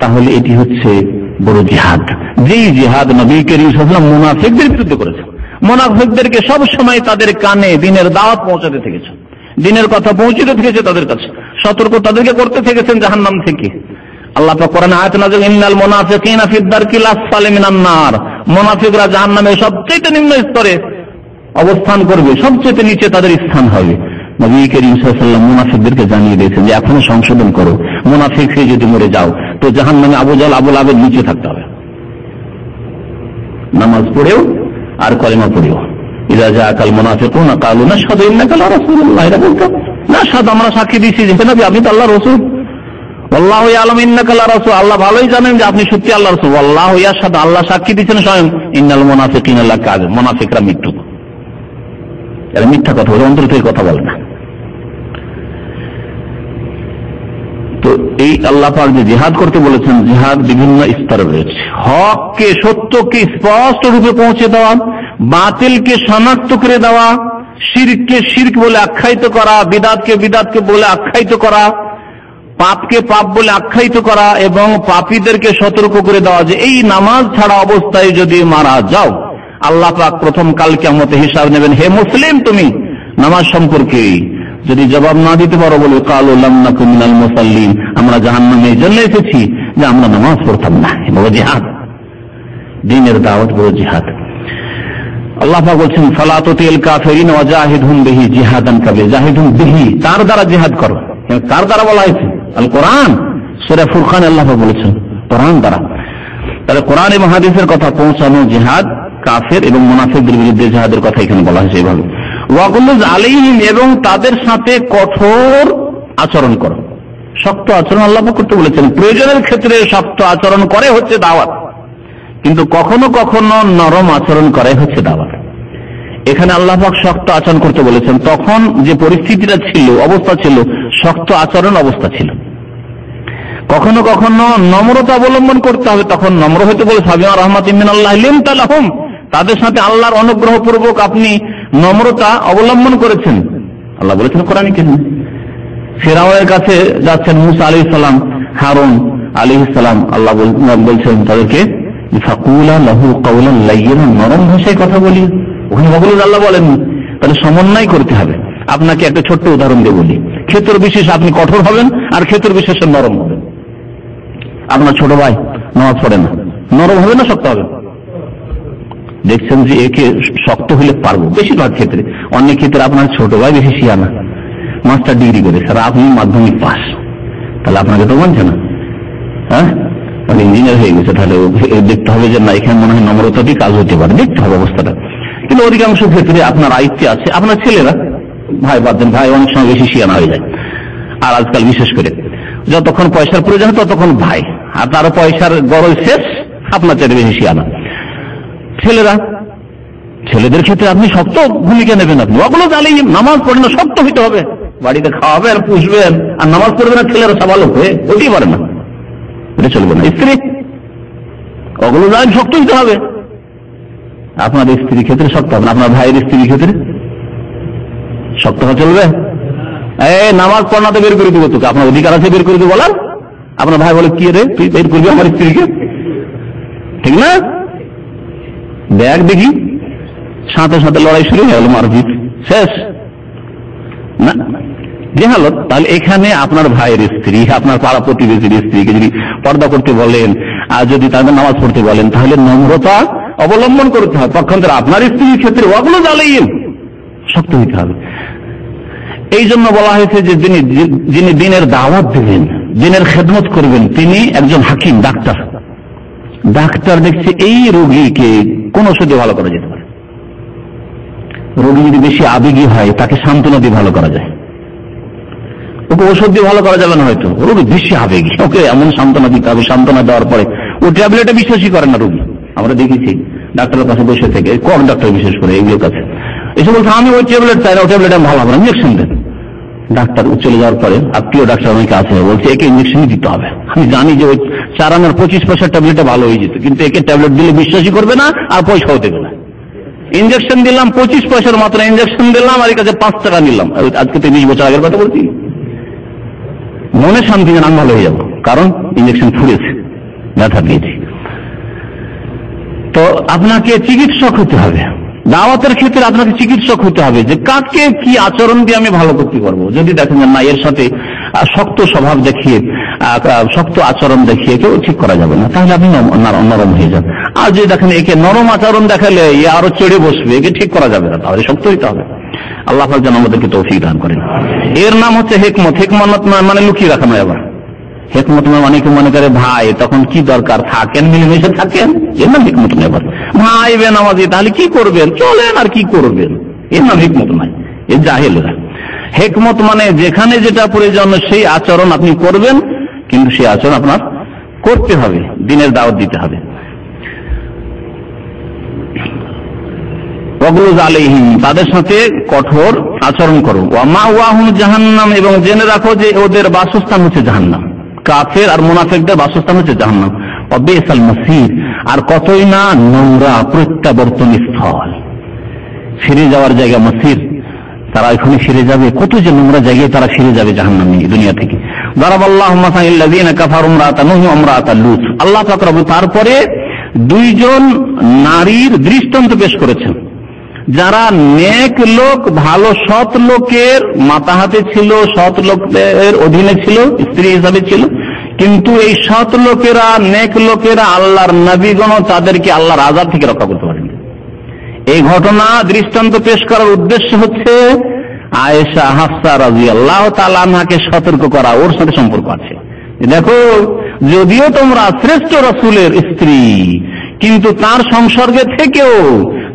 তাহলে এটি হচ্ছে বড় জিহাদ। যেই জিহাদ নবী করিম সাল্লাল্লাহু আলাইহি ওয়াসাল্লাম মুনাফিকদের বিরুদ্ধে করেছেন। মুনাফিকদেরকে সব সময় তাদের কানে দ্বীনের দাওয়াত পৌঁছাতে থেকেছে, দ্বীনের কথা পৌঁছতে থেকেছে তাদের কাছে, সতর্ক তাদেরকে করতে থেকেছেন জাহান্নাম থেকে। আল্লাহ পাক কোরআনে আয়াত নাযিল, ইন্নাল মুনাফিকিনা ফিদ দারকিল আসফালি মিনান নার, মুনাফিকরা জাহান্নামের সবচেয়ে নিম্ন স্তরে অবস্থান করবে, সবচেয়ে নিচে তাদের স্থান হবে। নবী করিম সাল্লাল্লাহু আলাইহি ওয়াসাল্লাম মুনাফিকদেরকে জানিয়ে দিয়েছেন যে এখনো সংশোধন করো, মুনাফিক হয়ে যদি মরে যাও তো জাহান্নামে আবু জাহল আবু লাহাবের নিচে থাকতে হবে, নামাজ পড়েও আর কলেমা পড়েও। ইযা জাআকাল মুনাফিকুনা ক্বালু নাশহাদু ইন্নাকা লা রাসূলুল্লাহ, এরা বলতো নাশহাদু, আমরা সাক্ষী দিচ্ছি যে নবী আপনি তো আল্লাহর রাসূল। আল্লাহু ইয়ালামু ইন্নাকা লা রাসূল, আল্লাহ ভালোই জানেন যে আপনি সত্যি আল্লাহর রাসূল। আল্লাহু ইয়াশহাদু, আল্লাহ সাক্ষী দিচ্ছেন স্বয়ং, ইন্নাল মুনাফিকিনা লাকাযিব, মুনাফিকরা মিথ্যুক, এরা মিথ্যা কথা বলে, অন্তর থেকে কথা বলে না। তো এই আল্লাহ পাক যে জিহাদ করতে বলেছেন, জিহাদ বিভিন্ন স্তরে রয়েছে। হককে, সত্যকে স্পষ্ট রূপে পৌঁছে দেওয়া, বাতিলকে শনাক্ত করে দেওয়া, শিরককে শিরক বলে আখ্যায়িত করা, বিদআতকে বিদআতকে বলে আখ্যায়িত করা, পাপকে পাপ বলে আখ্যায়িত করা, এবং পাপীদেরকে সতর্ক করে দেওয়া যে এই নামাজ ছাড়া অবস্থায় যদি মারা যাও আল্লাহ পাক প্রথম কাল কিয়ামতে হিসাব নেবেন। হে মুসলিম, তুমি নামাজ সম্পর্কে যদি জবাব না দিতে পারো, বলে ক্বালু লাম নাকু মিনাল মুসাল্লিন, আমরা জাহান্নামে এই জন্য এসেছি যে আমরা নামাজ পড়তাম না। বড় জিহাদ, দ্বীনের দাওয়াত বড় জিহাদ। আল্লাহ পাক বলছেন ফালা তুতিল কাফিরিন ওয়া জাহিদহুম বিহি জিহাদান কাবীরা, জাহিদহুম বিহি, তার দ্বারা জিহাদ করো। কার দ্বারা বলা হয়েছে? আল কোরআন, সূরা ফুরকান আল্লাহ পাক বলেছেন কোরআন দ্বারা। তাহলে কোরআন এবং হাদিসের কথা পৌঁছানো জিহাদ, কাফের এবং মুনাফিকদের বিরুদ্ধে জিহাদের কথা এখানে বলা হয়েছে এইভাবে। ওয়াগুলুজ আলাইহিম, এবং তাদের সাথে কঠোর আচরণ করো, শক্ত আচরণ আল্লাহ পাক করতে বলেছেন। প্রয়োজনের ক্ষেত্রে শক্ত আচরণ করে হচ্ছে দাওয়াত, কিন্তু কখনো কখনো নরম আচরণ করে হচ্ছে দাওয়াত। এখানে আল্লাহ পাক শক্ত আচরণ করতে বলেছেন, তখন যে পরিস্থিতিটা ছিল, অবস্থা ছিল, শক্ত আচরণ অবস্থা ছিল। কখনো কখনো নম্রতা অবলম্বন করতে হবে, তখন নম্র হইতে বলে সাবিয়া রহমাতিন মিনাল্লাহ লিনতা লাহুম, তাদের সাথে আল্লাহর অনুগ্রহ পূর্বক আপনি নম্রতা অবলম্বন করেছেন। আল্লাহ বলেছেন কোরআনে কারীমে। ফিরআউনের কাছে যাচ্ছেন মুসা আলাইহিস সালাম, হারুন আলাইহিস সালাম, আল্লাহ বলছেন তাদেরকে ফাকুলা লাহু কাওলান লাইয়িনান, নরম ভাষায় কথা বলি। ওখানে বগুলো আল্লাহ বলেন, তাহলে সমন্বয় করতে হবে। আপনাকে একটা ছোট্ট উদাহরণ দিয়ে বলি, ক্ষেত্র বিশেষ আপনি কঠোর হবেন আর ক্ষেত্র বিশেষে নরম হবেন। আপনার ছোট ভাই নামাজ পড়ে না, নরম হবে না শক্ত হবে? দেখছেন যে একে শক্ত হলে পারবো, বেশিরভাগ ক্ষেত্রে। অনেক ক্ষেত্রে আপনার ছোট ভাই বেশি শিয়ানা, মাস্টার ডিগ্রি করে, স্যার আপনি মাধ্যমিক পাস, তাহলে আপনাকে তো মানছে না, হ্যাঁ ইঞ্জিনিয়ার হয়ে গেছে, তাহলে দেখতে হবে যে না এখানে মনে হয় নম্রতা দিয়ে কাজ হতে পারে, দেখতে হবে অবস্থাটা। কিন্তু অধিকাংশ ক্ষেত্রে আপনার আয়ত্তে আছে, আপনার ছেলেরা, ভাই বাদ দেন, ভাই অনেক সময় বেশি শিয়ানা হয়ে যায়। আর আজকাল বিশেষ করে যতক্ষণ পয়সার প্রয়োজন ততক্ষণ ভাই, আর তারও পয়সার গরজ শেষ, আপনার চাইতে বেশি শিয়ানা। ছেলেদের ক্ষেত্রে আপনি শক্ত ভূমিকা নেবেন। আপনি ওগুলো জানেন, নামাজ পড়েন না, শক্ত হইতে হবে, বাড়িতে খাওয়াবেন পুষবেন আর নামাজ পড়বে না, ছেলেরা সাবালক হয়ে হতেই পারে না, এটা চলবে না। স্ত্রী ওগুলো জানেন, শক্ত হইতে হবে। আপনার স্ত্রীর ক্ষেত্রে শক্ত হবে, আপনার ভাইয়ের স্ত্রীর ক্ষেত্রে শক্ত হওয়া চলবে? নামাজ পড়াতে বের করে দিব তোকে, আপনার অধিকার আছে বের করে দিব বলার। আপনার ভাই বলে কি রে তুই বের করবি আমার স্ত্রীকে, ঠিক না? দেখ দেখি, সাথে সাথে লড়াই শুরু হয়ে গেল, মারপিট শেষ না, যে হালত। তাহলে এখানে আপনার ভাইয়ের স্ত্রী, আপনার পাড়া প্রতিবেশীর স্ত্রীকে যদি পর্দা করতে বলেন আর যদি তাদের নামাজ পড়তে বলেন, তাহলে নম্রতা অবলম্বন করতে হবে। পক্ষান্তরে আপনার স্ত্রীর ক্ষেত্রে ওগুলো জ্বালিয়ে শক্ত হইতে হবে। এই জন্য বলা হয়েছে যে যিনি দিনের দাওয়াত দেবেন, দিনের খেদমত করবেন, তিনি একজন হাকিম, ডাক্তার। ডাক্তার দেখছে এই রোগীকে কোন ওষুধে ভালো করা যেতে পারে। রোগী যদি বেশি আবেগী হয় তাকে সান্ত্বনা দিয়ে ভালো করা যায়, ওকে ওষুধ দিয়ে ভালো করা যাবে না। হয়তো রোগী বেশি আবেগী, ওকে এমন সান্ত্বনা দিতে হবে, সান্ত্বনা দেওয়ার পরে ও ট্যাবলেটে বিশ্বাসই করে না রোগী। আমরা দেখেছি ডাক্তারের কাছে বসে থেকে, কম ডাক্তার বিশেষ করে এইগুলোর কাছে এসে বলছে আমি ওই ট্যাবলেট চাই না, ওই ট্যাবলেট আমি ভালো হবে না, ইঞ্জেকশন দেন। ডাক্তার চলে যাওয়ার পরে আত্মীয় ডাক্তার অনেকে আছে, বলছে একে ইঞ্জেকশনই দিতে হবে। আমি জানি যে ওই 4 আনার 25 পয়সার ট্যাবলেটটা ভালো হয়ে যেত, কিন্তু একে ট্যাবলেট দিলে বিশ্বাসই করবে না আর পয়সাও দেবে না। ইঞ্জেকশন দিলাম 25 পয়সার মাত্র ইঞ্জেকশন দিলাম, আর এর কাছে 5 টাকা নিলাম। আজকে 30 বছর আগের কথা বলছি। মনে শান্তি যেন আমি ভালো হয়ে যাবো, কারণ ইঞ্জেকশন ফুরেছে, ব্যথা দিয়েছি। তো আপনাকে চিকিৎসক হতে হবে। দাওয়াতের ক্ষেত্রে আপনাকে চিকিৎসক হতে হবে, যে কাকে কি আচরণ দিয়ে আমি ভালো করতে পারবো। যদি দেখেন না এর সাথে শক্ত স্বভাব দেখিয়ে, শক্ত আচরণ দেখিয়ে কেউ ঠিক করা যাবে না, তাহলে আপনি নরম হয়ে যান। আর যদি দেখেন একে নরম আচরণ দেখালে এ আরো চড়ে বসবে, একে ঠিক করা যাবে না, তাহলে শক্ত হইতে হবে। আল্লাহ পাক যেন আমাদেরকে তৌফিক দান করেন। এর নাম হচ্ছে হিকমত। হিকমত মানে লুকিয়ে রাখা নয়। আবার হিকমত অনেকে মনে করে ভাই তখন কি দরকার, থাকেন মিলেমিশে থাকেন, এর নাম হিকমত নয়। আবার ভাই বেনামাজি তাহলে কি করবেন, চলেন আর কি করবেন, এর নাম হিকমত নয়, এ জাহেলরা। হিকমত মানে যেখানে যেটা প্রয়োজন সেই আচরণ আপনি করবেন, কিন্তু সেই আচরণ আপনার করতে হবে, দিনের দাওয়াত দিতে হবে। তাদের সাথে কঠোর আচরণ করো। জাহান্নাম, এবং জেনে রাখো যে ওদের বাসস্থান হচ্ছে জাহান্নাম। কাফের আর মুনাফিকদের বাসস্থান হচ্ছে জাহান্নাম। অবিসাল মাসির, আর কতই না নোংরা প্রত্যাবর্তন স্থল, ফিরে যাওয়ার জায়গা মাসির, তারা এখানে ফিরে যাবে, কত যে নোংরা জায়গায় তারা ফিরে যাবে জাহান্নামে দুনিয়া থেকে। দারাবাল্লাহু মাসালাল লাযিনা কাফারু ইমরাআতা নূহ ওয়া ইমরাআতা লূত। আল্লাহ পাক তারপরে 2 জন নারীর দৃষ্টান্ত পেশ করেছেন, যারা নেক লোক, ভালো সৎ লোকের মাতাহাতে ছিল, সৎ লোকের অধীনে ছিল, স্ত্রী হিসাবে ছিল, কিন্তু এই সৎ লোকেরা, নেক লোকেরা, আল্লাহর নবীগণ তাদেরকে আল্লাহর আযাব থেকে রক্ষা করতে পারেন। এই ঘটনা দৃষ্টান্ত পেশ করার উদ্দেশ্য হচ্ছে আয়েশা, হাফসা রাদিয়াল্লাহু তাআলা আনহাকে সতর্ক করা, ওর সাথে সম্পর্ক আছে। দেখো, যদিও তোমরা শ্রেষ্ঠ রাসূলের স্ত্রী, কিন্তু তার সংসর্গে থেকেও,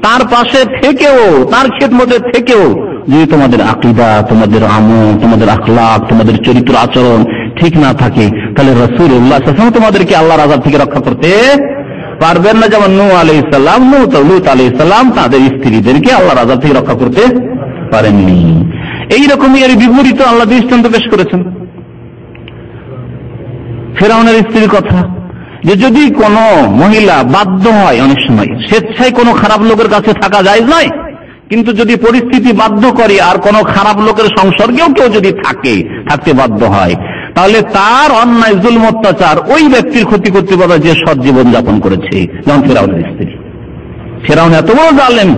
তার পাশে থেকেও, তার খেদমতে থেকেও যদি তোমাদের আকীদা, তোমাদের আমল, তোমাদের আখলাক, তোমাদের চরিত্র আচরণ ঠিক না থাকে, তাহলে রাসূলুল্লাহ সাল্লাল্লাহু আলাইহি ওয়াসাল্লাম তোমাদেরকে আল্লাহর আযাব থেকে রক্ষা করতে পারবেন না। যেমন নূহ আলাইহিস সালাম, লূত আলাইহিস সালাম তাদের স্ত্রীদেরকে আল্লাহর আযাব থেকে রক্ষা করতে পারেননি। এইরকমই এর বিপরীত আল্লাহ দৃষ্টান্ত পেশ করেছেন। ফেরাউনের স্ত্রীর কথা, যে যদি কোন মহিলা বাধ্য হয়, অনেক সময় স্বেচ্ছায় কোনো খারাপ লোকের কাছে থাকা যায় নয়, কিন্তু যদি পরিস্থিতি বাধ্য করে আর কোন খারাপ লোকের সংসর্গেও কেউ যদি থাকতে বাধ্য হয়, তাহলে তার অন্যায় জুলম অত্যাচার ওই ব্যক্তির ক্ষতি করতে পারে যে সৎ জীবন যাপন করেছে। যেমন ফেরাউনের স্ত্রী, ফেরাউন এত বড় জালেম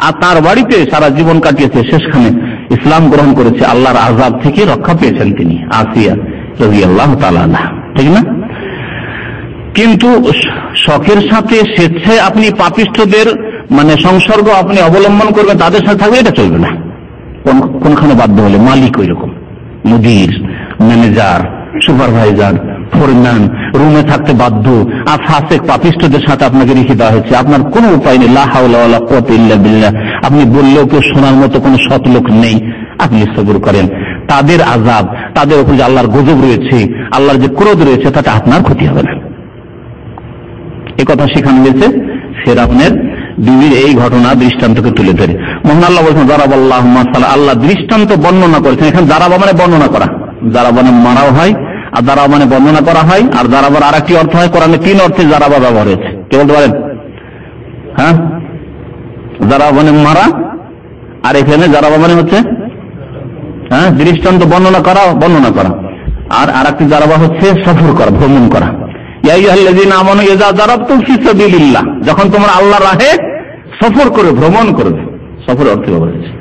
আর তার বাড়িতে সারা জীবন কাটিয়েছে, শেষখানে ইসলাম গ্রহণ করেছে, আল্লাহর আযাব থেকে রক্ষা পেয়েছেন তিনি, আসিয়া রাদিয়াল্লাহু তাআলা আনহা, ঠিক না? কিন্তু শখের সাথে স্বেচ্ছায় আপনি পাপিষ্ঠদের সংসর্গ আপনি অবলম্বন করবেন, তাদের সাথে থাকবে, এটা চলবে না। কোনখানে বাধ্য হলে মালিক, ওই রকম মুদির, ম্যানেজার, সুপারভাইজার, ফোরম্যান রুমে থাকতে বাধ্য, আর ফাসেক পাপিষ্ঠদের সাথে আপনাকে রেখে দেওয়া হয়েছে, আপনার কোনো উপায় নেই, লা হাওলা ওয়ালা কুওয়াতা ইল্লা বিল্লাহ, আপনি বললেও কেউ শোনার মতো কোনো সৎ লোক নেই, আপনি সবর করেন। তাদের আযাব, তাদের উপর যে আল্লাহর গজব রয়েছে, আল্লাহর যে ক্রোধ রয়েছে, তাতে আপনার ক্ষতি হবে না। এই কথা শেখানো হয়েছে ফেরাউনের বিবির এই ঘটনা দৃষ্টান্তকে তুলে ধরে। মহান আল্লাহ বলছেন যারাবাল্লাহু মাসালা, আল্লাহ দৃষ্টান্ত বর্ণনা করেছেন। এখানে যারাবা মানে বর্ণনা করা, যারাবা মানে মারাও হয়, আর যারাবা মানে বর্ণনা করা হয়, আর যারাবার আর একটি অর্থ হয়, কোরআনে 3 অর্থে যারাবা ব্যবহার হয়েছে। কে বলতে পারেন? হ্যাঁ, যারাবা মানে মারা, আর এখানে যারাবা মানে হচ্ছে দৃষ্টান্ত বর্ণনা করা, আর আরেকটি যারাবা হচ্ছে সফর করা, ভ্রমণ করা। ইয়া আইয়ুহাল্লাযীনা আমানু ইযা যারাবতুম ফি সাবিলিল্লাহ, যখন তোমরা আল্লাহর রাহে সফর করে, ভ্রমণ করবে, সফর অর্থে ব্যবহার হয়েছে।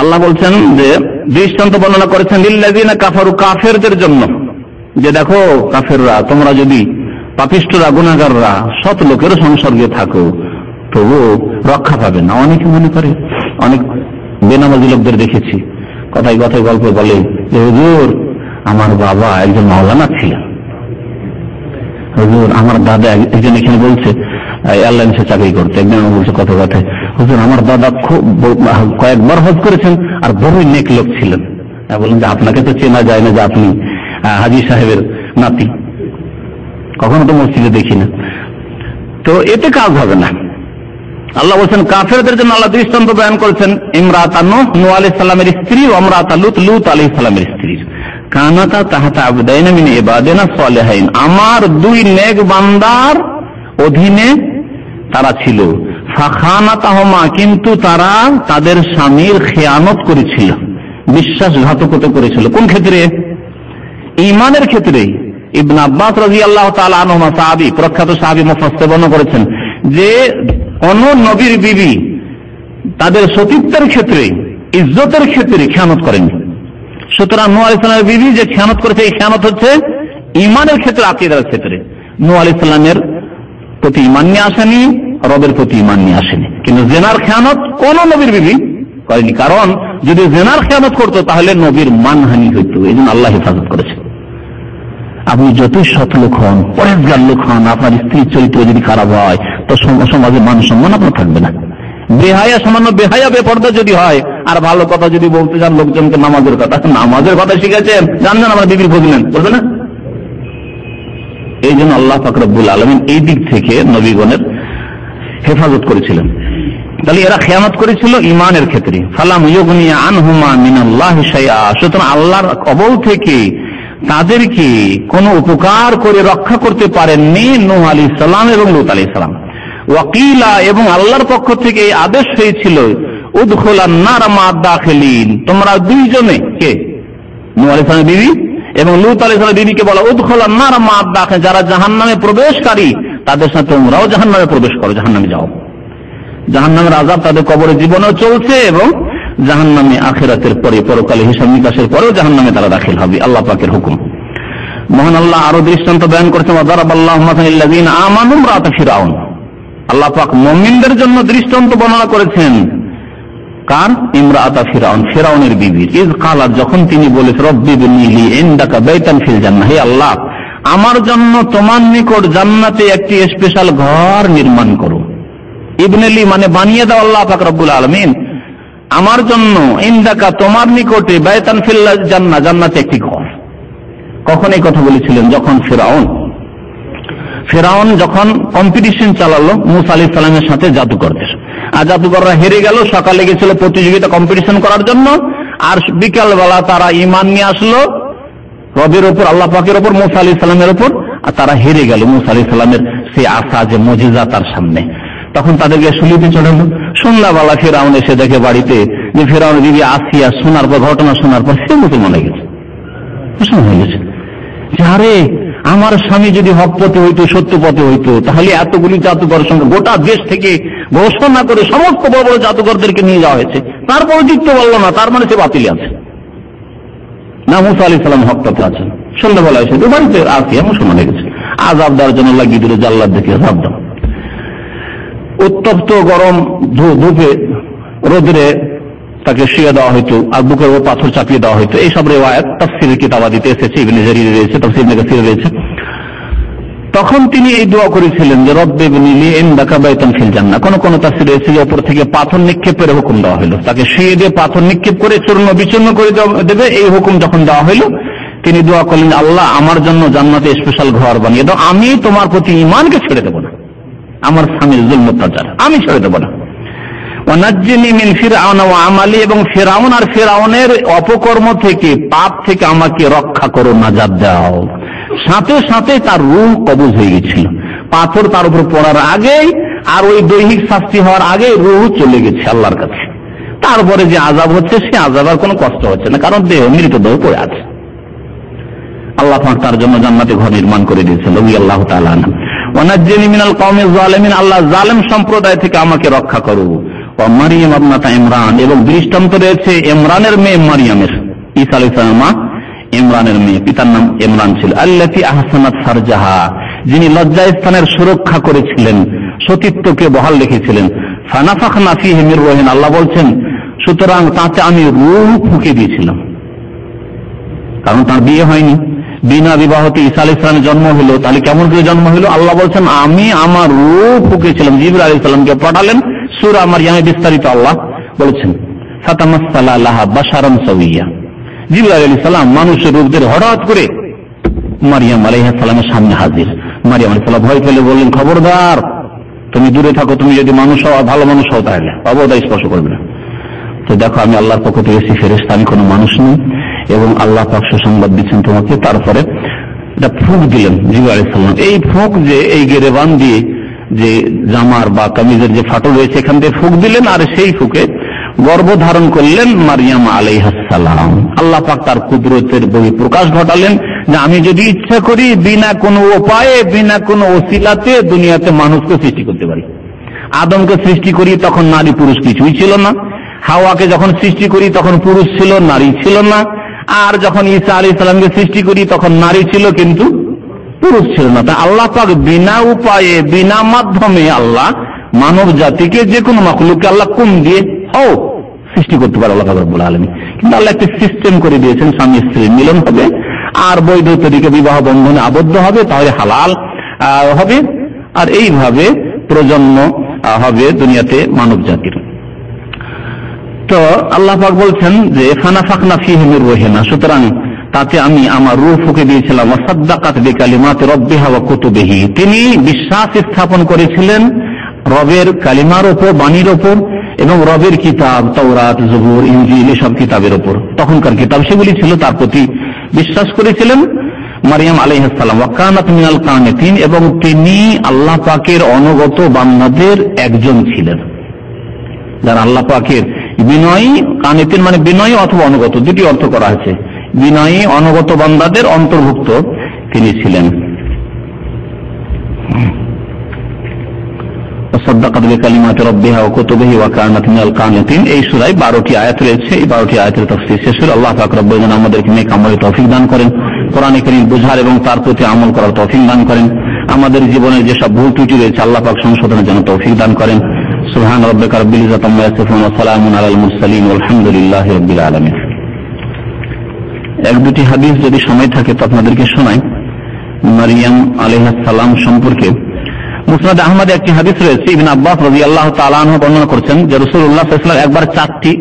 আল্লাহ বলছেন যে দৃষ্টান্ত বর্ণনা করেছেন লিল্লাযীনা কাফারু, কাফেরদের জন্য, যে দেখো কাফেররা, তোমরা যদি পাপিষ্ঠরা, গুনাহগাররা সৎ লোকের সংসর্গে থাকো তবু রক্ষা পাবে না। অনেকে মনে করে, অনেক বেনামাজি লোকদের দেখেছি কথায় কথায় গল্প বলে যে হুজুর আমার বাবা একজন মাওলানা ছিলেন, হুজুর আমার দাদা, একজন এখানে বলছে এয়ারলাইন্সে চাকরি করতে, একজন বলছে কথা কথায় হুজুর আমার দাদা খুব কয়েকবার হজ করেছেন আর বড়ই নেক লোক ছিলেন। বললেন যে আপনাকে তো চেনা যায় না যে আপনি হাজী সাহেবের নাতি, কখনো তো মসজিদে দেখি না, তো এতে কাজ হবে না। আল্লাহ বলছেন কাফেরদের জন্য আল্লাহ দৃষ্টান্ত বয়ান করেছেন ইমরাতা নূহ, নূহ আলাইহিস সালামের স্ত্রী, ও ইমরাতা লূত, লূত আলাইহিস সালামের স্ত্রী, কানাতা তাহতা আবদাইনা মিন ইবাদিনা সালিহিন, আমার 2 নেক বান্দার অধীনে তারা ছিল। ফাখানাতাহুমা, কিন্তু তারা তাদের স্বামীর খেয়ানত করেছিল, বিশ্বাসঘাতকতা করেছিল। কোন ক্ষেত্রে? ঈমানের ক্ষেত্রে। ইবনে আব্বাস রাদিয়াল্লাহু তাআলা আনহুমা, সাহাবী, প্রখ্যাত সাহাবী, মুফাসসির বর্ণনা করেছেন যে কোন নবীর বিবি তাদের সতীত্বের ক্ষেত্রে, ইজ্জতের ক্ষেত্রে খেয়ানত করেনি। সুতরাং নূহ আলাইহিস সালামের বিবি যে খেয়ানত করেছে, এই খেয়ানত হচ্ছে ঈমানের ক্ষেত্রে, আকীদার ক্ষেত্রে। নূহ আলাইহিস সালামের প্রতি ঈমান নিয়ে আসেনি, রবের প্রতি ঈমান নিয়ে আসেনি, কিন্তু জিনার খেয়ানত কোন নবীর বিবি করেনি। কারণ যদি জিনার খেয়ানত করতো তাহলে নবীর মানহানি হইতো, এই জন্য আল্লাহ হেফাজত করেছে। আপনি যতই সৎ লোক হন, পরেজগার লোক হন, আপনার স্ত্রীর চরিত্র যদি খারাপ হয় তো সমাজে মান সম্মান আপনার থাকবে না। বেহায়া, সামান্য বেহায়া বেপর্দা যদি হয়, আর ভালো কথা যদি বলতে চান লোকজনকে, নামাজের কথা শিখেছেন, জানবেন আমার বিবির খোঁজ নেন, বলবে না? এই জন্য আল্লাহ পাক রব্বুল আলামিন এই দিক থেকে নবীগণের হেফাজত করেছিলেন। তাহলে এরা খেয়ানত করেছিল ঈমানের ক্ষেত্রে। ফালাম ইউগনি আনহুমা মিনাল্লাহি শাইআ, সুতরাং আল্লাহর কবল থেকে তাদেরকে কোনো উপকার করে রক্ষা করতে পারেননি নূহ আলাইহিস সালাম এবং লূত আলাইহিস সালাম। ওয়াকিলা, এবং আল্লাহর পক্ষ থেকে আদেশ হয়েছিল উদখুলান নার মা দাখিলিন, তোমরা 2 জনে, কে? নূহ আলাইহিস সালামের বিবি এবং লূত আলাইহিস সালামের বিবিকে বলা উদখুলান নার মা দাখিল, যারা জাহান্নামে প্রবেশকারী তাদের সাথে তোমরাও জাহান্নামে প্রবেশ করো, জাহান্নামে যাও। জাহান্নামের আযাব তাদের কবরে জীবনেও চলছে এবং জাহান্নামে আখিরাতের পরে, পরকালে হিসাব নিকাশের পরেও জাহান্নামে তারা দাখিল হবে, আল্লাহ পাকের হুকুম। মহান আল্লাহ আরো দৃষ্টান্ত বয়ান করেছেন ওয়াদারাবাল্লাহু মাসালাল লিল্লাযিনা আমানু ইমরাতা ফিরআউন, আল্লাহ পাক মুমিনদের জন্য দৃষ্টান্ত বর্ণনা করেছেন। কার? ইমরাতা ফিরআউন, ফিরআউনের বিবি। ইজ কালাত, যখন তিনি বলেছেন রব্বি বিনি লি ইনদাকা বাইতান ফিল জান্নাহ, হে আল্লাহ আমার জন্য তোমার নিকট জান্নাতে একটি স্পেশাল ঘর নির্মাণ করো। ইবনেলি মানে বানিয়ে দাও আল্লাহ পাক রব্বুল আলামিন আমার জন্য, ইনদাকা তোমার নিকটে, বাইতান ফিল জান্নাহ জান্নাতে একটি ঘর। কখন এই কথা বলেছিলেন? যখন ফিরআউন ফেরাউন যখন কম্পিটিশন চালালো মুসা আলাইহিস সালামের সাথে জাদুকরদের, আর জাদুকররা হেরে গেল। সকালে গেছিল প্রতিযোগিতা কম্পিটিশন করার জন্য, আর বিকাল বেলা তারা ঈমান নিয়ে আসলো রবের উপর, আল্লাহ পাকের উপর, মুসা আলাইহিস সালামের উপর, আর তারা হেরে গেল মুসা আলাইহিস সালামের সেই আশা যে মুজিজা তার সামনে। তখন তাদেরকে শুলিতে চড়ালো। সন্ধ্যাবেলা ফেরাউন এসে দেখে বাড়িতে যে ফেরাউন বিবি আসিয়া শোনার পর, ঘটনা শোনার পর সে মুসলমান হয়ে গেছে, মুসলমান হয়ে গেছে। আরে আমার স্বামী যদি হক পথে হইতো, সত্য পথে হইতো, তাহলে এতগুলি জাদুকরের সঙ্গে গোটা দেশ থেকে ঘোষণা করে সমস্ত বড় বড় জাদুকরদেরকে নিয়ে যাওয়া হয়েছে, তারপরে জিততে পারলো না, তার মানে সে বাতিল আছে না। মুসা আলাইহিস সালাম হক পথে আছেন। সন্ধ্যাবেলা এসে বাড়িতে আসিয়া মুসলমান হয়ে গেছে। আযাব দেওয়ার জন্য লাগিয়ে দিল, জাল্লাদ দেখে আযাব দাও। উত্তপ্ত গরম ধূপে রোদরে তাকে শুয়ে দেওয়া হইতো, আর বুকের উপর পাথর চাপিয়ে দেওয়া হইতো। এইসব রিওয়ায়াত তাফসীরের কিতাবাদিতে এসেছে, ইবনে জারীর রয়েছে, তাফসীর ইবনে কাসীর রয়েছে। তখন তিনি এই দোয়া করেছিলেন যে রব্বি ইবনি লি ইনদাকা বাইতান ফিল জান্নাহ। কোন কোন তাফসীরে এসেছে যে উপর থেকে পাথর নিক্ষেপের হুকুম দেওয়া হলো, তাকে শুয়ে দিয়ে পাথর নিক্ষেপ করে চূর্ণ বিচূর্ণ করে দেবে, এই হুকুম যখন দেওয়া হলো তিনি দোয়া করলেন, আল্লাহ আমার জন্য জান্নাতে স্পেশাল ঘর বানিয়ে দাও, আমি তোমার প্রতি ঈমানকে ছেড়ে দেব না, আমার স্বামীর জুলম অত্যাচার আমি ছেড়ে দেব না। ওয়ানাজ্জিনি মিন ফিরআউন ওয়া আমালি, এবং ফিরআউন আর ফিরআউনের অপকর্ম থেকে, পাপ থেকে আমাকে রক্ষা করো, নাজাত দাও। সাথে সাথে তার রূহ কবজ হয়ে গেছিল, পাথর তার উপর পড়ার আগেই আর ওই দৈহিক শাস্তি হওয়ার আগে রূহ চলে গেছে আল্লাহর কাছে। তারপরে যে আযাব হচ্ছে সে আযাব আর কোনো কষ্ট হচ্ছে না, কারণ দেহ মৃতদেহ পড়ে আছে। আল্লাহ পাক তার জন্য জান্নাতে ঘর নির্মাণ করে দিয়েছেন। রাদিয়াল্লাহু তাআলা আনহু। ওয়ানাজ্জিনি মিনাল কওমিজ জালিমিন, আল্লাহ জালেম সম্প্রদায় থেকে আমাকে রক্ষা করো। ওয়া মারইয়াম ইবনাতা ইমরান, এবং দৃষ্টান্ত রয়েছে ইমরানের মেয়ে মারইয়ামের, ঈসা আলাইহিস সালাম ইমরানের মেয়ে, পিতার নাম ইমরান ছিল। আল্লাতী আহসানাত ফারজাহা, যিনি লজ্জাস্থানের সুরক্ষা করেছিলেন, সতীত্বকে বহাল রেখেছিলেন। ফানাফাখনা ফীহি মির রূহিনা, আল্লাহ বলছেন সুতরাং তাতে আমি রূহ ফুঁকে দিয়েছিলাম, কারণ তার বিয়ে হয়নি, বিনা বিবাহতে ঈসা আলাইহিস সালামের জন্ম হলো। তাহলে কেমন করে জন্ম হলো? আল্লাহ বলছেন আমি আমার রূহ ফুঁকেছিলাম। জিবরাইল আলাইহিস সালামকে পাঠালেন, সূরা মারইয়ামে বিস্তারিত আল্লাহ বলেছেন ফাতামাসসালা লাহা বাশারান সাওয়িয়া। জিবরাইল আলাইহিস সালাম মানুষের রূপ ধরে হঠাৎ করে মারইয়াম আলাইহিস সালামের সামনে হাজির। মারইয়াম আলাইহিস সালাম ভয় পেলে বললেন, খবরদার তুমি দূরে থাকো, তুমি যদি মানুষ হও, ভালো মানুষ হও, তাহলে অবদায় স্পর্শ করবে না। তো দেখো আমি আল্লাহর পক্ষ থেকে এসেছি, ফেরেশতা, আমি কোনো মানুষ নই, এবং আল্লাহ পাক সুসংবাদ দিচ্ছেন তোমাকে। তারপরে এটা ফুঁক দিলেন জিবরাইল আলাইহিস সালাম। এই ফুঁক যে এই গেরেবান দিয়ে যে জামার বা কামিজের যে ফাটল রয়েছে এখান থেকে ফুঁক দিলেন, আর সেই ফুঁকে গর্ভ ধারণ করলেন মারইয়াম আলাইহিস সালাম। আল্লাহ পাক তার কুদরতের বহিঃপ্রকাশ ঘটালেন যে আমি যদি ইচ্ছা করি বিনা কোনো উপায়ে, বিনা কোনো ওসিলাতে দুনিয়াতে মানুষকে সৃষ্টি করতে পারি। আদমকে সৃষ্টি করি তখন নারী পুরুষ কিছুই ছিল না, হাওয়াকে যখন সৃষ্টি করি তখন পুরুষ ছিল, নারী ছিল না, আর যখন ঈসা আলাইহিস সালামকে সৃষ্টি করি তখন নারী ছিল কিন্তু পুরুষ ছিল না। তা আল্লাহ পাক বিনা উপায়ে, বিনা মাধ্যমে আল্লাহ মানব জাতিকে, যে কোনো মাখলুককে আল্লাহ কুম দিয়ে হও সৃষ্টি করতে পারে আল্লাহ পাক রব্বুল আলামিন। কিন্তু আল্লাহ একটা সিস্টেম করে দিয়েছেন, স্বামী স্ত্রীর মিলন হবে আর বৈধ তরিকে বিবাহ বন্ধনে আবদ্ধ হবে, তাহলে হালাল হবে, আর এইভাবে প্রজন্ম হবে দুনিয়াতে মানব জাতির। তো আল্লাহ পাক বলছেন যে ফানাফাখনা ফীহি মির রূহিনা, সুতরাং তাতে আমি আমার রূহ ফুঁকে দিয়েছিলাম। ওয়াসাদ্দাকাত বিকালিমাতি রাব্বিহা ওয়া কুতুবিহি, তিনি বিশ্বাস স্থাপন করেছিলেন রবের কালিমার উপর, বাণীর উপর, এবং রবের কিতাব তাওরাত, জবুর, ইনজিল এসব কিতাবের উপর, তখনকার কিতাব সেগুলি ছিল, তার প্রতি বিশ্বাস করেছিলেন মারইয়াম আলাইহিস সালাম। ওয়া কানাত মিনাল কানিতিন, এবং তিনি আল্লাহ পাকের অনুগত বান্দাদের একজন ছিলেন, যারা আল্লাহ পাকের বিনয়ী, কানিতিন মানে বিনয়ী অথবা অনুগত, দুটি অর্থ করা হয়েছে। বিনয়ী অনুগত বান্দাদের অন্তর্ভুক্ত তিনি ছিলেন। সাদ্দাকাত বিকালিমাতি রাব্বিহা ওয়া কুতুবিহি ওয়া কানাত মিনাল কানিতিন। এই সূরায় 12টি আয়াত রয়েছে। এই 12টি আয়াতের তাফসীর শেষ হলো। আল্লাহ পাক রব্বুল আলামিন আমাদেরকে নেক আমলের তৌফিক দান করেন, কোরআনে কারীম বোঝার এবং তার প্রতি আমল করার তৌফিক দান করেন। আমাদের জীবনের যেসব ভুল ত্রুটি রয়েছে আল্লাহ পাক সংশোধনের জন্য তৌফিক দান করেন। সুবহান রাব্বিকা রাব্বিল ইজ্জাতি আম্মা ইয়াসিফুন ওয়া সালামুন আলাল মুরসালিন ওয়ালহামদুলিল্লাহি রাব্বিল আলামিন। এক দুটি হাদিস যদি সময় থাকে তো আপনাদেরকে শোনাই মারইয়াম আলাইহিস সালাম সম্পর্কে। মুসনাদ আহমদে একটি হাদিস রয়েছে, ইবনে আব্বাস রাদিয়াল্লাহু তাআলা আনহু বর্ণনা করেছেন যে রাসূলুল্লাহ সাল্লাল্লাহু আলাইহি ওয়াসাল্লাম একবার 4টি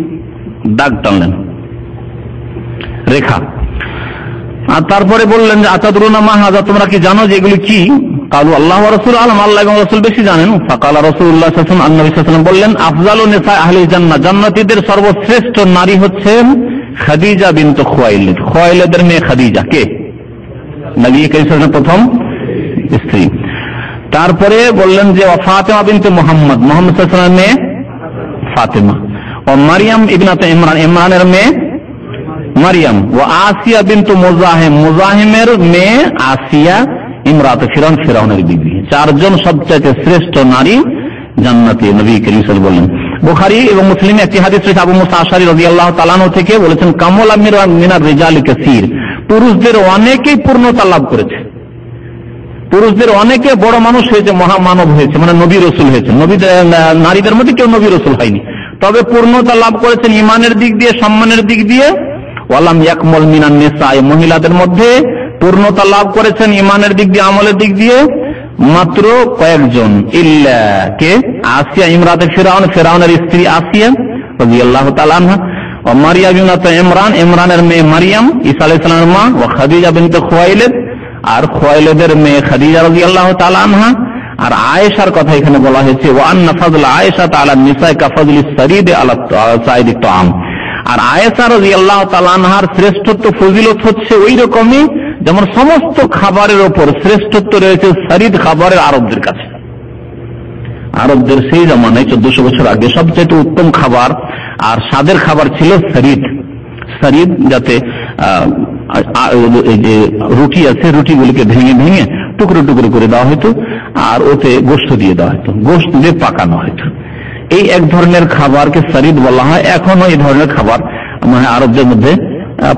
দাগ টানলেন, রেখা, আর তারপরে বললেন যে আতাদরুনা মা হাযা, তোমরা কি জানো যে এগুলি কি? কালু আল্লাহ ওয়া রাসূলুহু আ'লাম, আল্লাহ এবং রাসূল বেশি জানেন। ফাকালা রাসূলুল্লাহ সাল্লাল্লাহু আলাইহি ওয়াসাল্লাম, নবী সাল্লাল্লাহু আলাইহি ওয়াসাল্লাম বললেন, আফজালু নিসা আহলিল জান্নাহ, জান্নাতীদের সর্বশ্রেষ্ঠ নারী হচ্ছেন খাদিজা বিনত খুয়াইলিদ, খুয়াইলিদের মেয়ে খাদিজা। কে? নবী করিম সাল্লাল্লাহু আলাইহি ওয়াসাল্লামের প্রথম স্ত্রী। তারপরে বললেন যে ফাতেমা বিনতে মুহাম্মদ, মুহাম্মদ সাল্লাল্লাহু আলাইহি ওয়াসাল্লামের মেয়ে ফাতেমা। ও মারিয়াম ইবনাতে ইমরান, ইমরানের মেয়ে মারিয়াম। ও আসিয়া বিনতু মুজাহিম, মুজাহিমের মেয়ে আসিয়া ইমরাতে ফিরআউন, ফিরআউনের বিবি। চারজন সবচেয়ে শ্রেষ্ঠ নারী জান্নাতি, নবী করিম সাল্লাল্লাহু আলাইহি ওয়াসাল্লাম। বুখারী এবং মুসলিমে একটি হাদিস রয়েছে আবু মুসা আশআরী রাদিয়াল্লাহু তাআলা আনহু থেকে, বলেছেন কামুলা মিনার রিজালি কাসীর, পুরুষদের অনেকেই পূর্ণতা লাভ করেছে, পুরুষদের অনেকে বড় মানুষ হয়েছে, মহামানব হয়েছে, মানে নবী রসুল হয়েছে। নারীদের মধ্যে কেউ নবী রসুল হয়নি, তবে পূর্ণতা লাভ করেছেন ইমানের দিক দিয়ে, সম্মানের দিক দিয়ে। ওয়ালাম ইয়াকমুল মিনান নিসা, মহিলাদের মধ্যে পূর্ণতা লাভ করেছেন ইমানের দিক দিয়ে, আমলের দিক দিয়ে মাত্র কয়েকজন। ইল্লা কে? আসিয়া ইমরাতে ফিরআউন, ফিরআউনের স্ত্রী আসিয়া রাদিয়াল্লাহু তাআলা আনহা। ও মারিয়াম বিনতে ইমরান, ইমরানের মেয়ে মারিয়াম ঈসা আলাইহিস সালামের মা। ও খাদিজা বিনতে খুয়াইলিদ, আর খুয়াইলিদের মেয়ে খাদিজা রাদিয়াল্লাহু তাআলা আনহা। আর আয়েশার কথা এখানে বলা হয়েছে, ওয়া আন্না ফাযলা আয়েশা তাআলা নিসা কা ফাযলিস সারিদ আলা সাইদিত তাআম। আর আয়েশা রাদিয়াল্লাহু তাআলা আনহার শ্রেষ্ঠত্ব, ফজিলত হচ্ছে ওই রকমই যেমন সমস্ত খাবারের ওপর শ্রেষ্ঠত্ব রয়েছে সারিদ খাবারের আরবদের কাছে। আরবদের সেই জামানায় 1400 বছর আগে সবচেয়ে উত্তম খাবার আর স্বাদের খাবার ছিল সারিদ। সারিদ যাতে যে রুটি আছে, রুটিগুলিকে ভেঙে ভেঙে টুকরো টুকরো করে দেওয়া হতো, আর ওতে গোশত দিয়ে দেওয়া হতো, গোশত দিয়ে পাকানো হতো। এই এক ধরনের খাবারকে সারিদ বলা হয়। এখনো এই ধরনের খাবার মানে আরবদের মধ্যে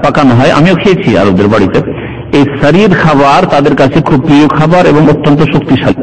পাকানো হয়, আমিও খেয়েছি আরবদের বাড়িতে। এই সারিদ খাবার তাদের কাছে খুব প্রিয় খাবার এবং অত্যন্ত শক্তিশালী।